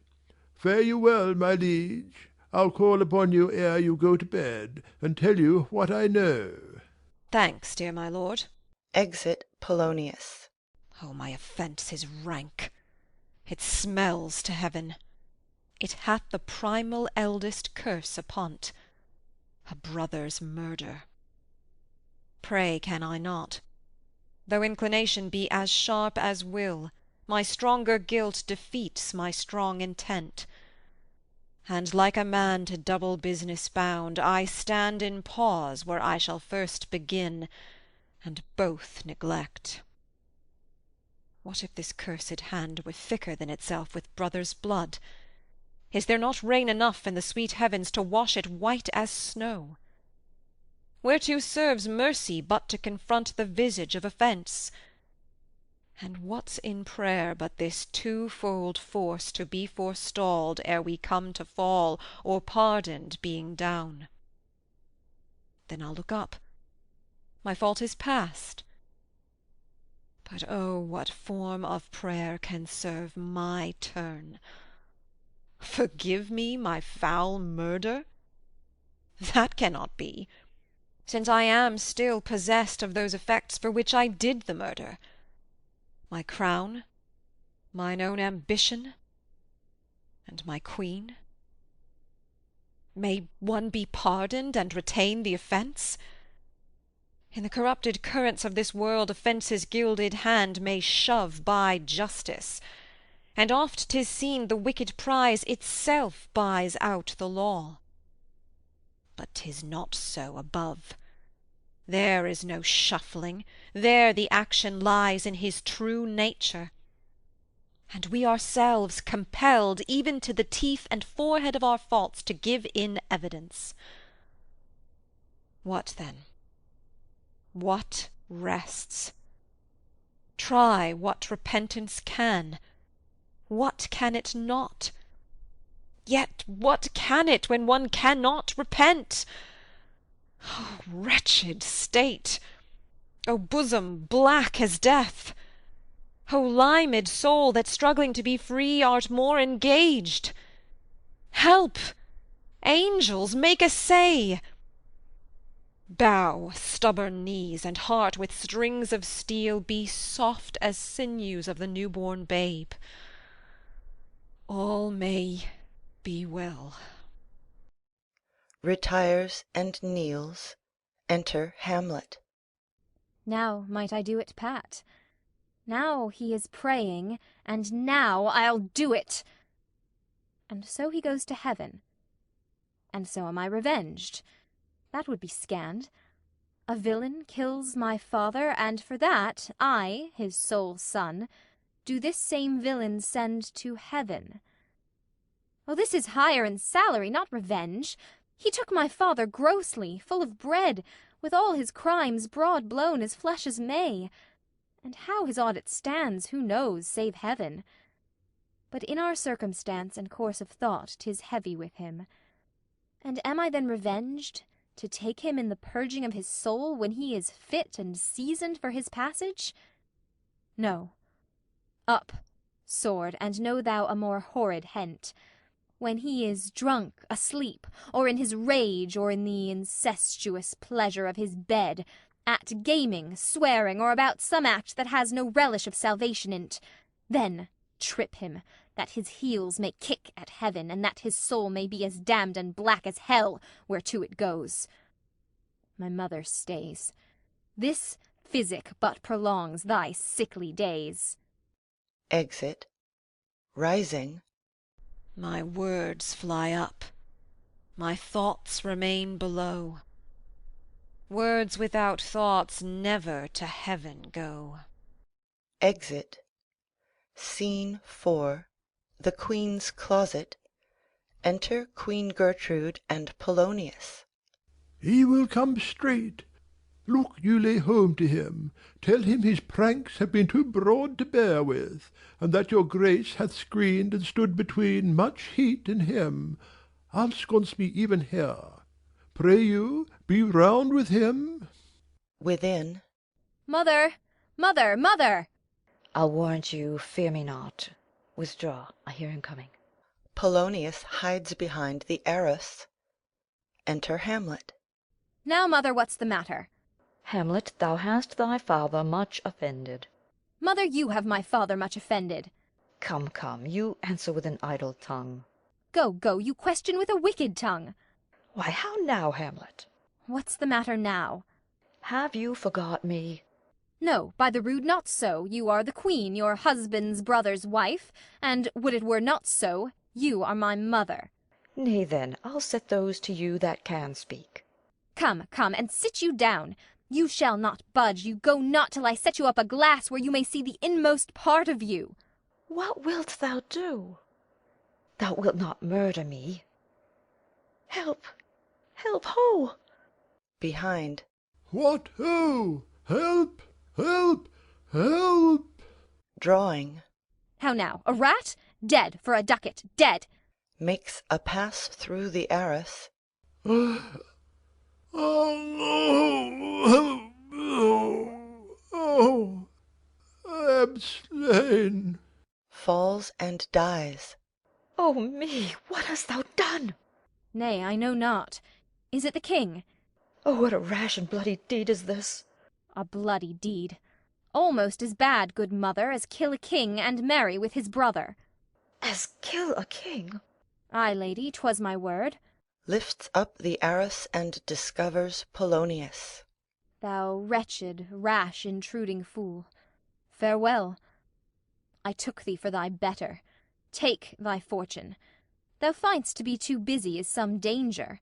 Fare you well, my liege. I'll call upon you ere you go to bed, and tell you what I know. Thanks, dear my lord. Exit Polonius. Oh, my offence is rank. It smells to heaven. It hath the primal eldest curse upon't, a brother's murder. Pray can I not? Though inclination be as sharp as will, my stronger guilt defeats my strong intent. And like a man to double business bound, I stand in pause where I shall first begin, and both neglect. What if this cursed hand were thicker than itself with brother's blood? Is there not rain enough in the sweet heavens to wash it white as snow? Whereto serves mercy but to confront the visage of offence? And what's in prayer but this twofold force to be forestalled ere we come to fall, or pardoned being down? Then I'll look up. My fault is past. But oh, what form of prayer can serve my turn? Forgive me my foul murder? That cannot be, since I am still possessed of those effects for which I did the murder. My crown, mine own ambition, and my queen. May one be pardoned and retain the offence? In the corrupted currents of this world offence's gilded hand may shove by justice, and oft 'tis seen the wicked prize itself buys out the law. But 'tis not so above. There is no shuffling, there the action lies in his true nature, and we ourselves compelled even to the teeth and forehead of our faults to give in evidence. What then? What rests? Try what repentance can. What can it not? Yet what can it when one cannot repent? O wretched state! O bosom black as death! O limed soul, that struggling to be free art more engaged! Help! Angels, make essay! Bow, stubborn knees, and heart with strings of steel be soft as sinews of the new-born babe. All may be well. Retires and kneels. Enter Hamlet. Now might I do it pat. Now he is praying, and now I'll do it. And so he goes to heaven. And so am I revenged. That would be scanned. A villain kills my father, and for that I, his sole son, do this same villain send to heaven. Oh, this is hire and salary, not revenge. He took my father grossly, full of bread, with all his crimes broad blown as flesh as May. And how his audit stands, who knows, save heaven? But in our circumstance and course of thought 'tis heavy with him. And am I then revenged, to take him in the purging of his soul, when he is fit and seasoned for his passage? No. Up, sword, and know thou a more horrid hent. When he is drunk, asleep, or in his rage, or in the incestuous pleasure of his bed, at gaming, swearing, or about some act that has no relish of salvation in't, then trip him, that his heels may kick at heaven, and that his soul may be as damned and black as hell, whereto it goes. My mother stays. This physic but prolongs thy sickly days. Exit. Rising. My words fly up, my thoughts remain below. Words without thoughts never to heaven go. Exit. Scene 4. The Queen's closet. Enter Queen Gertrude and Polonius. He will come straight. Look you lay home to him. Tell him his pranks have been too broad to bear with, and that your grace hath screened and stood between much heat and him. I'll sconce me even here. Pray you, be round with him. Within. Mother! Mother! Mother! I'll warrant you, fear me not. Withdraw, I hear him coming. Polonius hides behind the arras. Enter Hamlet. Now, mother, what's the matter? Hamlet, thou hast thy father much offended. Mother, you have my father much offended. Come, come, you answer with an idle tongue. Go, go, you question with a wicked tongue. Why, how now, Hamlet? What's the matter now? Have you forgot me? No, by the rood, not so. You are the queen, your husband's brother's wife, and would it were not so, you are my mother. Nay, then, I'll set those to you that can speak. Come, come, and sit you down. You shall not budge, you go not till I set you up a glass where you may see the inmost part of you. What wilt thou do? Thou wilt not murder me. Help! Help, ho! Behind. What, ho! Help! Help! Help! Drawing. How now, a rat? Dead, for a ducat, dead. Makes a pass through the arras. I am slain. Falls and dies. Oh me, what hast thou done? Nay, I know not. Is it the king? Oh, what a rash and bloody deed is this! A bloody deed. Almost as bad, good mother, as kill a king and marry with his brother. As kill a king? Ay, lady, 'twas my word. Lifts up the arras and discovers Polonius. Thou wretched, rash, intruding fool, farewell. I took thee for thy better. Take thy fortune. Thou find'st to be too busy is some danger.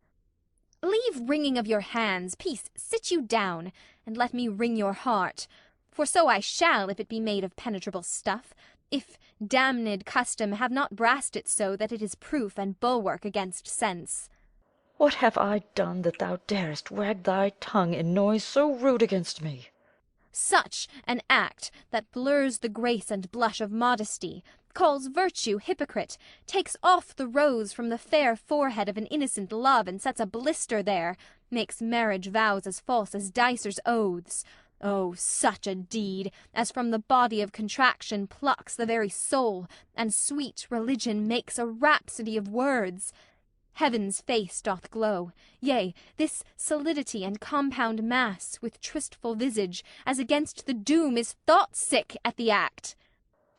Leave wringing of your hands, peace, sit you down, and let me wring your heart, for so I shall, if it be made of penetrable stuff, if damned custom have not brassed it so that it is proof and bulwark against sense. What have I done that thou darest wag thy tongue in noise so rude against me? Such an act that blurs the grace and blush of modesty, calls virtue hypocrite, takes off the rose from the fair forehead of an innocent love and sets a blister there, makes marriage vows as false as dicers' oaths. Oh, such a deed, as from the body of contraction plucks the very soul, and sweet religion makes a rhapsody of words. Heaven's face doth glow, yea, this solidity and compound mass, with tristful visage, as against the doom, is thought-sick at the act.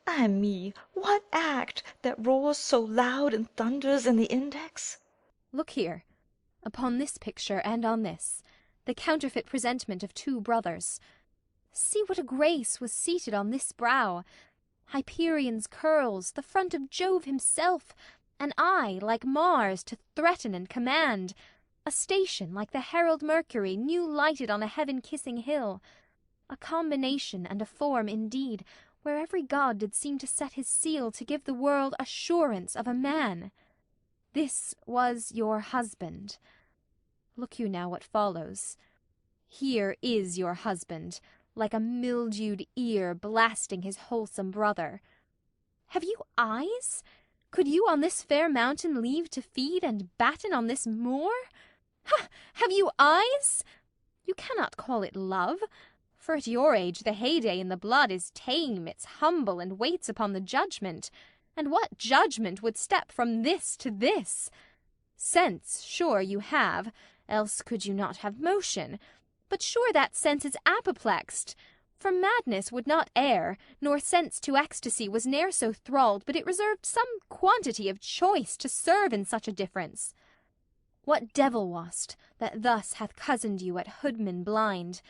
Ah me, what act, that roars so loud and thunders in the index? Look here, upon this picture and on this, the counterfeit presentment of two brothers. See what a grace was seated on this brow, Hyperion's curls, the front of Jove himself, an eye like Mars to threaten and command, a station like the herald Mercury new lighted on a heaven-kissing hill, a combination and a form indeed, where every god did seem to set his seal to give the world assurance of a man. This was your husband. Look you now what follows. Here is your husband, like a mildewed ear blasting his wholesome brother. Have you eyes? Could you on this fair mountain leave to feed and batten on this moor? Ha! Have you eyes? You cannot call it love, for at your age the heyday in the blood is tame, it's humble, and waits upon the judgment. And what judgment would step from this to this? Sense, sure, you have, else could you not have motion. But sure that sense is apoplexed. For madness would not err, nor sense to ecstasy was ne'er so thralled, but it reserved some quantity of choice to serve in such a difference. What devil wast that thus hath cozened you at hoodman blind?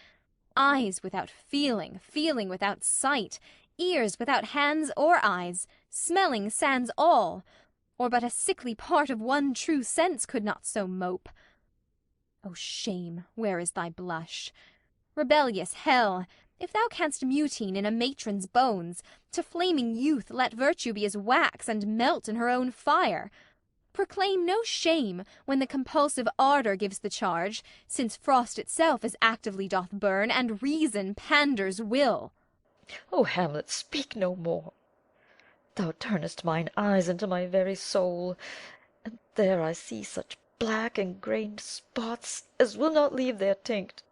Eyes without feeling, feeling without sight, ears without hands or eyes, smelling sans all, or but a sickly part of one true sense could not so mope. O shame, where is thy blush? Rebellious hell, if thou canst mutine in a matron's bones, to flaming youth let virtue be as wax and melt in her own fire. Proclaim no shame when the compulsive ardour gives the charge, since frost itself as actively doth burn, and reason panders will. O Hamlet, speak no more. Thou turnest mine eyes into my very soul, and there I see such black and grained spots as will not leave their tinct.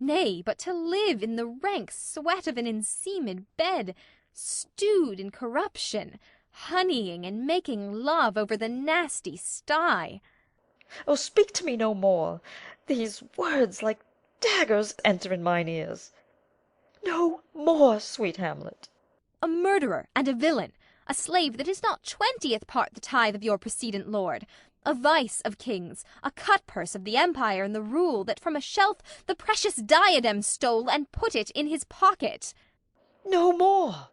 Nay, but to live in the rank sweat of an enseamed bed, stewed in corruption, honeying and making love over the nasty sty. Oh, speak to me no more. These words like daggers enter in mine ears. No more, sweet Hamlet. A murderer and a villain, a slave that is not 20th part the tithe of your precedent lord, a vice of kings, a cut-purse of the empire and the rule, that from a shelf the precious diadem stole and put it in his pocket. No more.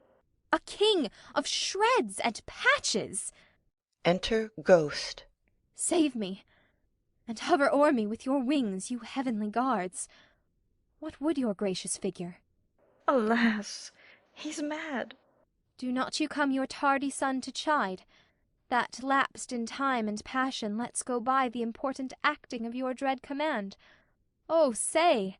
A king of shreds and patches. Enter Ghost. Save me, and hover o'er me with your wings, you heavenly guards. What would your gracious figure? Alas, he's mad. Do not you come your tardy son to chide, that lapsed in time and passion lets go by the important acting of your dread command. Oh, say!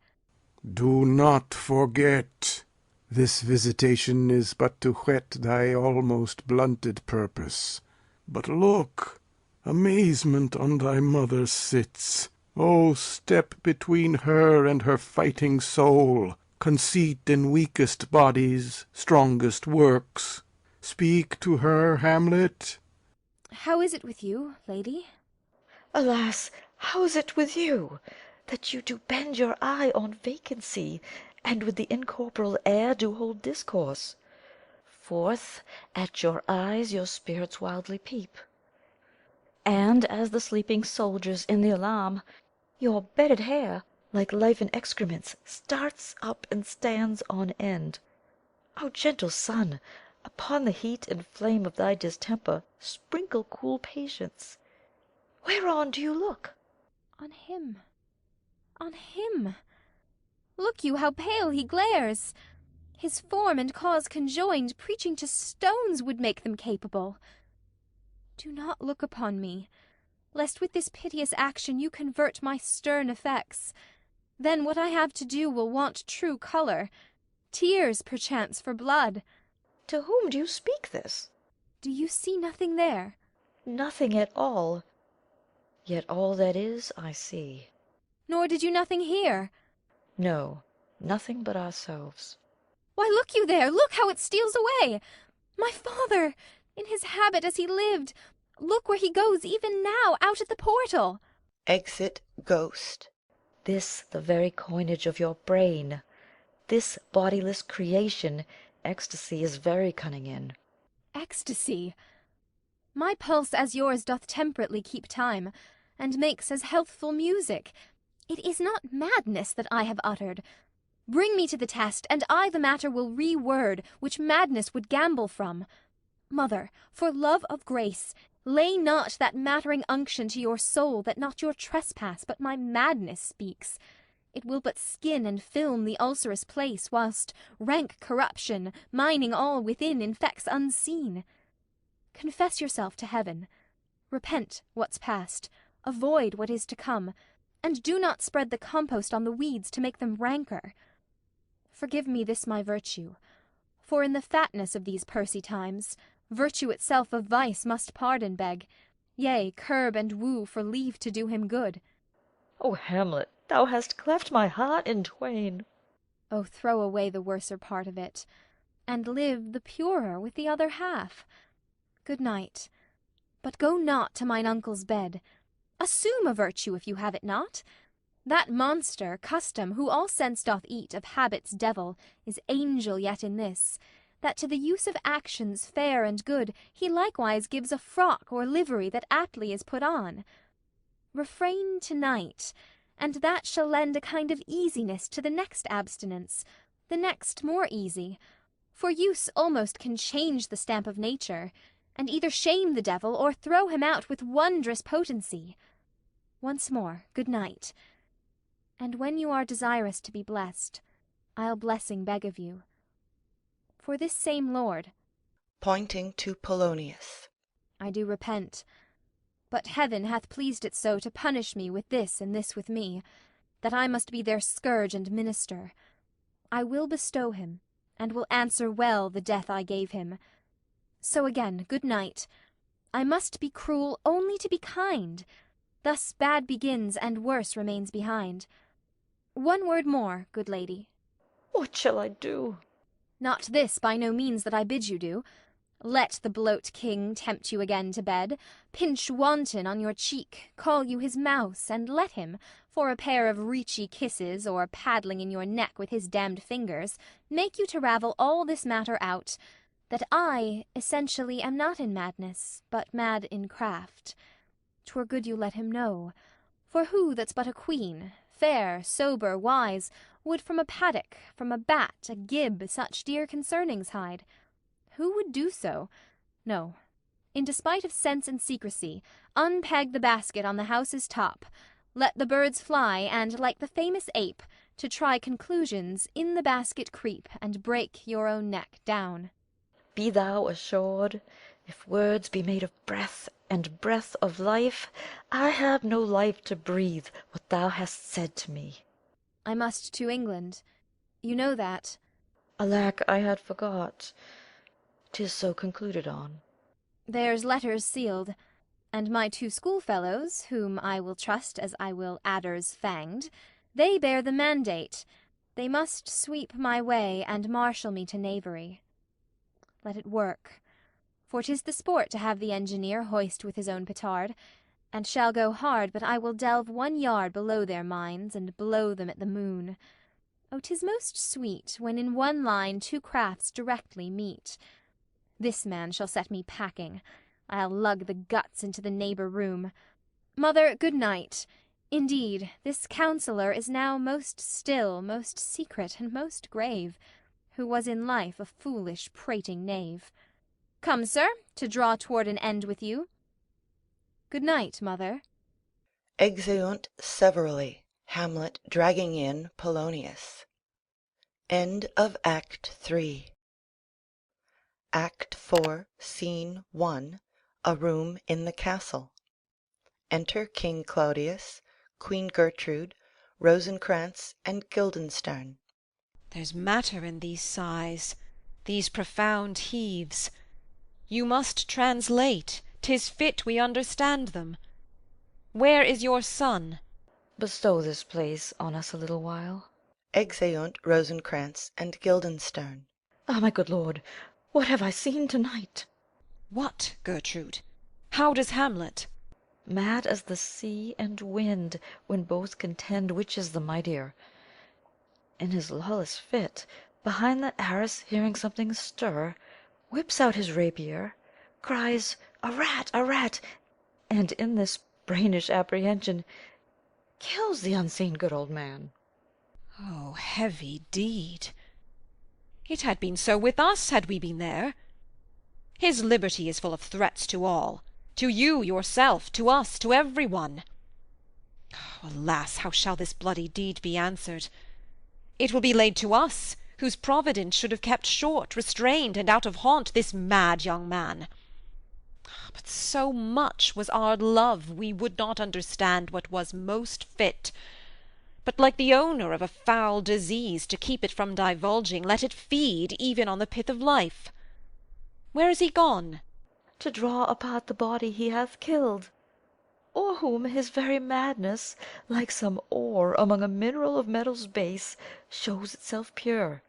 Do not forget, this visitation is but to whet thy almost blunted purpose. But look, amazement on thy mother sits. Oh, step between her and her fighting soul. conceit in weakest bodies, strongest works. Speak to her, Hamlet. How is it with you, lady? Alas, how is it with you, that you do bend your eye on vacancy, and with the incorporeal air do hold discourse? Forth at your eyes your spirits wildly peep, and, as the sleeping soldiers in the alarm, your bedded hair, like life in excrements, starts up and stands on end. O gentle sun, upon the heat and flame of thy distemper sprinkle cool patience. Whereon do you look? On him. On him. Look you how pale he glares! His form and cause conjoined, preaching to stones would make them capable. Do not look upon me, lest with this piteous action you convert my stern effects. Then what I have to do will want true colour, tears perchance for blood. To whom do you speak this? Do you see nothing there? Nothing at all. Yet all that is I see. Nor did you nothing hear? No, nothing but ourselves. Why, look you there, look how it steals away! My father, in his habit as he lived, look where he goes even now, out at the portal. Exit Ghost. This the very coinage of your brain, this bodiless creation, ecstasy is very cunning in. Ecstasy! My pulse as yours doth temperately keep time, and makes as healthful music. It is not madness that I have uttered. Bring me to the test, and I the matter will re-word, which madness would gambol from. Mother, for love of grace, lay not that mattering unction to your soul, that not your trespass, but my madness speaks. It will but skin and film the ulcerous place, whilst rank corruption, mining all within, infects unseen. Confess yourself to heaven. Repent what's past, avoid what is to come, and do not spread the compost on the weeds to make them ranker. Forgive me this my virtue, for in the fatness of these pursy times, virtue itself of vice must pardon beg, yea, curb and woo for leave to do him good. O Hamlet, thou hast cleft my heart in twain. Oh, throw away the worser part of it, and live the purer with the other half. Good night, but go not to mine uncle's bed. Assume a virtue if you have it not. That monster, custom, who all sense doth eat of habit's devil, is angel yet in this, that to the use of actions fair and good he likewise gives a frock or livery that aptly is put on. Refrain to-night, and that shall lend a kind of easiness to the next abstinence, the next more easy, for use almost can change the stamp of nature, and either shame the devil or throw him out with wondrous potency. Once more, good night. And when you are desirous to be blessed, I'll blessing beg of you. For this same Lord, pointing to Polonius, I do repent, but heaven hath pleased it so to punish me with this and this with me, that I must be their scourge and minister. I will bestow him, and will answer well the death I gave him. So again, good night. I must be cruel only to be kind. Thus bad begins, and worse remains behind. One word more, good lady. What shall I do? Not this by no means that I bid you do. Let the bloat king tempt you again to bed, pinch wanton on your cheek, call you his mouse, and let him, for a pair of reechy kisses, or paddling in your neck with his damned fingers, make you to ravel all this matter out, that I, essentially, am not in madness, but mad in craft. 'Twere good you let him know. For who that's but a queen, fair, sober, wise, would from a paddock, from a bat, a gib, such dear concernings hide? Who would do so? No. In despite of sense and secrecy, unpeg the basket on the house's top, let the birds fly, and, like the famous ape, to try conclusions, in the basket creep, and break your own neck down. Be thou assured, if words be made of breath, and breath of life, I have no life to breathe what thou hast said to me. I must to England. You know that. Alack, I had forgot. 'Tis so concluded on. There's letters sealed, and my two schoolfellows, whom I will trust as I will adders fanged, they bear the mandate, They must sweep my way and marshal me to knavery. Let it work, for 'tis the sport to have the engineer hoist with his own petard, and shall go hard, but I will delve 1 yard below their minds, and blow them at the moon. Oh, 'tis most sweet, when in one line 2 crafts directly meet. This man shall set me packing. I'll lug the guts into the neighbour room. Mother, good night. Indeed, this counsellor is now most still, most secret, and most grave, who was in life a foolish prating knave. Come, sir, to draw toward an end with you. Good night, mother. Exeunt severally, Hamlet dragging in Polonius. End of Act 3. Act 4, Scene 1. A room in the castle. Enter King Claudius, Queen Gertrude, Rosencrantz, and Guildenstern. There's matter in these sighs, these profound heaves. You must translate, 'tis fit we understand them. Where is your son? Bestow this place on us a little while. Exeunt Rosencrantz and Guildenstern. Ah, my good lord, what have I seen to-night? What, Gertrude? How does Hamlet? Mad as the sea and wind, when both contend which is the mightier. In his lawless fit, behind that arras hearing something stir, whips out his rapier, cries, "A rat, a rat!" and in this brainish apprehension kills the unseen good old man. Oh, heavy deed! It had been so with us had we been there. His liberty is full of threats to all, to you yourself, to us, to every one. Alas, how shall this bloody deed be answered? It will be laid to us, whose providence should have kept short, restrained, and out of haunt this mad young man. But so much was our love, we would not understand what was most fit, but like the owner of a foul disease, to keep it from divulging, let it feed even on the pith of life. Where is he gone? To draw apart the body he hath killed, or whom his very madness, like some ore among a mineral of metals base, shows itself pure.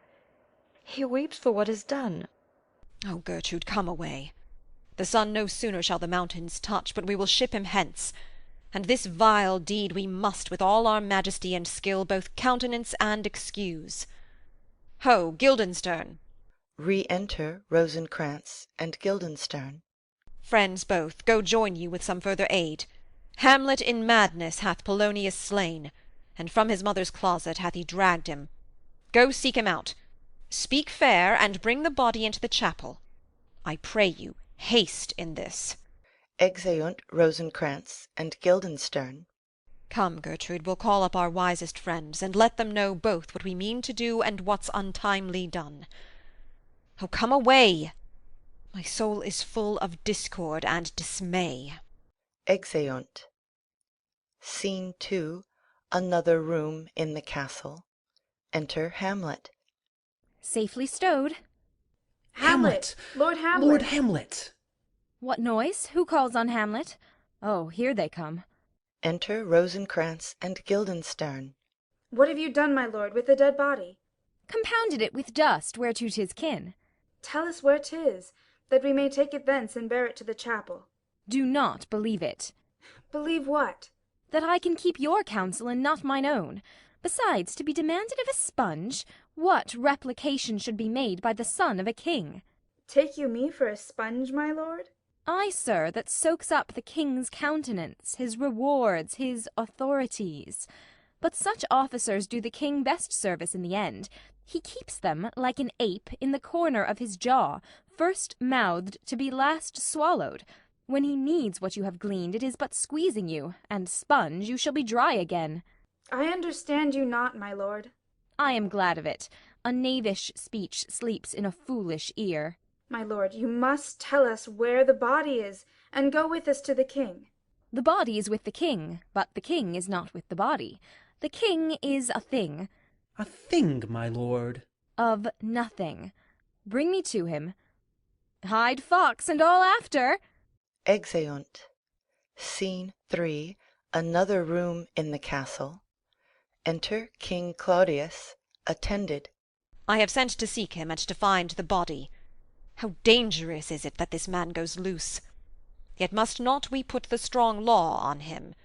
He weeps for what is done. Oh, Gertrude, come away. The sun no sooner shall the mountains touch, but we will ship him hence, and this vile deed we must with all our majesty and skill both countenance and excuse. Ho, Guildenstern! Re-enter Rosencrantz and Guildenstern. Friends both, go join you with some further aid. Hamlet in madness hath Polonius slain, and from his mother's closet hath he dragged him. Go seek him out. Speak fair, and bring the body into the chapel. I pray you, haste in this. Exeunt Rosencrantz and Guildenstern. Come, Gertrude, we'll call up our wisest friends, and let them know both what we mean to do and what's untimely done. Oh, come away! My soul is full of discord and dismay. Exeunt. Scene 2. Another room in the castle. Enter Hamlet. Safely stowed. Hamlet! Lord Hamlet! Lord Hamlet! What noise? Who calls on Hamlet? Oh, here they come. Enter Rosencrantz and Guildenstern. What have you done, my lord, with the dead body? Compounded it with dust whereto 'tis kin. Tell us where 'tis, that we may take it thence and bear it to the chapel. Do not believe it. Believe what? That I can keep your counsel and not mine own. Besides, to be demanded of a sponge, what replication should be made by the son of a king? Take you me for a sponge, my lord? I, sir, that soaks up the king's countenance, his rewards, his authorities. But such officers do the king best service in the end. He keeps them, like an ape, in the corner of his jaw, first mouthed to be last swallowed. When he needs what you have gleaned, it is but squeezing you, and, sponge, you shall be dry again. I understand you not, my lord. I am glad of it. A knavish speech sleeps in a foolish ear. My lord, you must tell us where the body is, and go with us to the king. The body is with the king, but the king is not with the body. The king is a thing. A thing, my lord. Of nothing. Bring me to him. Hide fox and all after. Exeunt. Scene 3. Another room in the castle. Enter King Claudius, attended. I have sent to seek him, and to find the body. How dangerous is it that this man goes loose! Yet must not we put the strong law on him?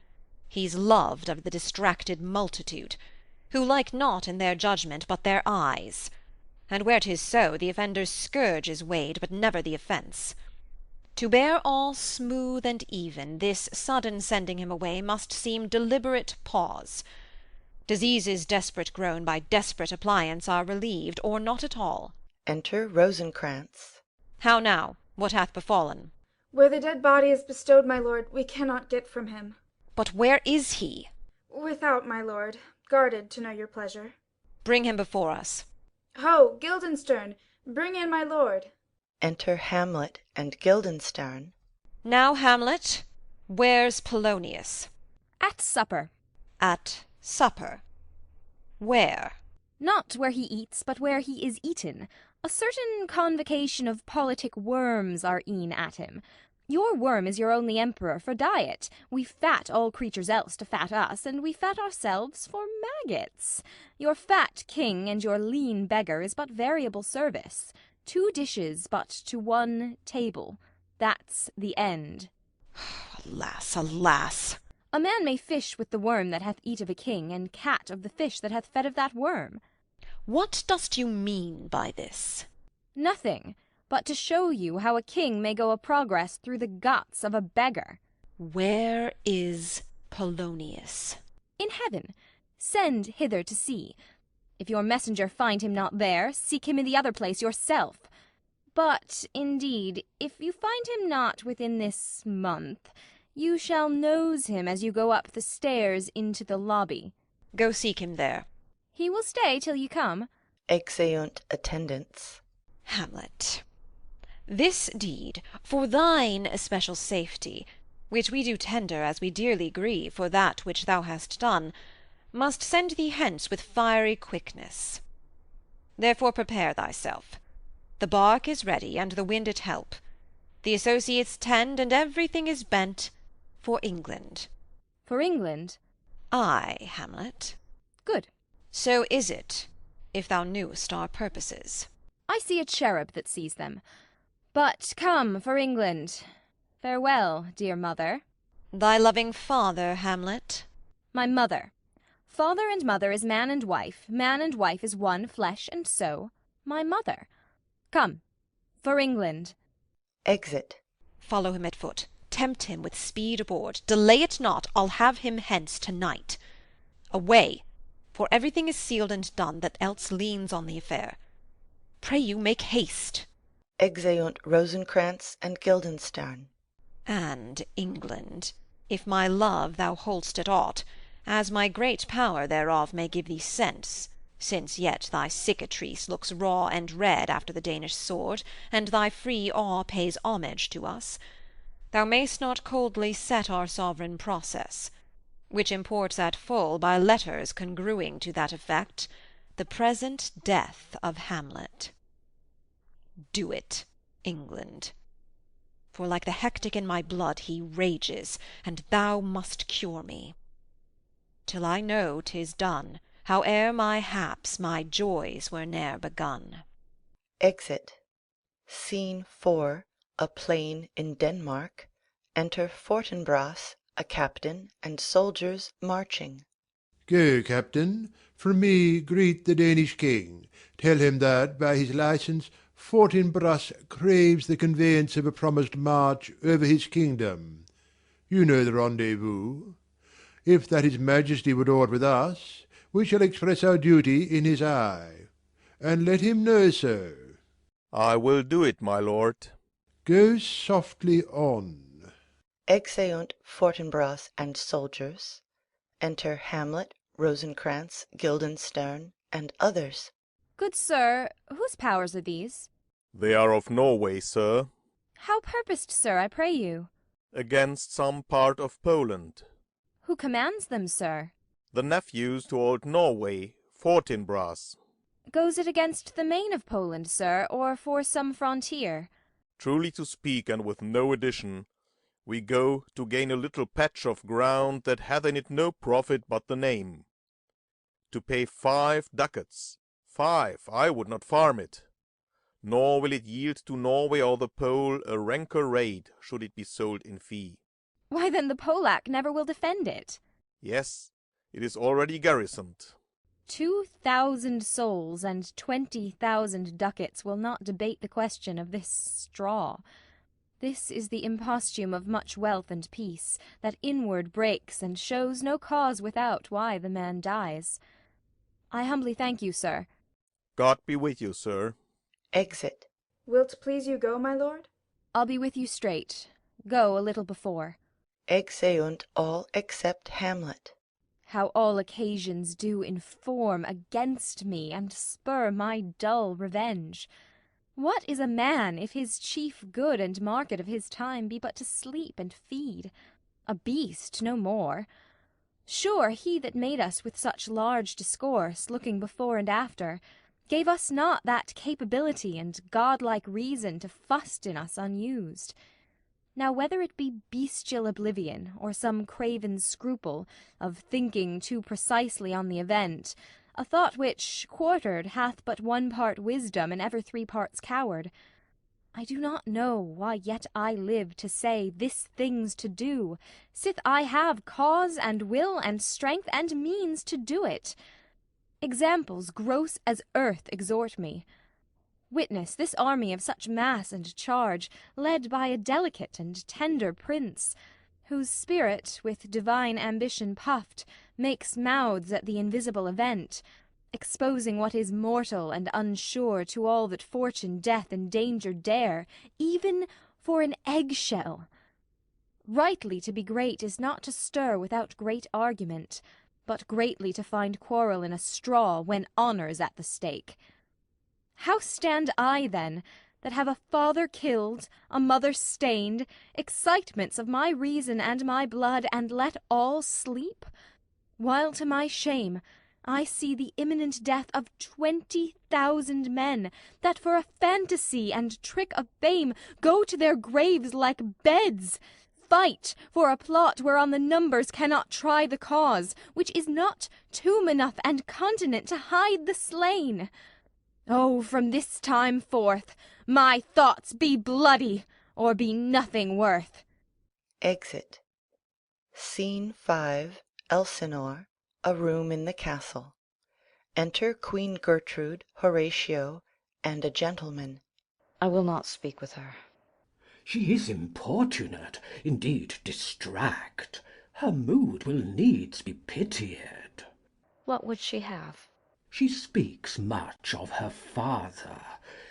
He's loved of the distracted multitude, who like not in their judgment but their eyes. And where 'tis so, the offender's scourge is weighed, but never the offence. To bear all smooth and even, this sudden sending him away must seem deliberate pause. Diseases desperate grown by desperate appliance are relieved, or not at all. Enter Rosencrantz. How now? What hath befallen? Where the dead body is bestowed, my lord, we cannot get from him. But where is he? Without, my lord, guarded, to know your pleasure. Bring him before us. Ho, Guildenstern, bring in my lord. Enter Hamlet and Guildenstern. Now, Hamlet, where's Polonius? At supper. At supper? Where? Not where he eats, but where he is eaten. A certain convocation of politic worms are e'en at him. Your worm is your only emperor for diet. We fat all creatures else to fat us, and we fat ourselves for maggots. Your fat king and your lean beggar is but variable service. 2 dishes, but to 1 table. That's the end. Alas, alas! A man may fish with the worm that hath eat of a king, and cat of the fish that hath fed of that worm. What dost you mean by this? Nothing, but to show you how a king may go a progress through the guts of a beggar. Where is Polonius? In heaven. Send hither to see. If your messenger find him not there, seek him in the other place yourself. But, indeed, if you find him not within this month, you shall nose him as you go up the stairs into the lobby. Go seek him there. He will stay till you come. Exeunt attendants. Hamlet, this deed, for thine especial safety, which we do tender as we dearly grieve for that which thou hast done, must send thee hence with fiery quickness. Therefore prepare thyself. The bark is ready, and the wind it help. The associates tend, and everything is bent for England. For England? Ay, Hamlet. Good. So is it, if thou knewest our purposes. I see a cherub that sees them. But come for England. Farewell, dear mother. Thy loving father, Hamlet? My mother. Father and mother is man and wife is one flesh, and so my mother. Come, for England. Exit. Follow him at foot. Tempt him with speed aboard. Delay it not, I'll have him hence to-night. Away, for everything is sealed and done that else leans on the affair. Pray you, make haste. Exeunt Rosencrantz and Guildenstern. And England, if my love thou hold'st at aught, as my great power thereof may give thee sense, since yet thy cicatrice looks raw and red after the Danish sword, and thy free awe pays homage to us, thou mayst not coldly set our sovereign process, which imports at full, by letters congruing to that effect, the present death of Hamlet. Do it, England. For like the hectic in my blood he rages, and thou must cure me. Till I know 'tis done, howe'er my haps, my joys were ne'er begun. Exit. Scene 4. A plain in Denmark. Enter Fortinbras, a captain, and soldiers marching. Go, captain, from me greet the Danish king. Tell him that, by his licence, Fortinbras craves the conveyance of a promised march over his kingdom. You know the rendezvous. If that his majesty would aught with us, we shall express our duty in his eye. And let him know so. I will do it, my lord. Go softly on. Exeunt Fortinbras and soldiers. Enter Hamlet, Rosencrantz, Guildenstern, and others. Good sir, whose powers are these? They are of Norway, sir. How purposed, sir, I pray you? Against some part of Poland. Who commands them, sir? The nephews to old Norway, Fortinbras. Goes it against the main of Poland, sir, or for some frontier? Truly to speak, and with no addition, we go to gain a little patch of ground that hath in it no profit but the name. To pay 5 ducats, 5, I would not farm it. Nor will it yield to Norway or the Pole a ranker raid, should it be sold in fee. Why then the Polack never will defend it. Yes, it is already garrisoned. 2,000 souls and 20,000 ducats will not debate the question of this straw. This is the imposthume of much wealth and peace, that inward breaks and shows no cause without why the man dies. I humbly thank you, sir. God be with you, sir. Exit. Will't please you go, my lord? I'll be with you straight. Go a little before. Exeunt all except Hamlet. How all occasions do inform against me, and spur my dull revenge. What is a man, if his chief good and market of his time be but to sleep and feed? A beast, no more. Sure, he that made us with such large discourse, looking before and after, gave us not that capability and godlike reason to fust in us unused. Now whether it be bestial oblivion, or some craven scruple of thinking too precisely on the event, a thought which, quartered, hath but 1 part wisdom and ever 3 parts coward, I do not know why yet I live to say this thing's to do, sith I have cause and will and strength and means to do it. Examples gross as earth exhort me. Witness this army of such mass and charge, led by a delicate and tender prince, whose spirit, with divine ambition puffed, makes mouths at the invisible event, exposing what is mortal and unsure to all that fortune, death, and danger dare, even for an egg-shell. Rightly to be great is not to stir without great argument, but greatly to find quarrel in a straw when honour's at the stake. How stand I, then, that have a father killed, a mother stained, excitements of my reason and my blood, and let all sleep? While to my shame I see the imminent death of 20,000 men, that for a fantasy and trick of fame go to their graves like beds, fight for a plot whereon the numbers cannot try the cause, which is not tomb enough and continent to hide the slain. Oh, from this time forth, my thoughts be bloody, or be nothing worth. Exit. Scene 5. Elsinore. A room in the castle. Enter Queen Gertrude, Horatio, and a gentleman. I will not speak with her. She is importunate, indeed distract. Her mood will needs be pitied. What would she have? She speaks much of her father,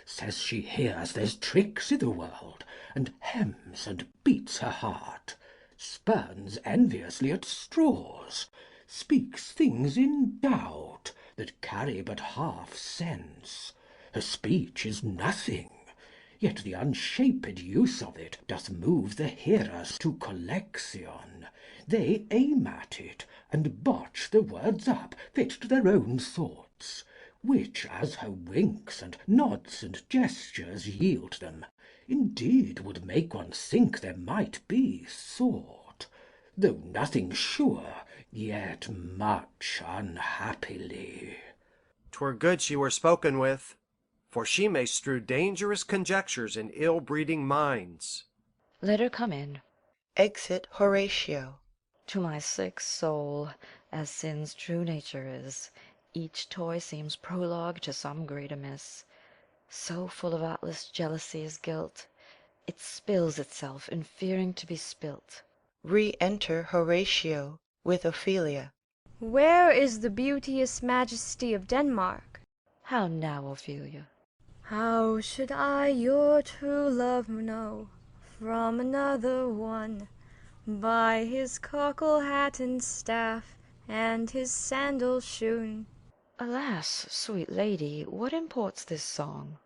says she hears there's tricks i' the world, and hems and beats her heart, spurns enviously at straws, speaks things in doubt that carry but half sense. Her speech is nothing, yet the unshaped use of it doth move the hearers to collection. They aim at it, and botch the words up fit to their own thoughts, which, as her winks and nods and gestures yield them, indeed would make one think there might be thought, though nothing sure, yet much unhappily. 'Twere good she were spoken with, for she may strew dangerous conjectures in ill-breeding minds. Let her come in. Exit Horatio. To my sick soul, as sin's true nature is, each toy seems prologue to some great amiss. So full of artless jealousy's guilt, it spills itself in fearing to be spilt. Re-enter Horatio with Ophelia. Where is the beauteous majesty of Denmark? How now, Ophelia? How should I your true love know from another one? By his cockle hat and staff, and his sandal shoon. Alas, sweet lady, what imports this song?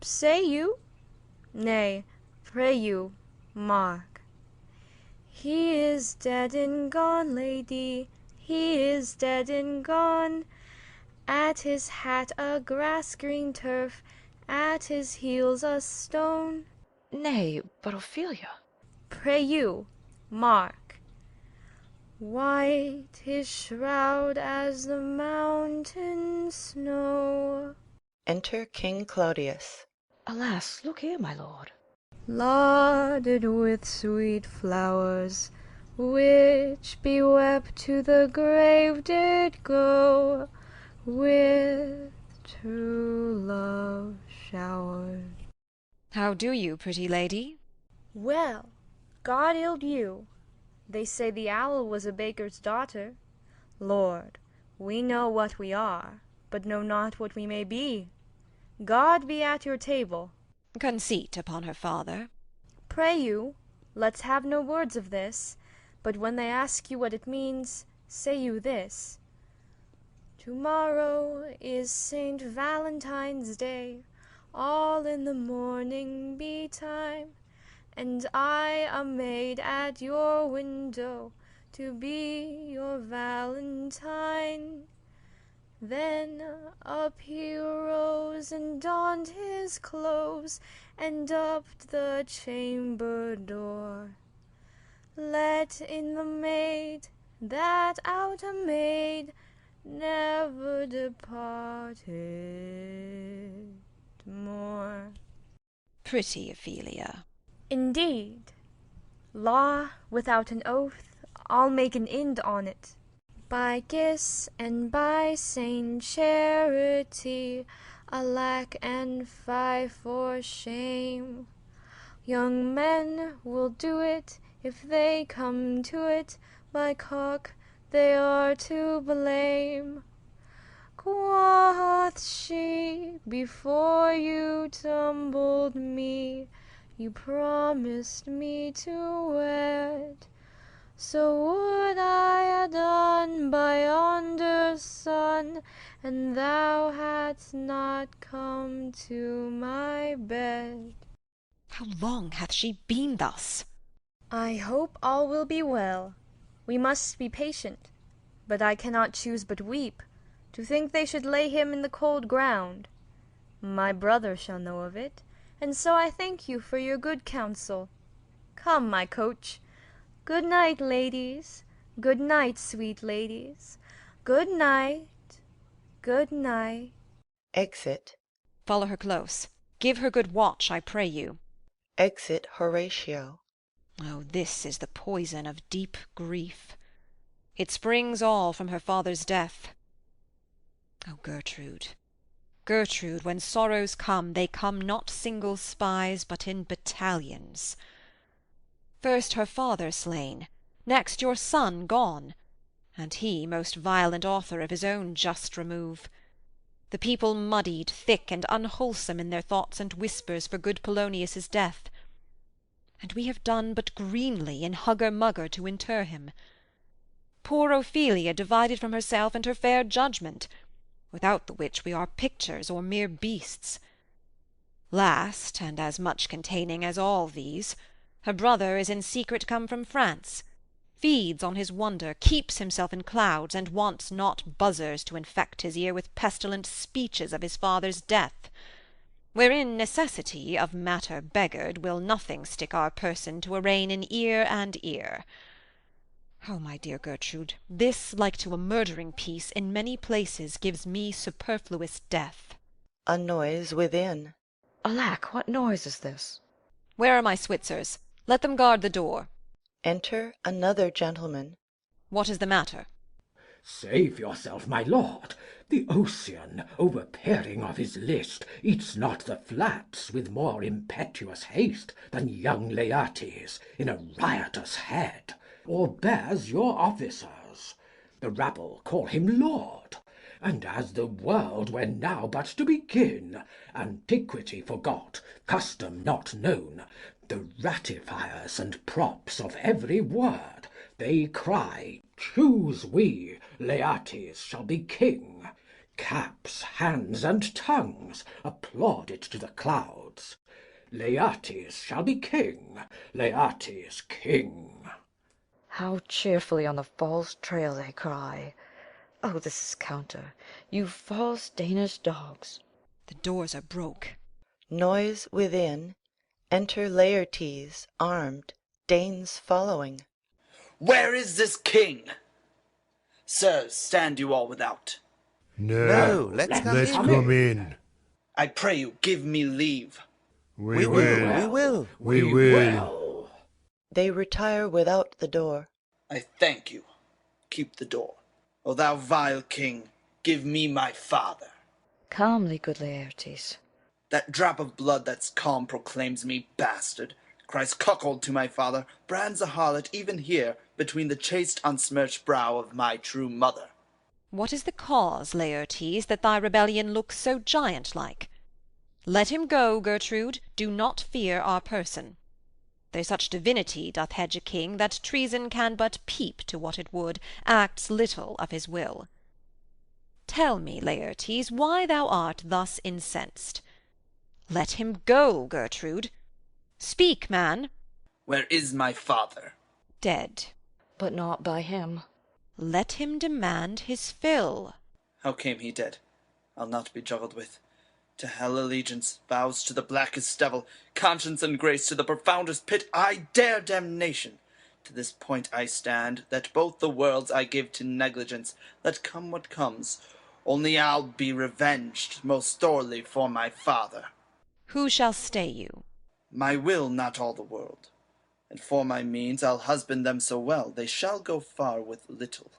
Say you? Nay, pray you, mark. He is dead and gone, lady, he is dead and gone. At his hat a grass-green turf, at his heels a stone. Nay, but Ophelia. Pray you, mark. White his shroud as the mountain snow. Enter King Claudius. Alas, look here, my lord. Lauded with sweet flowers, which bewept to the grave did go, with true love showered. How do you, pretty lady? Well, God illed you. They say the owl was a baker's daughter. Lord, we know what we are, but know not what we may be. God be at your table. Conceit upon her father. Pray you, let's have no words of this, but when they ask you what it means, say you this: Tomorrow is St. Valentine's Day, all in the morning betime, and I a maid at your window to be your Valentine. Then up he rose and donned his clothes, and upped the chamber door. Let in the maid, that out a maid never departed more. Pretty Ophelia. Indeed, law without an oath, I'll make an end on't. By kiss and by Saint Charity, alack and fie for shame. Young men will do it if they come to it, by cock they are to blame. Quoth she, before you tumbled me, you promised me to wed. So would I ha' done by yonder sun, and thou hadst not come to my bed. How long hath she been thus? I hope all will be well. We must be patient, but I cannot choose but weep, to think they should lay him in the cold ground. My brother shall know of it, and so I thank you for your good counsel. Come, my coach. Good night, ladies. Good night, sweet ladies. Good night. Good night. Exit. Follow her close. Give her good watch, I pray you. Exit Horatio. Oh, this is the poison of deep grief. It springs all from her father's death. O Gertrude, Gertrude, when sorrows come, they come not single spies, but in battalions. First her father slain, next your son gone, and he most violent author of his own just remove. The people muddied, thick and unwholesome in their thoughts and whispers for good Polonius' death. And we have done but greenly in hugger-mugger to inter him. Poor Ophelia divided from herself and her fair judgment, without the which we are pictures or mere beasts. Last, and as much containing as all these, her brother is in secret come from France, feeds on his wonder, keeps himself in clouds, and wants not buzzers to infect his ear with pestilent speeches of his father's death, wherein necessity, of matter beggared, will nothing stick our person to arraign in ear and ear. O my dear Gertrude, this, like to a murdering piece, in many places gives me superfluous death. A noise within. Alack, what noise is this? Where are my Switzers? Let them guard the door. Enter another gentleman. What is the matter? Save yourself, my lord. The Ocean, overpeering of his list, eats not the flats with more impetuous haste than young Laertes in a riotous head, or bears your officers. The rabble call him lord, and as the world were now but to begin, antiquity forgot, custom not known, the ratifiers and props of every word, they cry, choose we, Laertes shall be king. Caps, hands, and tongues applaud it to the clouds. Laertes shall be king, Laertes king. How cheerfully on the false trail they cry. Oh, this is counter, you false Danish dogs. The doors are broke. Noise within. Enter Laertes, armed, Danes following. Where is this king? Sirs, stand you all without. No, let's come in. I pray you, give me leave. We will. We will. They retire without the door. I thank you. Keep the door. O thou vile king, give me my father. Calmly, good Laertes. That drop of blood that's calm proclaims me bastard, cries cuckold to my father, brands a harlot even here, between the chaste unsmirched brow of my true mother. What is the cause, Laertes, that thy rebellion looks so giant-like? Let him go, Gertrude, do not fear our person. There such divinity doth hedge a king, that treason can but peep to what it would, acts little of his will. Tell me, Laertes, why thou art thus incensed. Let him go, Gertrude. Speak, man. Where is my father? Dead. But not by him. Let him demand his fill. How came he dead? I'll not be juggled with. To hell allegiance, vows to the blackest devil, conscience and grace to the profoundest pit, I dare damnation. To this point I stand, that both the worlds I give to negligence, let come what comes. Only I'll be revenged most sorely for my father. Who shall stay you? My will, not all the world. And for my means I'll husband them so well, they shall go far with little.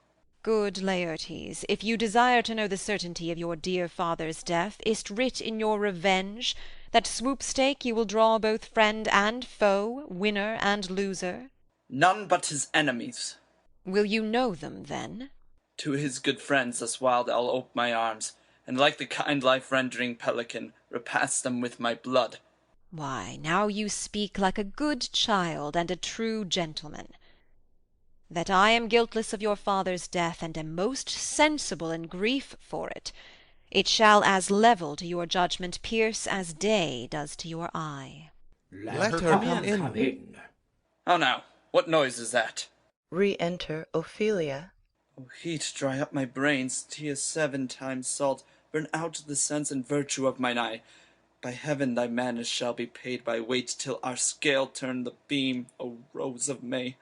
Good Laertes, if you desire to know the certainty of your dear father's death, is't writ in your revenge, that swoop-stake you will draw both friend and foe, winner and loser? None but his enemies. Will you know them, then? To his good friends thus wild I'll ope my arms, and like the kind life-rendering pelican, repass them with my blood. Why, now you speak like a good child and a true gentleman. That I am guiltless of your father's death, and am most sensible in grief for it, it shall as level to your judgment pierce as day does to your eye. Let her come in. How now? What noise is that? Re-enter Ophelia. O heat, dry up my brains, tears 7 times salt, burn out the sense and virtue of mine eye. By heaven thy madness shall be paid by weight, till our scale turn the beam, O rose of May.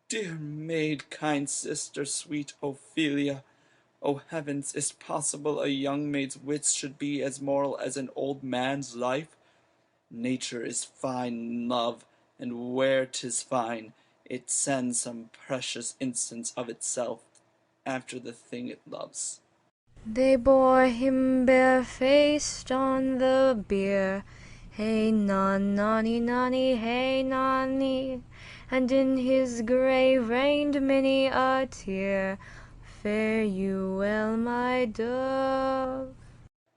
Dear maid, kind sister, sweet Ophelia, O heavens, is't possible a young maid's wits should be as moral as an old man's life? Nature is fine in love, and where 'tis fine, it sends some precious instance of itself after the thing it loves. They bore him barefaced on the bier, hey non nonny nonny, hey nonny, and in his grave rained many a tear. Fare you well, my dove.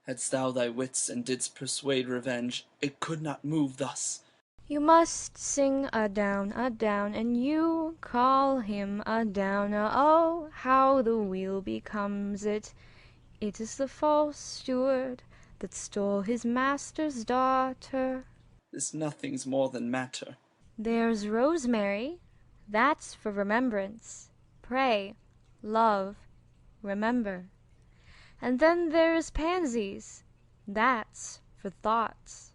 Hadst thou thy wits and didst persuade revenge, it could not move thus. You must sing a down, and you call him a downer. Oh, how the wheel becomes it! It is the false steward that stole his master's daughter. This nothing's more than matter. There's rosemary, that's for remembrance. Pray, love, remember. And then there's pansies, that's for thoughts.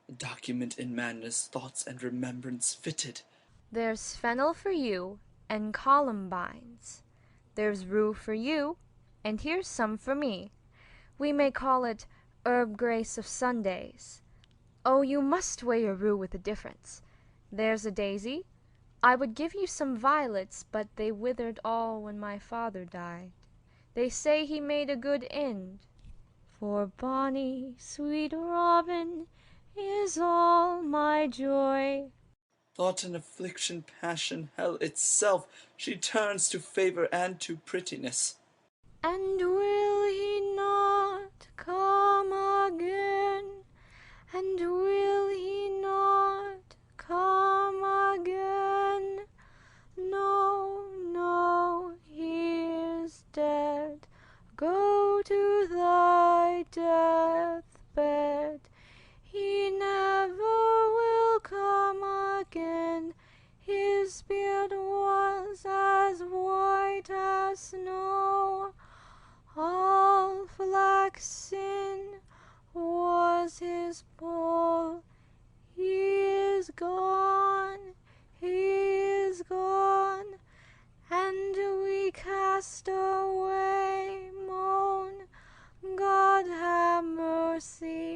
A document in madness, thoughts and remembrance fitted. There's fennel for you, and columbines. There's rue for you, and here's some for me. We may call it herb grace of Sundays. Oh, you must weigh your rue with a difference. There's a daisy. I would give you some violets, but they withered all when my father died. They say he made a good end. For bonny, sweet Robin is all my joy. Thought and affliction, passion, hell itself, she turns to favour and to prettiness. And will he not come again? And will he not come again? No, no, he is dead. Go to thy deathbed. He never will come again. His beard was as white as snow. All flaxen was his poll. He is gone, and we cast away moan. God have mercy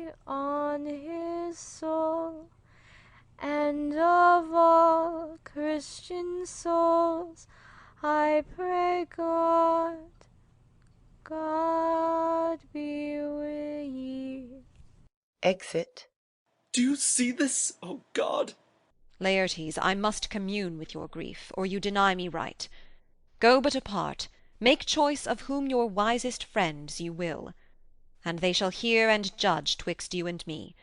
Christian souls, I pray God, God be with ye. Exit. Do you see this, O God? Laertes, I must commune with your grief, or you deny me right. Go but apart, make choice of whom your wisest friends you will, and they shall hear and judge twixt you and me.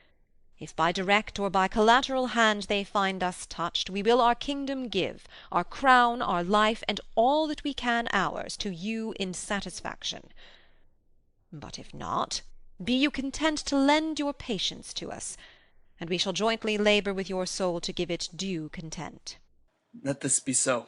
If by direct or by collateral hand they find us touched, we will our kingdom give, our crown, our life, and all that we can ours, to you in satisfaction. But if not, be you content to lend your patience to us, and we shall jointly labour with your soul to give it due content. Let this be so.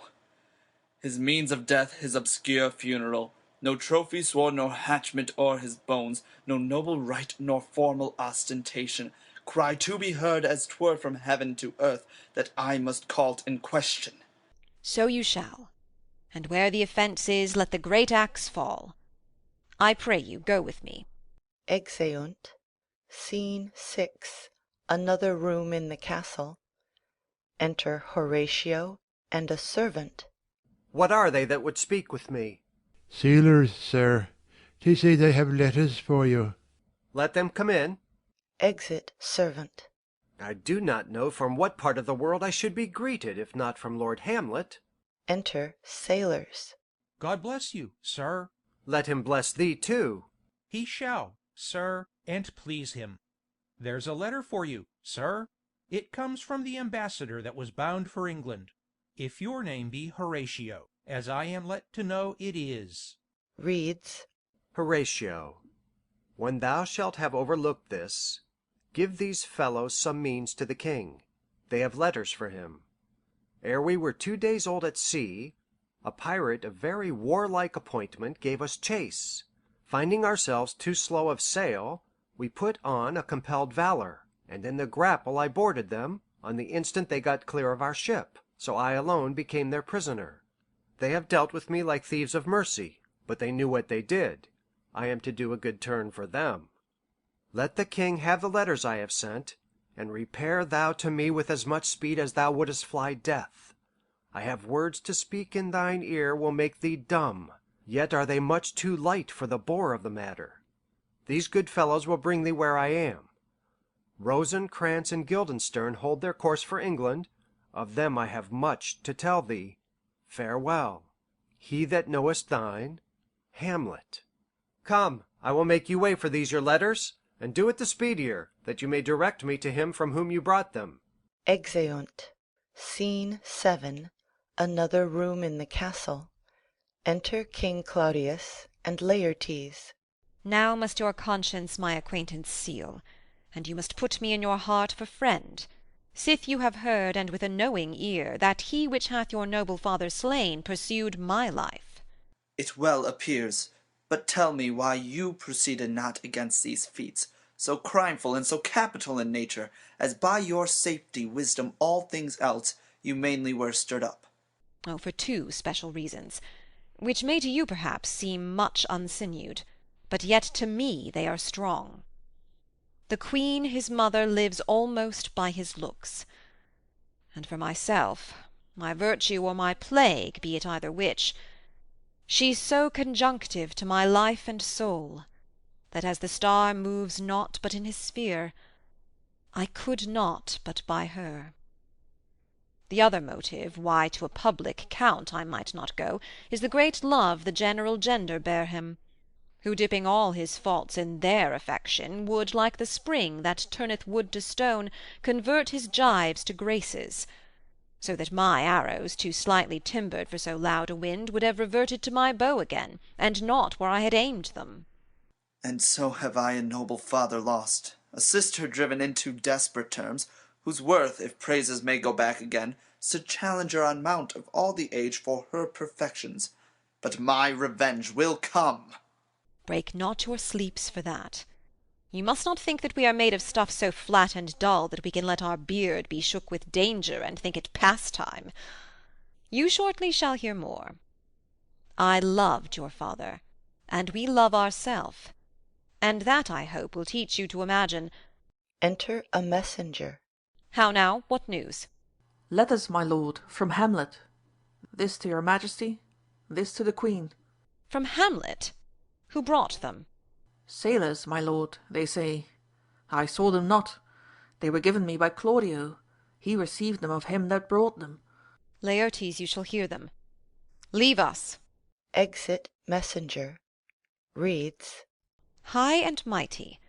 His means of death, his obscure funeral, no trophy sword nor hatchment o'er his bones, no noble rite nor formal ostentation, cry to be heard as 'twere from heaven to earth, that I must call't in question. So you shall, and where the offence is, let the great axe fall. I pray you, go with me. Exeunt. Scene 6. Another room in the castle. Enter Horatio and a servant. What are they that would speak with me? Sailors, sir. They say they have letters for you. Let them come in. Exit servant. I do not know from what part of the world I should be greeted, if not from Lord Hamlet. Enter sailors. God bless you, sir. Let him bless thee too. He shall, sir, and please him. There's a letter for you, sir. It comes from the ambassador that was bound for England. If your name be Horatio, as I am let to know it is. Reads. Horatio, when thou shalt have overlooked this, give these fellows some means to the king. They have letters for him. Ere we were 2 days old at sea, a pirate of very warlike appointment gave us chase. Finding ourselves too slow of sail, we put on a compelled valor, and in the grapple I boarded them, on the instant they got clear of our ship, so I alone became their prisoner. They have dealt with me like thieves of mercy, but they knew what they did. I am to do a good turn for them. Let the king have the letters I have sent, and repair thou to me with as much speed as thou wouldest fly death. I have words to speak in thine ear will make thee dumb, yet are they much too light for the bore of the matter. These good fellows will bring thee where I am. Rosencrantz and Guildenstern hold their course for England. Of them I have much to tell thee. Farewell. He that knowest thine, Hamlet. Come, I will make you way for these your letters, and do it the speedier, that you may direct me to him from whom you brought them. Exeunt. Scene 7. Another room in the castle. Enter King Claudius and Laertes. Now must your conscience my acquaintance seal, and you must put me in your heart for friend, sith you have heard, and with a knowing ear, that he which hath your noble father slain pursued my life. It well appears. But tell me why you proceeded not against these feats, so crimeful and so capital in nature, as by your safety, wisdom, all things else, you mainly were stirred up. Oh, for 2 special reasons, which may to you perhaps seem much unsinewed, but yet to me they are strong. The queen his mother lives almost by his looks, and for myself, my virtue or my plague, be it either which, she's so conjunctive to my life and soul, that as the star moves not but in his sphere, I could not but by her. The other motive, why to a public count I might not go, is the great love the general gender bear him, who dipping all his faults in their affection, would, like the spring that turneth wood to stone, convert his gibes to graces, so that my arrows, too slightly timbered for so loud a wind, would have reverted to my bow again, and not where I had aimed them. And so have I a noble father lost, a sister driven into desperate terms, whose worth, if praises may go back again, stood challenger on mount of all the age for her perfections. But my revenge will come. Break not your sleeps for that. You must not think that we are made of stuff so flat and dull that we can let our beard be shook with danger and think it pastime. You shortly shall hear more. I loved your father, and we love ourself, and that, I hope, will teach you to imagine. Enter a messenger. How now? What news? Letters, my lord, from Hamlet. This to your majesty, this to the queen. From Hamlet? Who brought them? Sailors, my lord, they say. I saw them not. They were given me by Claudio. He received them of him that brought them. Laertes, you shall hear them. Leave us. Exit messenger. Reads, High and mighty,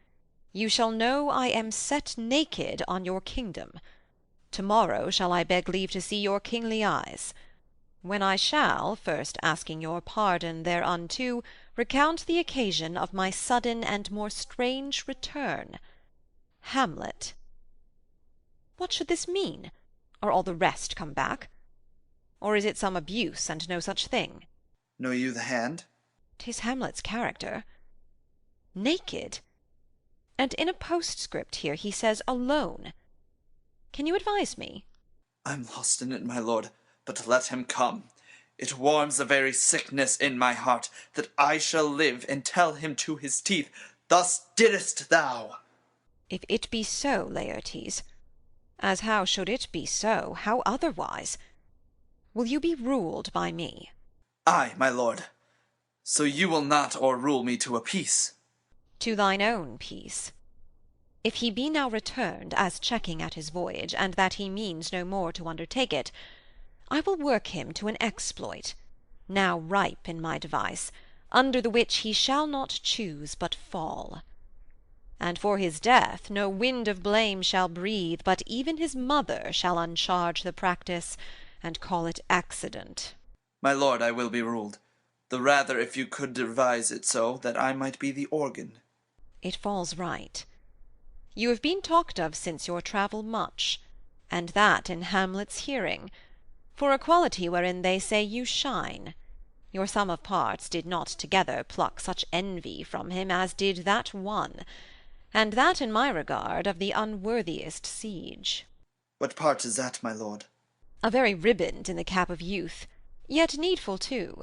you shall know I am set naked on your kingdom. To-morrow shall I beg leave to see your kingly eyes, when I shall, first asking your pardon thereunto, recount the occasion of my sudden and more strange return. Hamlet. What should this mean? Are all the rest come back? Or is it some abuse, and no such thing? Know you the hand? 'Tis Hamlet's character. Naked? And in a postscript here he says alone. Can you advise me? I'm lost in it, my lord, but let him come. It warms the very sickness in my heart, that I shall live and tell him to his teeth, Thus didst thou. If it be so, Laertes, as how should it be so, how otherwise? Will you be ruled by me? Ay, my lord. So you will not o'errule me to a peace? To thine own peace. If he be now returned, as checking at his voyage, and that he means no more to undertake it, I will work him to an exploit, now ripe in my device, under the which he shall not choose but fall. And for his death no wind of blame shall breathe, but even his mother shall uncharge the practice, and call it accident. My lord, I will be ruled, the rather if you could devise it so, that I might be the organ. It falls right. You have been talked of since your travel much, and that in Hamlet's hearing, for a quality wherein they say you shine. Your sum of parts did not together pluck such envy from him as did that one, and that in my regard of the unworthiest siege. What part is that, my lord? A very riband in the cap of youth, yet needful too.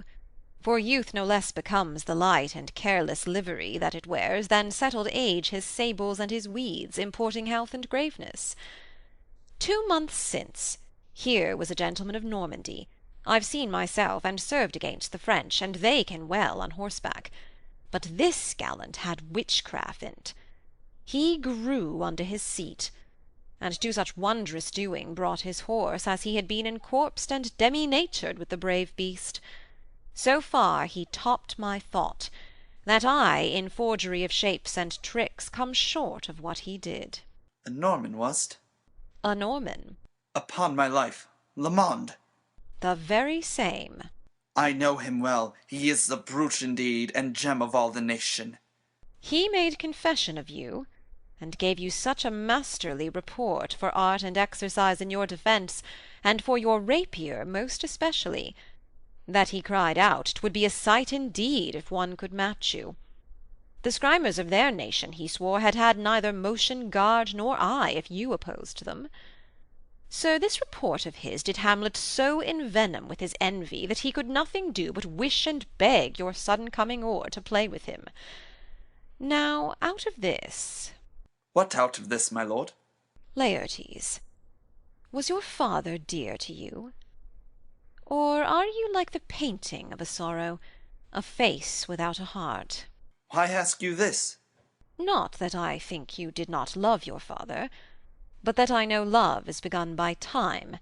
For youth no less becomes the light and careless livery that it wears than settled age his sables and his weeds, importing health and graveness. 2 months since, here was a gentleman of Normandy. I've seen myself, and served against the French, and they can well on horseback. But this gallant had witchcraft in't. He grew under his seat, and to such wondrous doing brought his horse as he had been encorpsed and demi-natured with the brave beast. So far he topped my thought, that I in forgery of shapes and tricks come short of what he did. A Norman was't? A Norman. Upon my life, Lamond. The very same. I know him well. He is the brute indeed, and gem of all the nation. He made confession of you, and gave you such a masterly report for art and exercise in your defence, and for your rapier most especially, that he cried out 'twould be a sight indeed if one could match you. The scrimmers of their nation, he swore, had had neither motion, guard, nor eye, if you opposed them. So this report of his did Hamlet so envenom with his envy that he could nothing do but wish and beg your sudden coming o'er to play with him. Now out of this... What out of this, my lord? Laertes, was your father dear to you? Or are you like the painting of a sorrow, a face without a heart? Why ask you this? Not that I think you did not love your father, but that I know love is begun by time,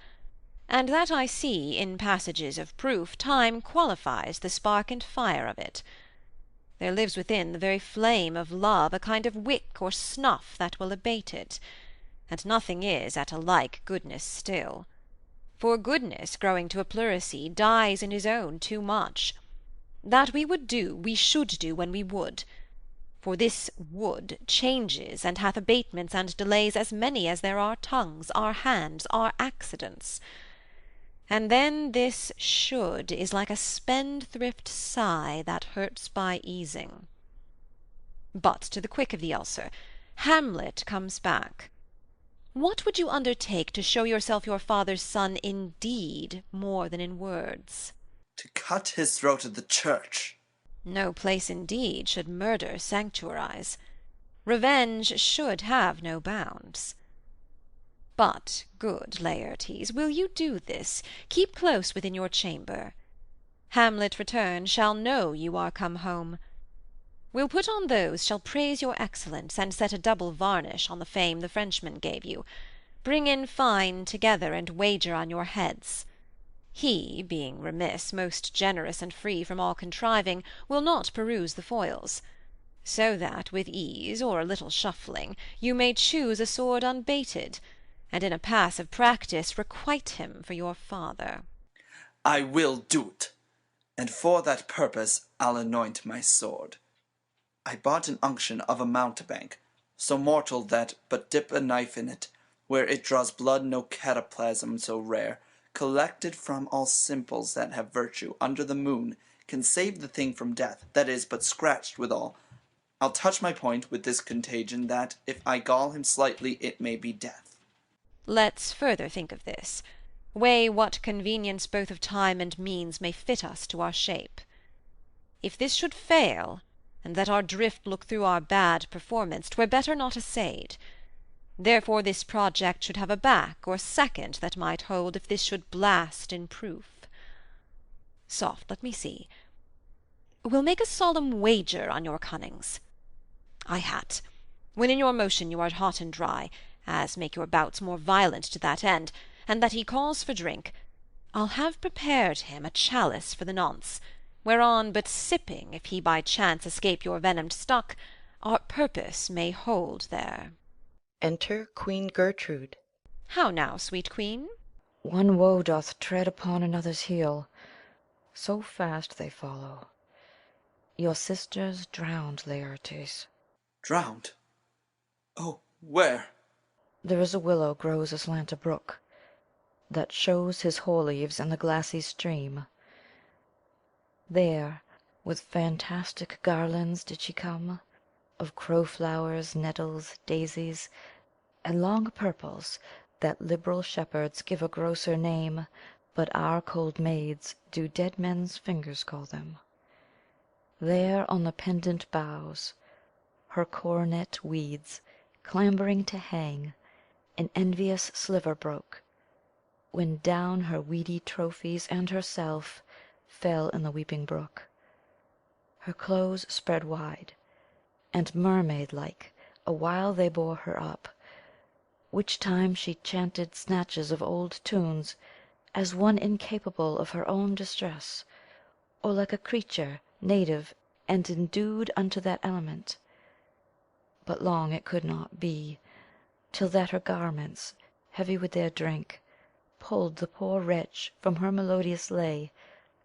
and that I see, in passages of proof, time qualifies the spark and fire of it. There lives within the very flame of love a kind of wick or snuff that will abate it, and nothing is at a like goodness still. For goodness, growing to a pleurisy, dies in his own too much. That we would do, we should do when we would. For this would changes, and hath abatements and delays as many as there are tongues, are hands, are accidents. And then this should is like a spendthrift sigh that hurts by easing. But to the quick of the ulcer, Hamlet comes back. What would you undertake to show yourself your father's son in deed more than in words? To cut his throat at the church. No place indeed should murder sanctuarize. Revenge should have no bounds. But, good Laertes, will you do this? Keep close within your chamber. Hamlet return shall know you are come home. We'll put on those shall praise your excellence, and set a double varnish on the fame the Frenchman gave you. Bring in fine together, and wager on your heads. He, being remiss, most generous and free from all contriving, will not peruse the foils. So that with ease, or a little shuffling, you may choose a sword unbaited, and in a pass of practice requite him for your father. I will do't, and for that purpose I'll anoint my sword. I bought an unction of a mountebank, so mortal that but dip a knife in it, where it draws blood no cataplasm so rare, collected from all simples that have virtue under the moon, can save the thing from death, that is but scratched withal. I'll touch my point with this contagion, that if I gall him slightly it may be death. Let's further think of this. Weigh what convenience both of time and means may fit us to our shape. If this should fail, and that our drift look through our bad performance, 'twere better not assayed. Therefore this project should have a back or second that might hold if this should blast in proof. Soft, let me see. We'll make a solemn wager on your cunnings. I hat, when in your motion you are hot and dry, as make your bouts more violent to that end, and that he calls for drink, I'll have prepared him a chalice for the nonce, whereon but sipping, if he by chance escape your venomed stuck, our purpose may hold there. Enter Queen Gertrude. How now, sweet queen? One woe doth tread upon another's heel, so fast they follow. Your sister's drowned, Laertes. Drowned? Oh, where? There is a willow grows aslant a brook, that shows his hoar leaves in the glassy stream. There with fantastic garlands did she come, of crowflowers, nettles, daisies, and long purples, that liberal shepherds give a grosser name, but our cold maids do dead men's fingers call them. There on the pendant boughs her coronet weeds, clambering to hang, an envious sliver broke, when down her weedy trophies and herself fell in the weeping brook. Her clothes spread wide, and mermaid-like awhile they bore her up, which time she chanted snatches of old tunes, as one incapable of her own distress, or like a creature native and endued unto that element. But long it could not be, till that her garments, heavy with their drink, pulled the poor wretch from her melodious lay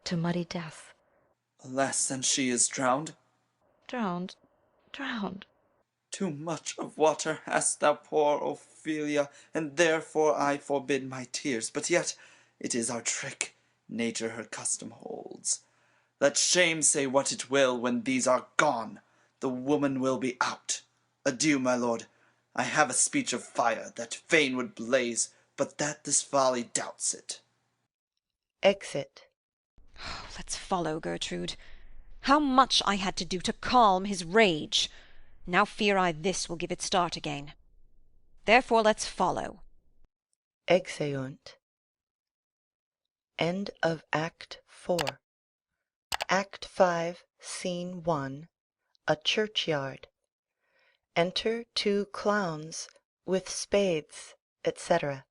to muddy death. Alas, then she is drowned? Drowned, drowned. Too much of water hast thou, poor Ophelia, and therefore I forbid my tears. But yet it is our trick, nature her custom holds. Let shame say what it will, when these are gone, the woman will be out. Adieu, my lord. I have a speech of fire, that fain would blaze, but that this folly doubts it. Exit. Let's follow, Gertrude. How much I had to do to calm his rage! Now fear I this will give it start again. Therefore let's follow. Exeunt. End of Act 4. Act 5, Scene 1. A churchyard. Enter 2 clowns with spades, etc.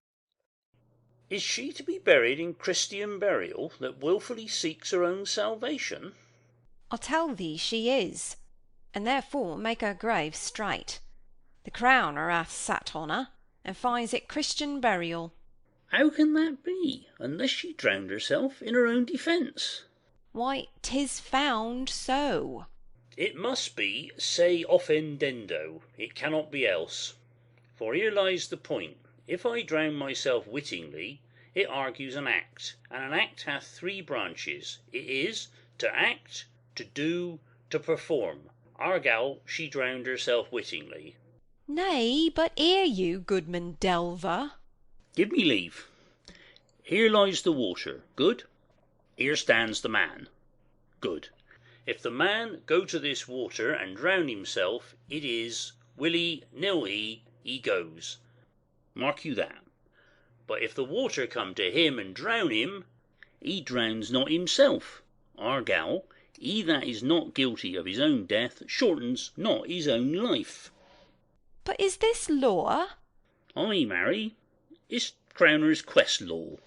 Is she to be buried in Christian burial, that wilfully seeks her own salvation? I'll tell thee she is, and therefore make her grave straight. The crowner hath sat on her, and finds it Christian burial. How can that be, unless she drowned herself in her own defence? Why, 'tis found so. It must be se offendendo, it cannot be else. For here lies the point. If I drown myself wittingly, it argues an act, and an act hath 3 branches. It is to act, to do, to perform. Our gal, she drowned herself wittingly. Nay, but hear you, Goodman Delver. Give me leave. Here lies the water. Good. Here stands the man. Good. If the man go to this water and drown himself, it is willy-nilly he goes. Mark you that. But if the water come to him and drown him, he drowns not himself. Argal, he that is not guilty of his own death shortens not his own life. But is this law? Ay, Mary, it's Crowner's quest law.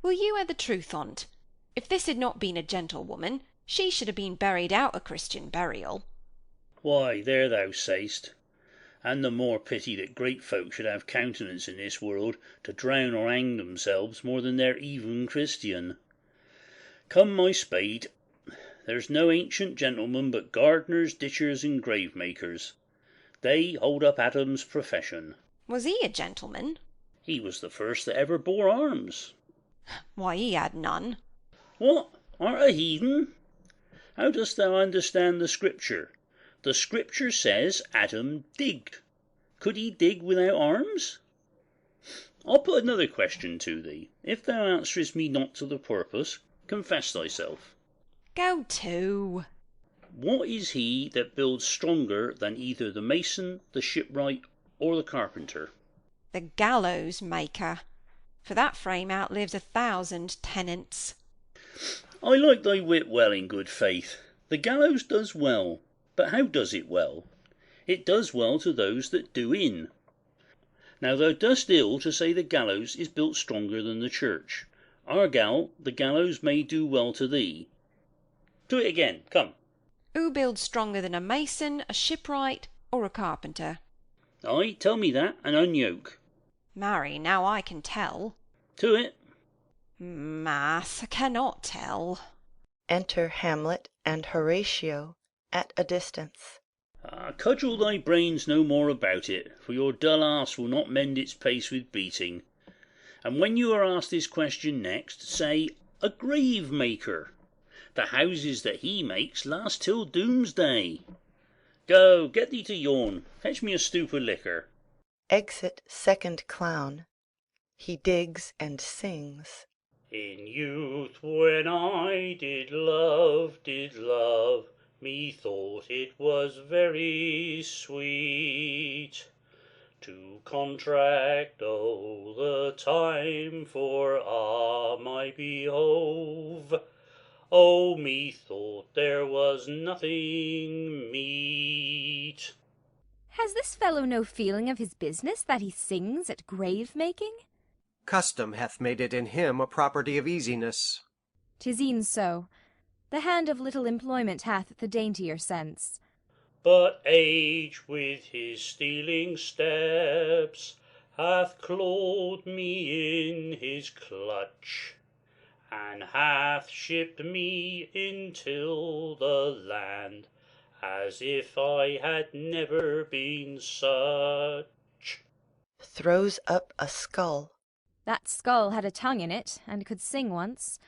Will you add the truth on't? If this had not been a gentlewoman, she should have been buried out a Christian burial. Why, there thou say'st. And the more pity that great folk should have countenance in this world to drown or hang themselves more than they're even Christian. Come my spade, there's no ancient gentlemen but gardeners, ditchers, and grave-makers. They hold up Adam's profession. Was he a gentleman? He was the first that ever bore arms. Why, he had none. What, art a heathen? How dost thou understand the Scripture? The Scripture says Adam digged. Could he dig without arms? I'll put another question to thee. If thou answerest me not to the purpose, confess thyself. Go to. What is he that builds stronger than either the mason, the shipwright, or the carpenter? The gallows maker. For that frame outlives 1,000 tenants. I like thy wit well, in good faith. The gallows does well. But how does it well? It does well to those that do in. Now thou dost ill to say the gallows is built stronger than the church. Argal, the gallows may do well to thee. Do it again, come. Who builds stronger than a mason, a shipwright, or a carpenter? Ay, tell me that, and unyoke. Marry, now I can tell. To it. Mass, I cannot tell. Enter Hamlet and Horatio at a distance. Cudgel thy brains no more about it, for your dull ass will not mend its pace with beating. And when you are asked this question next, say, a grave maker. The houses that he makes last till doomsday. Go, get thee to yawn. Fetch me a stoup of liquor. Exit second clown. He digs and sings. In youth when I did love, methought it was very sweet to contract all the time for my behove. Oh, methought there was nothing meet. Has this fellow no feeling of his business that he sings at grave-making? Custom hath made it in him a property of easiness. 'Tis e'en so. The hand of little employment hath the daintier sense. But age with his stealing steps hath clawed me in his clutch, and hath shipped me into the land as if I had never been such. Throws up a skull. That skull had a tongue in it, and could sing once.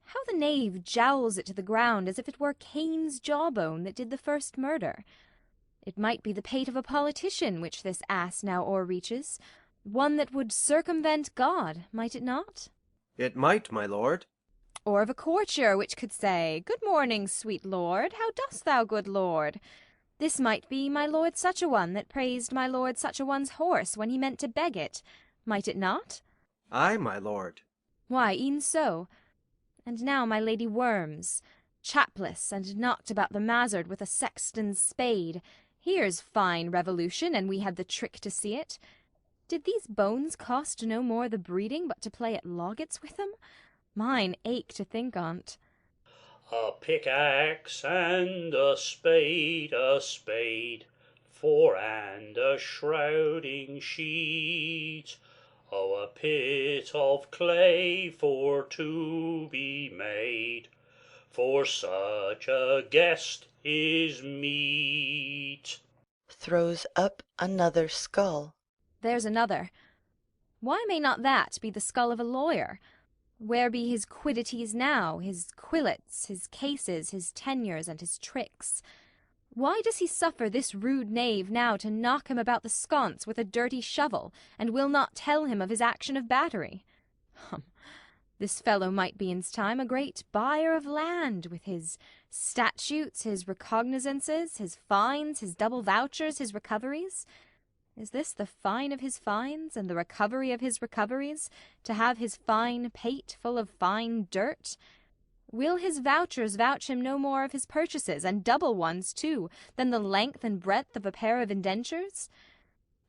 How the knave jowls it to the ground as if it were Cain's jawbone that did the first murder. It might be the pate of a politician which this ass now o'erreaches, one that would circumvent God, might it not? It might, my lord. Or of a courtier which could say, Good morning, sweet lord, how dost thou, good lord? This might be my lord such-a-one that praised my lord such-a-one's horse when he meant to beg it, might it not? Ay, my lord. Why, e'en so. And now my lady worms, chapless and knocked about the mazzard with a sexton's spade. Here's fine revolution, and we had the trick to see it. Did these bones cost no more the breeding but to play at loggets with them? Mine ache to think on't. A pickaxe and a spade, for and a shrouding sheet. Oh, a pit of clay for to be made, for such a guest is meet. Throws up another skull. There's another. Why may not that be the skull of a lawyer? Where be his quiddities now, his quillets, his cases, his tenures, and his tricks? Why does he suffer this rude knave now to knock him about the sconce with a dirty shovel, and will not tell him of his action of battery? This fellow might be in's time a great buyer of land, with his statutes, his recognizances, his fines, his double vouchers, his recoveries. Is this the fine of his fines, and the recovery of his recoveries, to have his fine pate full of fine dirt? Will his vouchers vouch him no more of his purchases, and double ones too, than the length and breadth of a pair of indentures?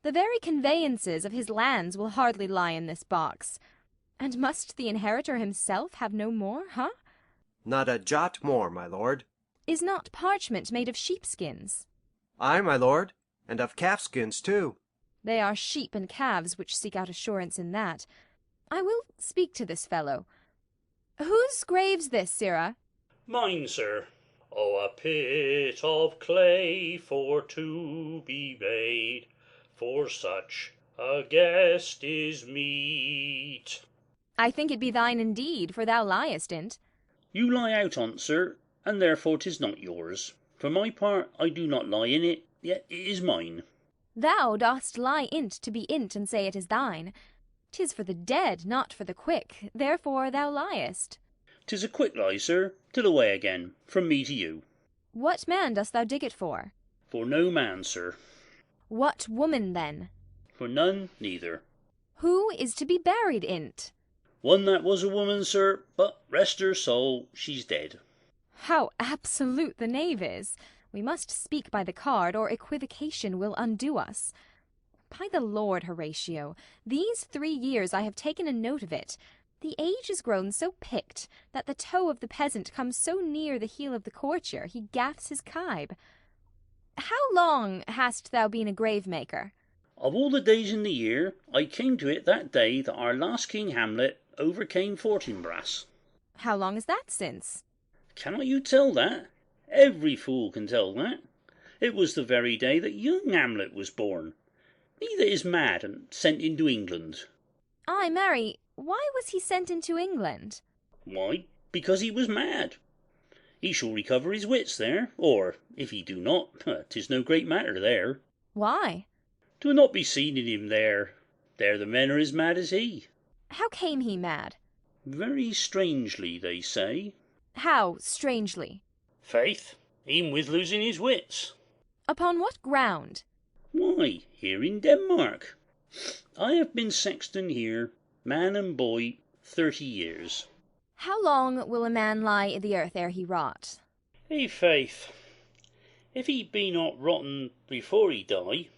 The very conveyances of his lands will hardly lie in this box. And must the inheritor himself have no more, huh? Not a jot more, my lord. Is not parchment made of sheepskins? Ay, my lord, and of calfskins too. They are sheep and calves which seek out assurance in that. I will speak to this fellow. Whose grave's this, sirrah? Mine, sir. Oh, a pit of clay for to be made, for such a guest is meet. I think it be thine indeed, for thou liest in't. You lie out on't, sir, and therefore 'tis not yours. For my part, I do not lie in it, yet it is mine. Thou dost lie in't to be in't, and say it is thine. 'Tis for the dead, not for the quick, therefore thou liest. 'Tis a quick lie, sir, till away again, from me to you. What man dost thou dig it for? For no man, sir. What woman, then? For none, neither. Who is to be buried in't? One that was a woman, sir, but rest her soul, she's dead. How absolute the knave is! We must speak by the card, or equivocation will undo us. By the Lord, Horatio, these 3 years I have taken a note of it. The age is grown so picked that the toe of the peasant comes so near the heel of the courtier he gaffs his kibe. How long hast thou been a grave-maker? Of all the days in the year, I came to it that day that our last King Hamlet overcame Fortinbras. How long is that since? Cannot you tell that? Every fool can tell that. It was the very day that young Hamlet was born. He that is mad and sent into England. Ay, marry, why was he sent into England? Why, because he was mad. He shall recover his wits there, or, if he do not, 'tis no great matter there. Why? 'Twill not be seen in him there. There the men are as mad as he. How came he mad? Very strangely, they say. How strangely? Faith, e'en with losing his wits. Upon what ground? Why, here in Denmark. I have been sexton here, man and boy, 30 years. How long will a man lie i' the earth ere he rot? Faith, if he be not rotten before he die,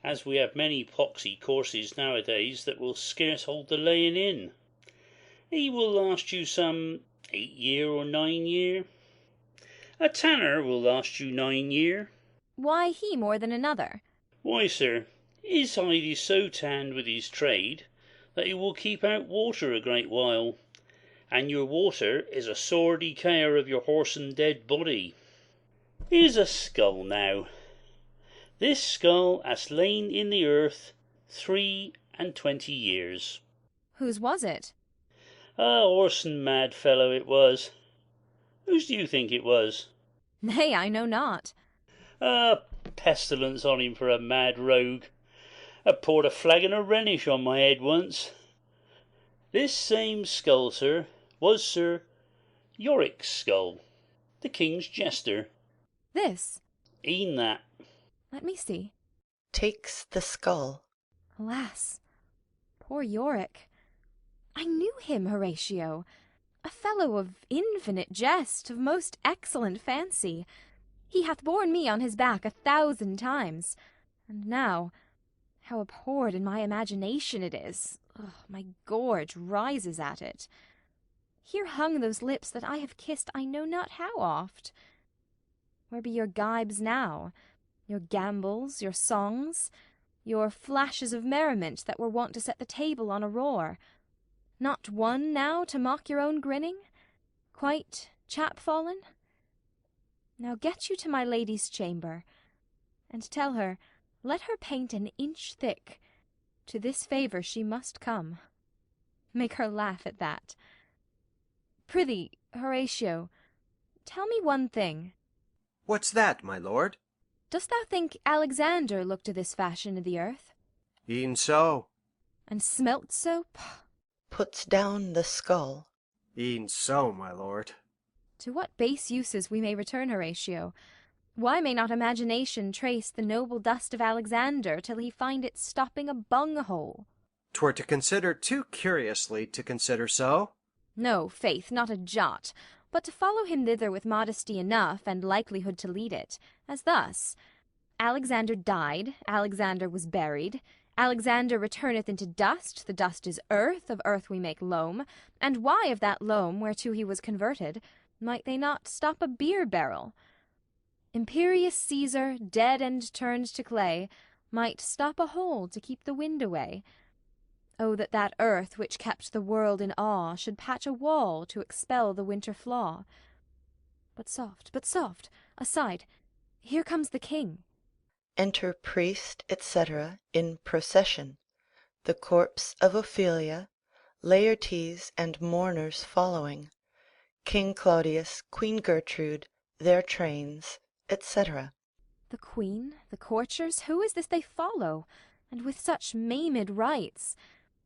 as we have many poxy courses nowadays that will scarce hold the laying in, he will last you some 8 year or 9 year. A tanner will last you 9 year. Why he more than another? Why, sir, his hide is so tanned with his trade that he will keep out water a great while, and your water is a sore decayer of your whoreson dead body. Here's a skull now. This skull has lain in the earth 23 years. Whose was it? A whoreson mad fellow it was. Whose do you think it was? Nay, I know not. Pestilence on him for a mad rogue. Poured a flagon of Rhenish on my head once. This same skull, sir, was Sir Yorick's skull, the king's jester. This? E'en that. Let me see. Takes the skull. Alas, poor Yorick. I knew him, Horatio. A fellow of infinite jest, of most excellent fancy. He hath borne me on his back 1,000 times. And now, how abhorred in my imagination it is! My gorge rises at it. Here hung those lips that I have kissed I know not how oft. Where be your gibes now? Your gambols, your songs, your flashes of merriment that were wont to set the table on a roar? Not one now to mock your own grinning? Quite chapfallen? Now get you to my lady's chamber, and tell her, let her paint an inch thick. To this favour she must come. Make her laugh at that. Prithee, Horatio, tell me one thing. What's that, my lord? Dost thou think Alexander looked to this fashion of the earth? E'en so. And smelt so? Puts down the skull. E'en so, my lord. To what base uses we may return, Horatio. Why may not imagination trace the noble dust of Alexander till he find it stopping a bunghole? 'Twere to consider too curiously to consider so. No, faith, not a jot, but to follow him thither with modesty enough, and likelihood to lead it, as thus: Alexander died, Alexander was buried, Alexander returneth into dust, the dust is earth, of earth we make loam, and why of that loam whereto he was converted might they not stop a beer barrel? Imperious Caesar, dead and turned to clay, might stop a hole to keep the wind away. Oh, that that earth which kept the world in awe should patch a wall to expel the winter flaw. But soft, aside, here comes the king. Enter priest, etc., in procession, the corpse of Ophelia, Laertes and mourners following, King Claudius, Queen Gertrude, their trains, etc. The queen, the courtiers, who is this they follow, and with such maimed rites?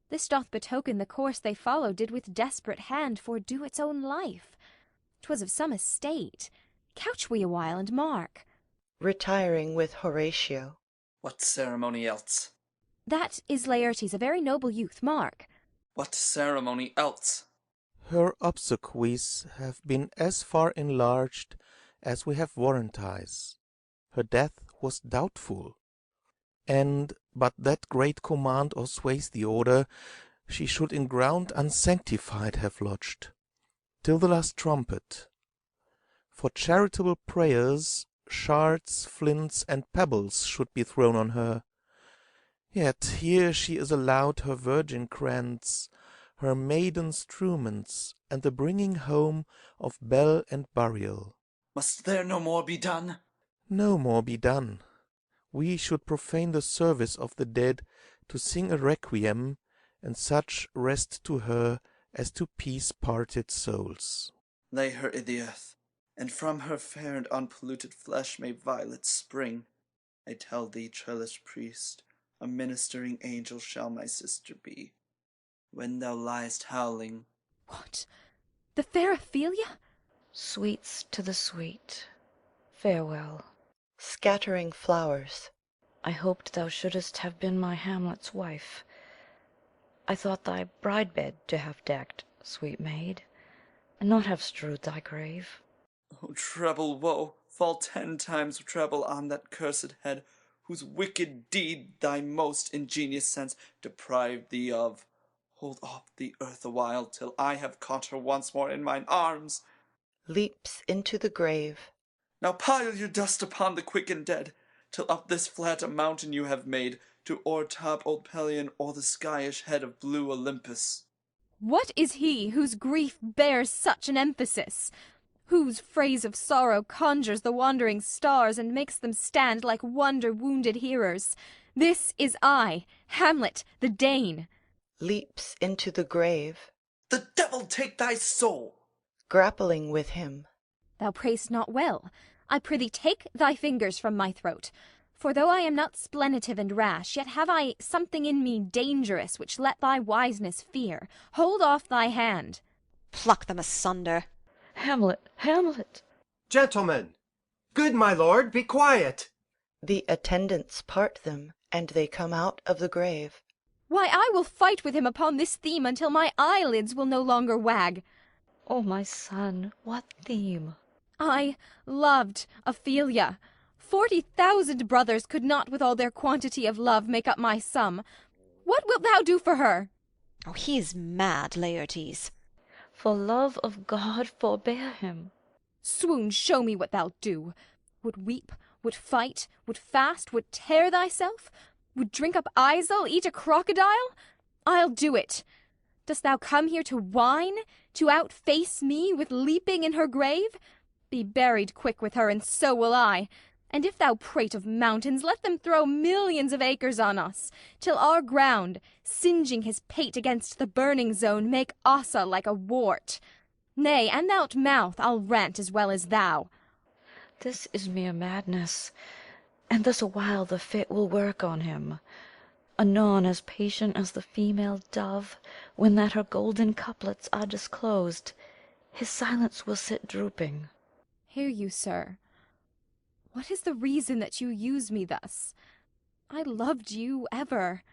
This doth betoken the course they follow did with desperate hand fordo its own life. 'Twas of some estate. Couch we awhile and mark. Retiring with Horatio. What ceremony else? That is Laertes, a very noble youth, mark. What ceremony else? Her obsequies have been as far enlarged as we have warranties. Her death was doubtful, and but that great command or sways the order, she should in ground unsanctified have lodged, till the last trumpet. For charitable prayers, shards, flints, and pebbles should be thrown on her. Yet here she is allowed her virgin krantz, her maiden struments, and the bringing home of bell and burial. Must there no more be done? No more be done. We should profane the service of the dead to sing a requiem, and such rest to her as to peace parted souls. Lay her i' the earth, and from her fair and unpolluted flesh may violets spring. I tell thee, trellised priest, a ministering angel shall my sister be, when thou liest howling. What? The fair Ophelia? Sweets to the sweet, farewell. Scattering flowers. I hoped thou shouldest have been my Hamlet's wife. I thought thy bride bed to have decked, sweet maid, and not have strewed thy grave. O treble woe, fall 10 times treble on that cursed head, whose wicked deed thy most ingenious sense deprived thee of. Hold up the earth awhile, till I have caught her once more in mine arms. Leaps into the grave. Now pile your dust upon the quick and dead, till up this flat a mountain you have made, to o'ertop old Pelion or the skyish head of blue Olympus. What is he whose grief bears such an emphasis? Whose phrase of sorrow conjures the wandering stars and makes them stand like wonder-wounded hearers? This is I, Hamlet, the Dane. Leaps into the grave. The devil take thy soul! Grappling with him. Thou pray'st not well. I prithee take thy fingers from my throat. For though I am not splenitive and rash, yet have I something in me dangerous, which let thy wiseness fear. Hold off thy hand. Pluck them asunder. Hamlet, Hamlet! Gentlemen! Good my lord, be quiet! The attendants part them, and they come out of the grave. Why, I will fight with him upon this theme until my eyelids will no longer wag. O my son, what theme? I loved Ophelia. 40,000 brothers could not with all their quantity of love make up my sum. What wilt thou do for her? Oh, he is mad, Laertes. For love of God forbear him. Swoon, show me what thou'lt do. Would weep, would fight, would fast, would tear thyself? Would drink up Isel, eat a crocodile? I'll do it. Dost thou come here to whine, to outface me with leaping in her grave? Be buried quick with her, and so will I. And if thou prate of mountains, let them throw millions of acres on us, till our ground, singeing his pate against the burning zone, make Ossa like a wart. Nay, an thou'lt mouth, I'll rant as well as thou. This is mere madness, and thus awhile the fit will work on him. Anon as patient as the female dove, when that her golden couplets are disclosed, his silence will sit drooping. Hear you, sir. What is the reason that you use me thus? I loved you ever.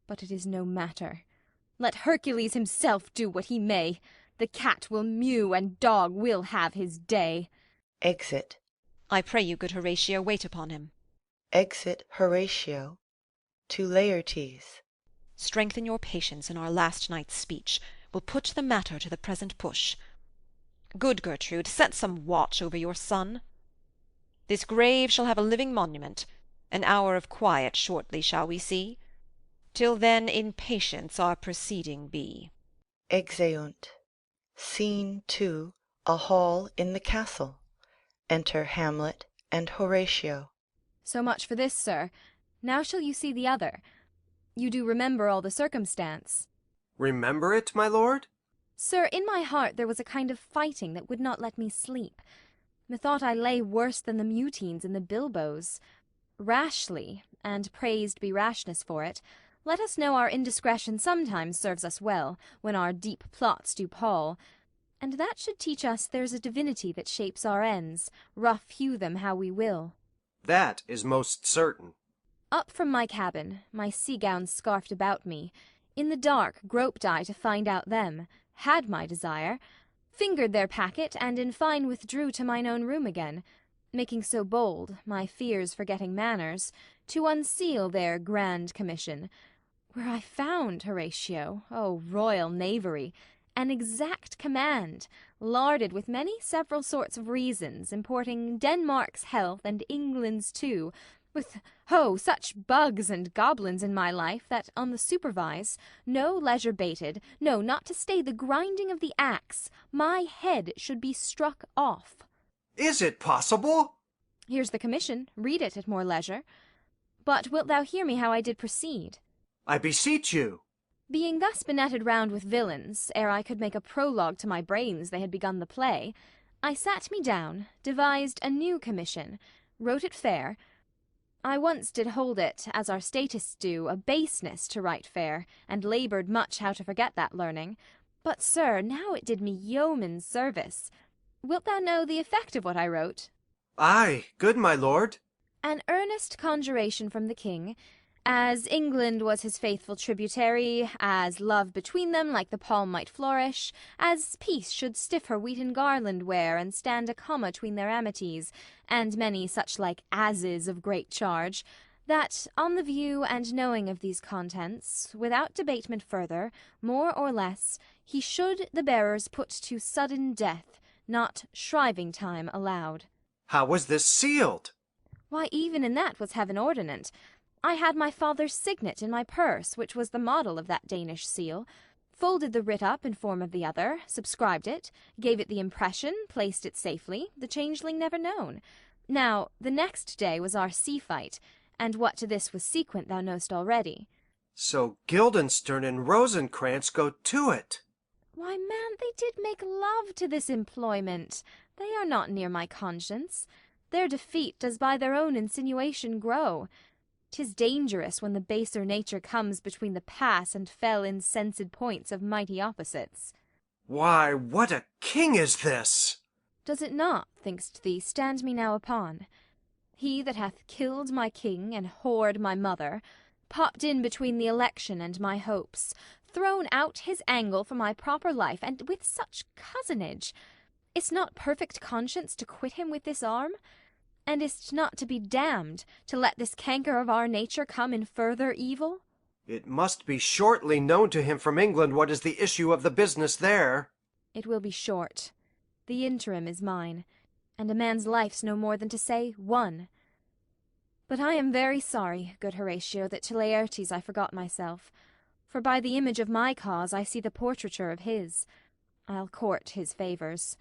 But it is no matter. Let Hercules himself do what he may. The cat will mew, and dog will have his day. Exit. I pray you, good Horatio, wait upon him. Exit Horatio. To Laertes. Strengthen your patience in our last night's speech. We'll put the matter to the present push. Good Gertrude, set some watch over your son. This grave shall have a living monument. An hour of quiet shortly shall we see. Till then in patience our proceeding be. Exeunt. Scene 2. A hall in the castle. Enter Hamlet and Horatio. So much for this, sir. Now shall you see the other. You do remember all the circumstance. Remember it, my lord? Sir, in my heart there was a kind of fighting that would not let me sleep. Methought I lay worse than the Mutines and the Bilboes. Rashly, and praised be rashness for it, let us know our indiscretion sometimes serves us well, when our deep plots do pall. And that should teach us there's a divinity that shapes our ends, rough hew them how we will. That is most certain. Up from my cabin, my sea-gown scarfed about me, in the dark groped I to find out them, had my desire, fingered their packet, and in fine withdrew to mine own room again, making so bold, my fears forgetting manners, to unseal their grand commission, where I found, Horatio, O royal knavery, an exact command, larded with many several sorts of reasons, importing Denmark's health and England's too, with, such bugs and goblins in my life, that on the supervise, no leisure bated, no, not to stay the grinding of the axe, my head should be struck off. Is it possible? Here's the commission, read it at more leisure. But wilt thou hear me how I did proceed? I beseech you. Being thus benetted round with villains, ere I could make a prologue to my brains they had begun the play, I sat me down, devised a new commission, wrote it fair. I once did hold it, as our statists do, a baseness to write fair, and laboured much how to forget that learning. But, sir, now it did me yeoman's service. Wilt thou know the effect of what I wrote? Ay, good my lord. An earnest conjuration from the king, as England was his faithful tributary, as love between them like the palm might flourish, as peace should stiff her wheaten garland wear, and stand a comma tween their amities, and many such like ases of great charge, that, on the view and knowing of these contents, without debatement further, more or less, he should the bearers put to sudden death, not shriving time allowed. How was this sealed? Why, even in that was heaven ordinant. I had my father's signet in my purse, which was the model of that Danish seal, folded the writ up in form of the other, subscribed it, gave it the impression, placed it safely, the changeling never known. Now, the next day was our sea-fight, and what to this was sequent thou know'st already. So Guildenstern and Rosencrantz go to it. Why, man, they did make love to this employment. They are not near my conscience. Their defeat does by their own insinuation grow. 'Tis dangerous when the baser nature comes between the pass and fell insensed points of mighty opposites. Why, what a king is this! Does it not, think'st thee, stand me now upon? He that hath killed my king and whored my mother, popped in between the election and my hopes, thrown out his angle for my proper life, and with such cozenage, is't not perfect conscience to quit him with this arm? And is't not to be damned to let this canker of our nature come in further evil? It must be shortly known to him from England what is the issue of the business there. It will be short. The interim is mine, and a man's life's no more than to say one. But I am very sorry, good Horatio, that to Laertes I forgot myself, for by the image of my cause I see the portraiture of his. I'll court his favours.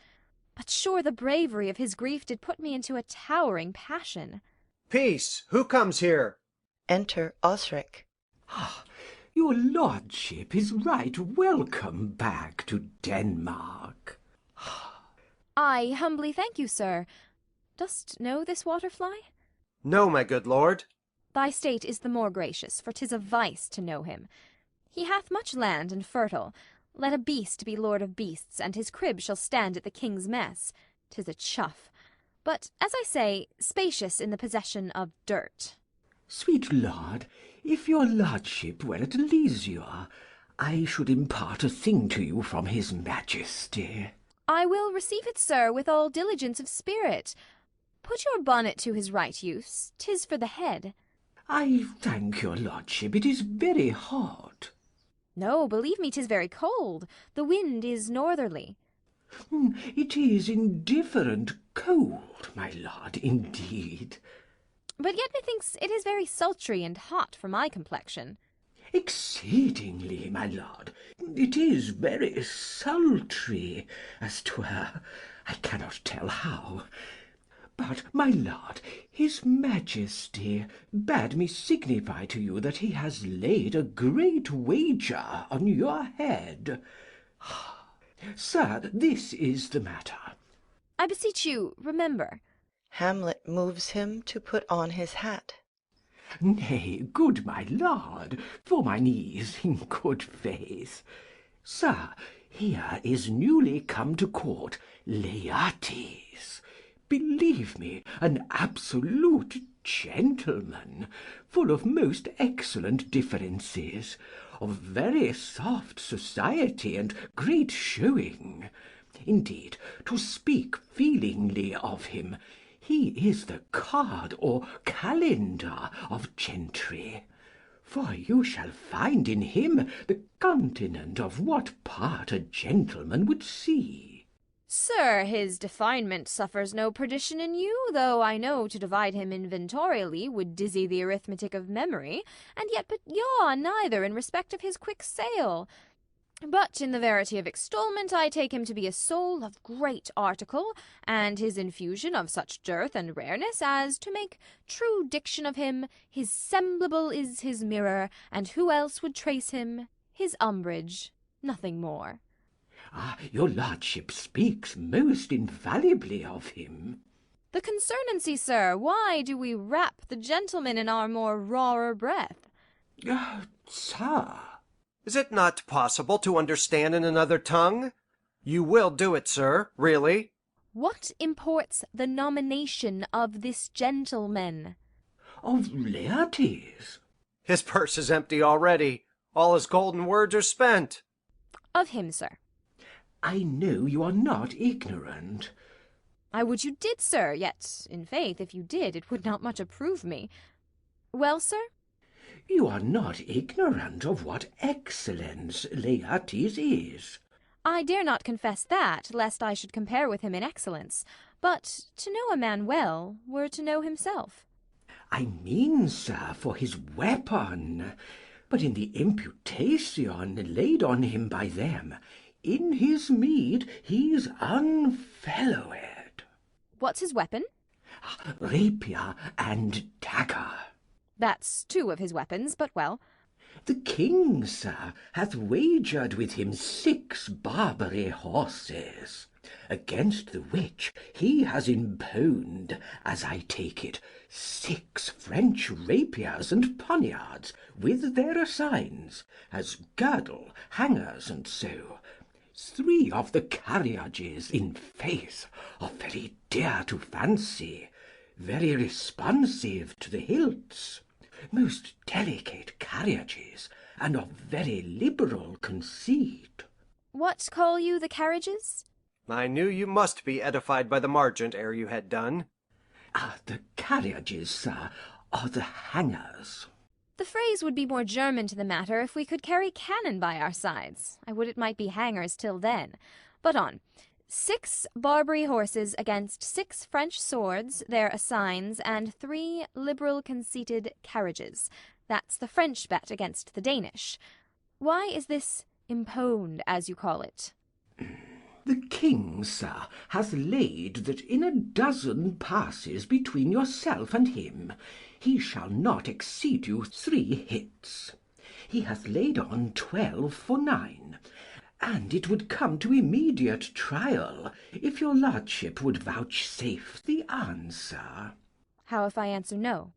But sure the bravery of his grief did put me into a towering passion. Peace! Who comes here? Enter Osric. Your lordship is right welcome back to Denmark. I humbly thank you, sir. Dost know this waterfly? No, my good lord. Thy state is the more gracious, for 'tis a vice to know him. He hath much land and fertile. Let a beast be lord of beasts, and his crib shall stand at the king's mess. 'Tis a chuff. but, as I say, spacious in the possession of dirt. Sweet lord, if your lordship were at leisure, I should impart a thing to you from his majesty. I will receive it, sir, with all diligence of spirit. Put your bonnet to his right use, 'tis for the head. I thank your lordship, it is very hot. No, believe me, 'tis very cold. The wind is northerly. It is indifferent cold, my lord, indeed. But yet methinks it is very sultry and hot for my complexion. Exceedingly, my lord. It is very sultry, as 'twere. I cannot tell how. But, my lord, his majesty bade me signify to you that he has laid a great wager on your head. Sir, this is the matter. I beseech you, remember. Hamlet moves him to put on his hat. Nay, good my lord, for mine ease, in good faith. Sir, here is newly come to court Laertes. Believe me, an absolute gentleman, full of most excellent differences, of very soft society and great showing. Indeed, to speak feelingly of him, he is the card or calendar of gentry. For you shall find in him the continent of what part a gentleman would see. Sir, his definement suffers no perdition in you, though I know to divide him inventorially would dizzy the arithmetic of memory, and yet but yaw neither in respect of his quick sale. But in the verity of extolment I take him to be a soul of great article, and his infusion of such dearth and rareness as to make true diction of him, his semblable is his mirror, and who else would trace him? His umbrage, nothing more. Your lordship speaks most infallibly of him. The concernancy, sir, why do we wrap the gentleman in our more rawer breath? Sir. Is it not possible to understand in another tongue? You will do it, sir, really? What imports the nomination of this gentleman? Of Laertes. His purse is empty already. All his golden words are spent. Of him, sir. I know you are not ignorant. I would you did, sir, yet, in faith, if you did, it would not much approve me. Well, sir? You are not ignorant of what excellence Laertes is. I dare not confess that, lest I should compare with him in excellence. But to know a man well were to know himself. I mean, sir, for his weapon, but in the imputation laid on him by them, in his meed he's unfellowed. What's his weapon? Rapier and dagger. That's two of his weapons, but well. The king, sir, hath wagered with him 6 Barbary horses, against the which he has imponed, as I take it, 6 French rapiers and poniards, with their assigns, as girdle, hangers, and so. 3 of the carriages, in faith, are very dear to fancy, very responsive to the hilts, most delicate carriages, and of very liberal conceit. What call you the carriages? I knew you must be edified by the margent ere you had done. The carriages, sir, are the hangers. The phrase would be more German to the matter if we could carry cannon by our sides. I would it might be hangers till then. But on. 6 Barbary horses against 6 French swords, their assigns, and 3 liberal conceited carriages. That's the French bet against the Danish. Why is this imponed, as you call it? The king, sir, hath laid that in a dozen passes between yourself and him, he shall not exceed you 3 hits. He hath laid on 12 for 9. And it would come to immediate trial, if your lordship would vouchsafe the answer. How if I answer no?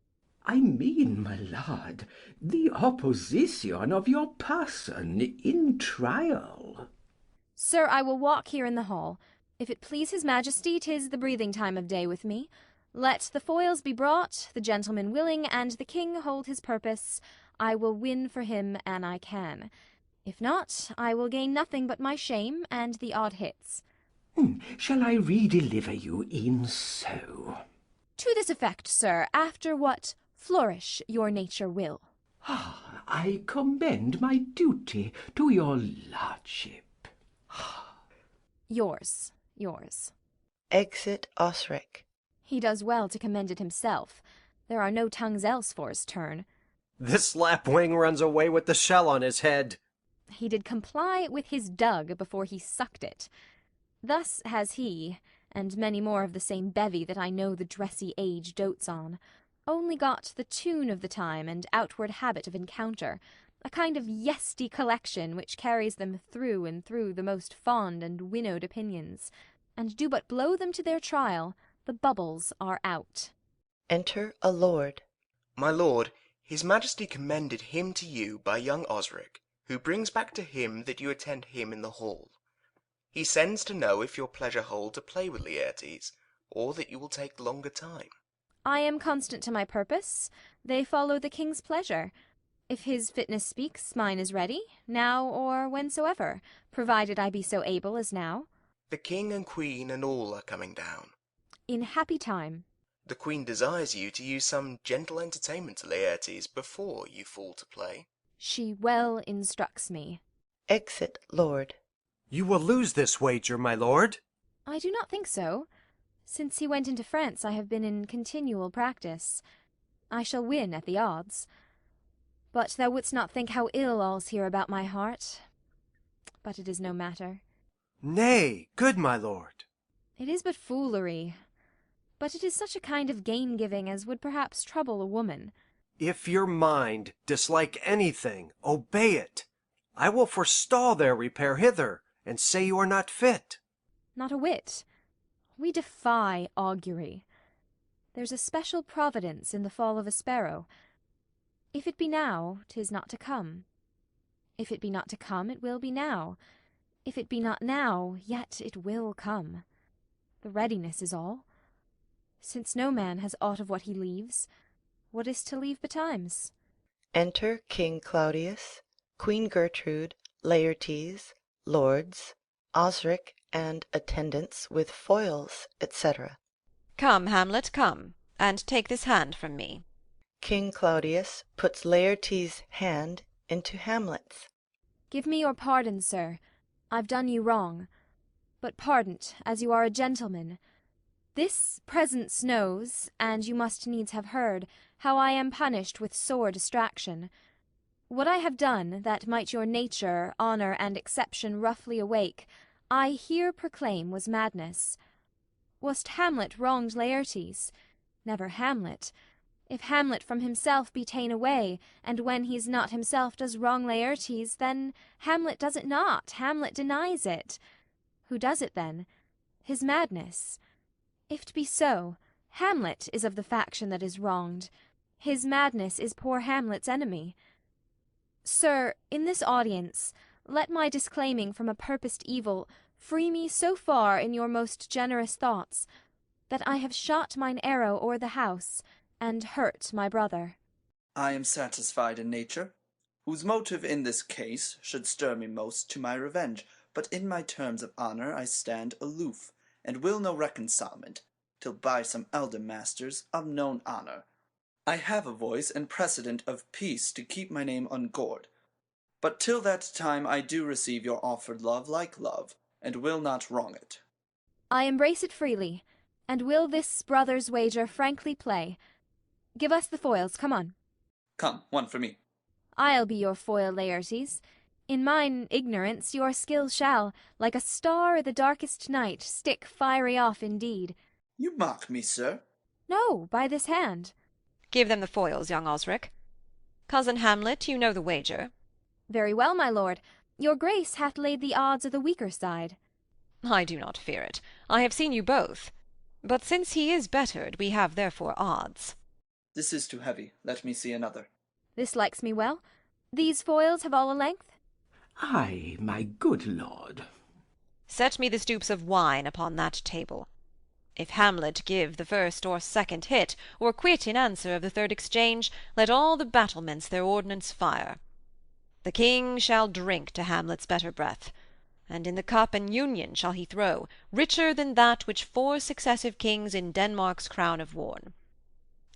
I mean, my lord, the opposition of your person in trial. Sir, I will walk here in the hall. If it please his majesty, 'tis the breathing time of day with me. Let the foils be brought, the gentleman willing, and the king hold his purpose, I will win for him an I can. If not, I will gain nothing but my shame and the odd hits. Shall I redeliver you e'en so? To this effect, sir, after what flourish your nature will. I commend my duty to your lordship. Yours. Exit Osric. He does well to commend it himself. There are no tongues else for his turn. This lapwing runs away with the shell on his head. He did comply with his dug before he sucked it. Thus has he, and many more of the same bevy that I know the dressy age dotes on, only got the tune of the time and outward habit of encounter, a kind of yesty collection which carries them through and through the most fond and winnowed opinions, and do but blow them to their trial, the bubbles are out. Enter a lord. My lord, his majesty commended him to you by young Osric, who brings back to him that you attend him in the hall. He sends to know if your pleasure hold to play with Laertes, or that you will take longer time. I am constant to my purpose. They follow the king's pleasure. If his fitness speaks, mine is ready, now or whensoever, provided I be so able as now. The king and queen and all are coming down. In happy time. The queen desires you to use some gentle entertainment to Laertes before you fall to play. She well instructs me. Exit Lord. You will lose this wager, my lord. I do not think so. Since he went into France, I have been in continual practice. I shall win at the odds. But thou wouldst not think how ill all's here about my heart. But it is no matter. Nay, good my lord. It is but foolery. But it is such a kind of gain-giving as would perhaps trouble a woman. If your mind dislike anything, obey it. I will forestall their repair hither, and say you are not fit. Not a whit. We defy augury. There's a special providence in the fall of a sparrow. If it be now, 'tis not to come. If it be not to come, it will be now. If it be not now, yet it will come. The readiness is all. Since no man has aught of what he leaves, what is to leave betimes? Enter King Claudius, Queen Gertrude, Laertes, lords, Osric, and attendants with foils, etc. Come, Hamlet, come, and take this hand from me. King Claudius puts Laertes' hand into Hamlet's. Give me your pardon, sir. I've done you wrong. But pardon't, as you are a gentleman. This presence knows, and you must needs have heard, how I am punished with sore distraction. What I have done, that might your nature, honour, and exception roughly awake, I here proclaim was madness. Was't Hamlet wronged Laertes? Never Hamlet. If Hamlet from himself be ta'en away, and when he's not himself does wrong Laertes, then Hamlet does it not, Hamlet denies it. Who does it then? His madness. If't be so, Hamlet is of the faction that is wronged. His madness is poor Hamlet's enemy. Sir, in this audience, let my disclaiming from a purposed evil free me so far in your most generous thoughts, that I have shot mine arrow o'er the house, and hurt my brother. I am satisfied in nature, whose motive in this case should stir me most to my revenge, but in my terms of honour I stand aloof, and will no reconcilement, till by some elder masters of known honour. I have a voice and precedent of peace to keep my name ungored, but till that time I do receive your offered love like love, and will not wrong it. I embrace it freely, and will this brother's wager frankly play. Give us the foils, come on. Come, one for me. I'll be your foil, Laertes. In mine ignorance your skill shall, like a star i' the darkest night, stick fiery off indeed. You mock me, sir. No, by this hand. Give them the foils, young Osric. Cousin Hamlet, you know the wager. Very well, my lord. Your grace hath laid the odds o' the weaker side. I do not fear it. I have seen you both. But since he is bettered, we have therefore odds. This is too heavy. Let me see another. This likes me well. These foils have all a length? Ay, my good lord. Set me the stoups of wine upon that table. If Hamlet give the first or second hit, or quit in answer of the third exchange, let all the battlements their ordnance fire. The King shall drink to Hamlet's better breath, and in the cup an union shall he throw, richer than that which 4 successive kings in Denmark's crown have worn.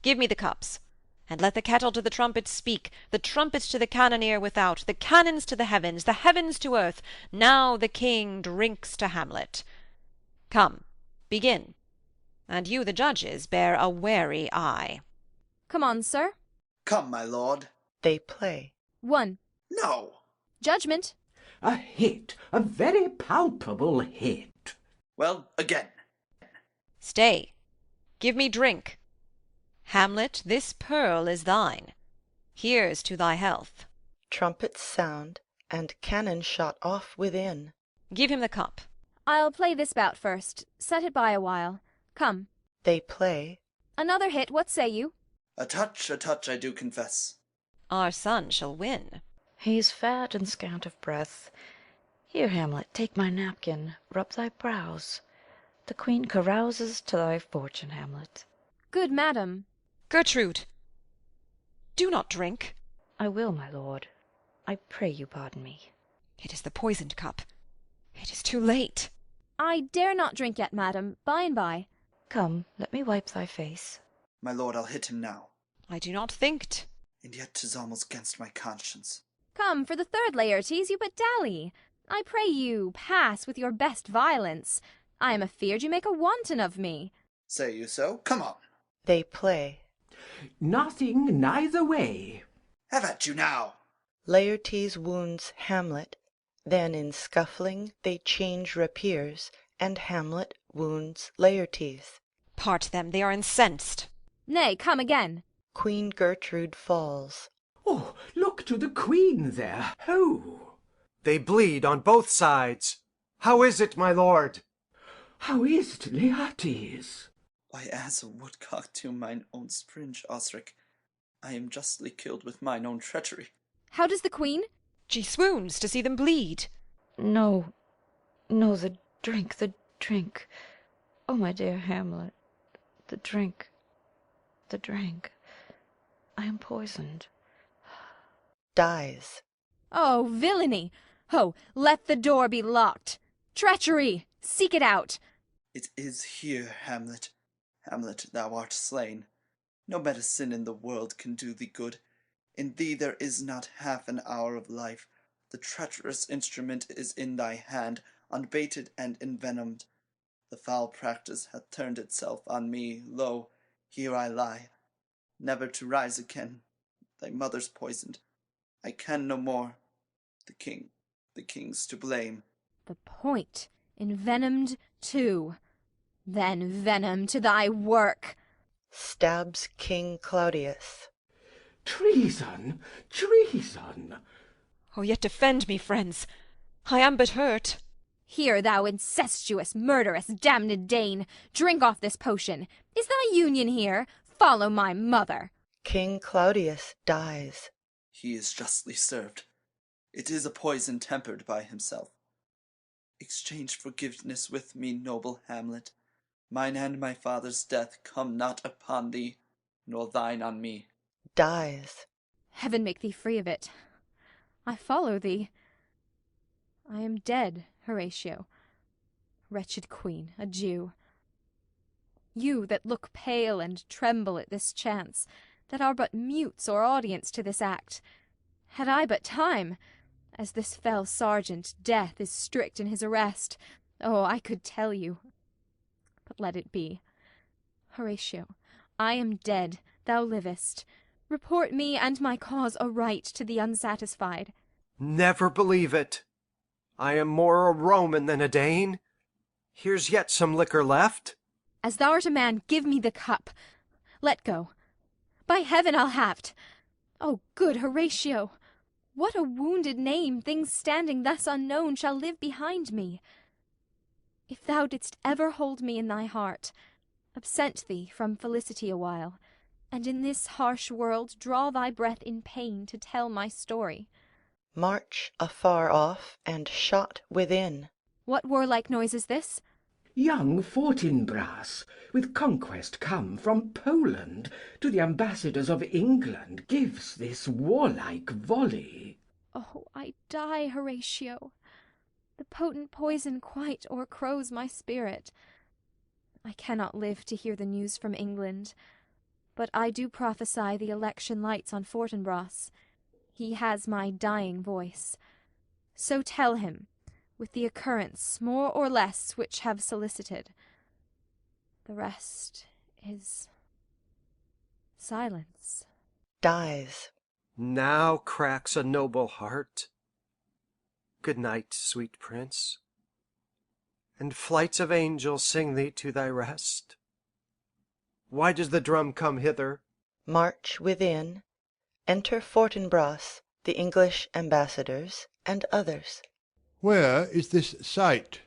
Give me the cups, and let the kettle to the trumpet speak, the trumpet to the cannoneer without, the cannons to the heavens to earth. Now the King drinks to Hamlet. Come, begin. And you, the judges, bear a wary eye. Come on, sir. Come, my lord. They play. 1. No. Judgment. A hit, a very palpable hit. Well, again. Stay. Give me drink. Hamlet, this pearl is thine. Here's to thy health. Trumpets sound, and cannon shot off within. Give him the cup. I'll play this bout first. Set it by a while. Come. They play. Another hit, what say you? A touch, I do confess. Our son shall win. He's fat and scant of breath. Here, Hamlet, take my napkin, rub thy brows. The queen carouses to thy fortune, Hamlet. Good madam. Gertrude, do not drink. I will, my lord. I pray you pardon me. It is the poisoned cup. It is too late. I dare not drink yet, madam. By and by. Come, let me wipe thy face. My lord, I'll hit him now. I do not think't. And yet 'tis almost against my conscience. Come, for the third Laertes, you but dally. I pray you, pass with your best violence. I am afeard you make a wanton of me. Say you so? Come on. They play. Nothing neither way. Have at you now. Laertes wounds Hamlet, then in scuffling they change rapiers, and Hamlet wounds Laertes. Part them, they are incensed. Nay, come again. Queen Gertrude falls. Oh, look to the queen there, ho! They bleed on both sides. How is it, my lord? How is't, Laertes? Why, as a woodcock to mine own springe, Osric, I am justly killed with mine own treachery. How does the queen? She swoons to see them bleed. No, the drink. Oh, my dear Hamlet, the drink. I am poisoned. Dies. Oh, villainy! Ho, let the door be locked. Treachery! Seek it out. It is here, Hamlet. Hamlet, thou art slain. No medicine in the world can do thee good. In thee there is not half an hour of life. The treacherous instrument is in thy hand, unbaited and envenomed. The foul practice hath turned itself on me. Lo, here I lie, never to rise again. Thy mother's poisoned. I can no more. The king's to blame. The point, envenomed too. Then venom to thy work. Stabs King Claudius. Treason! Oh, yet defend me, friends. I am but hurt. Here, thou incestuous, murderous, damned Dane, drink off this potion. Is thy union here? Follow my mother. King Claudius dies. He is justly served. It is a poison tempered by himself. Exchange forgiveness with me, noble Hamlet. Mine and my father's death come not upon thee, nor thine on me. Dies. Heaven make thee free of it. I follow thee. I am dead, Horatio. Wretched queen, adieu. You that look pale and tremble at this chance, that are but mutes or audience to this act, had I but time, as this fell sergeant, Death, is strict in his arrest, oh, I could tell you. But let it be. Horatio, I am dead, thou livest. Report me and my cause aright to the unsatisfied. Never believe it. I am more a Roman than a Dane. Here's yet some liquor left. As thou art a man, give me the cup. Let go. By heaven, I'll have't. Oh, good Horatio! What a wounded name, things standing thus unknown, shall live behind me. If thou didst ever hold me in thy heart, absent thee from felicity awhile, and in this harsh world draw thy breath in pain to tell my story. March afar off, and shot within. What warlike noise is this? Young Fortinbras, with conquest come from Poland, to the ambassadors of England gives this warlike volley. Oh, I die, Horatio. The potent poison quite o'ercrows my spirit. I cannot live to hear the news from England, but I do prophesy the election lights on Fortinbras. He has my dying voice. So tell him, with the occurrence, more or less, which have solicited. The rest is silence. Dies. Now cracks a noble heart. Good night, sweet prince, and flights of angels sing thee to thy rest. Why does the drum come hither? March within. Enter Fortinbras, the English ambassadors, and others. Where is this sight?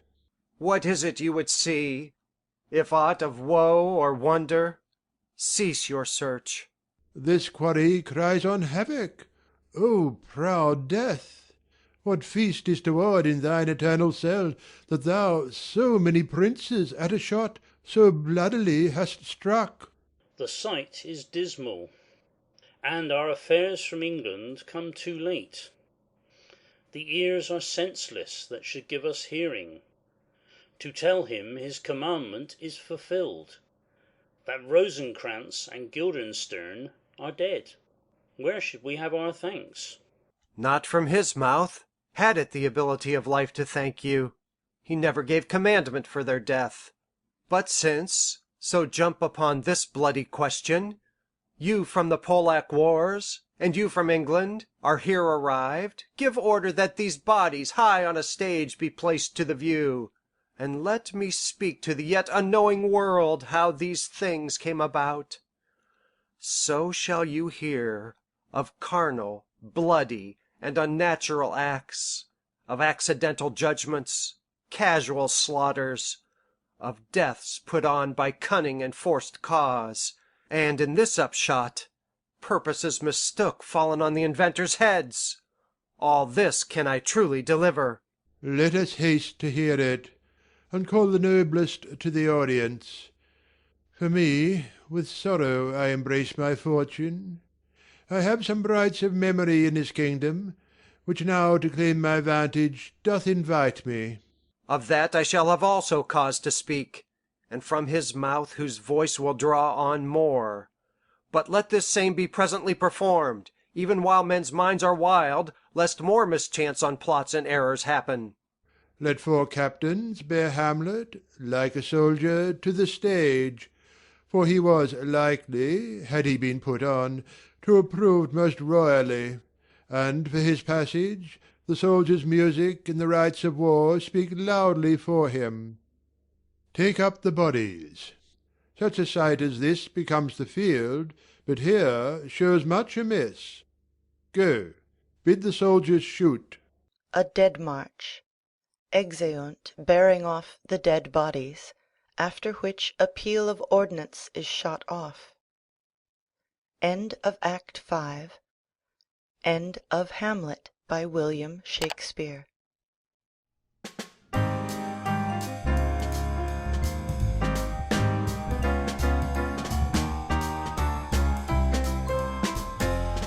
What is it you would see? If aught of woe or wonder, cease your search. This quarry cries on havoc. O proud death! What feast is toward in thine eternal cell, that thou so many princes at a shot so bloodily hast struck? The sight is dismal, and our affairs from England come too late. The ears are senseless that should give us hearing, to tell him his commandment is fulfilled, that Rosencrantz and Guildenstern are dead. Where should we have our thanks? Not from his mouth. Had it the ability of life to thank you, he never gave commandment for their death. But since, so jump upon this bloody question, you from the Polack wars, and you from England, are here arrived, give order that these bodies high on a stage be placed to the view, and let me speak to the yet unknowing world how these things came about. So shall you hear of carnal, bloody, and unnatural acts, of accidental judgments, casual slaughters, of deaths put on by cunning and forced cause, and in this upshot, purposes mistook fallen on the inventors' heads. All this can I truly deliver. Let us haste to hear it, and call the noblest to the audience. For me, with sorrow I embrace my fortune. I have some brights of memory in this kingdom, which now to claim my vantage doth invite me. Of that I shall have also cause to speak, and from his mouth whose voice will draw on more. But let this same be presently performed, even while men's minds are wild, lest more mischance on plots and errors happen. Let 4 captains bear Hamlet, like a soldier, to the stage, for he was likely, had he been put on, to have proved most royally, and for his passage, the soldiers' music and the rites of war speak loudly for him. Take up the bodies. Such a sight as this becomes the field, but here shows much amiss. Go, bid the soldiers shoot. A dead march. Exeunt bearing off the dead bodies, after which a peal of ordnance is shot off. End of Act 5. End of Hamlet by William Shakespeare.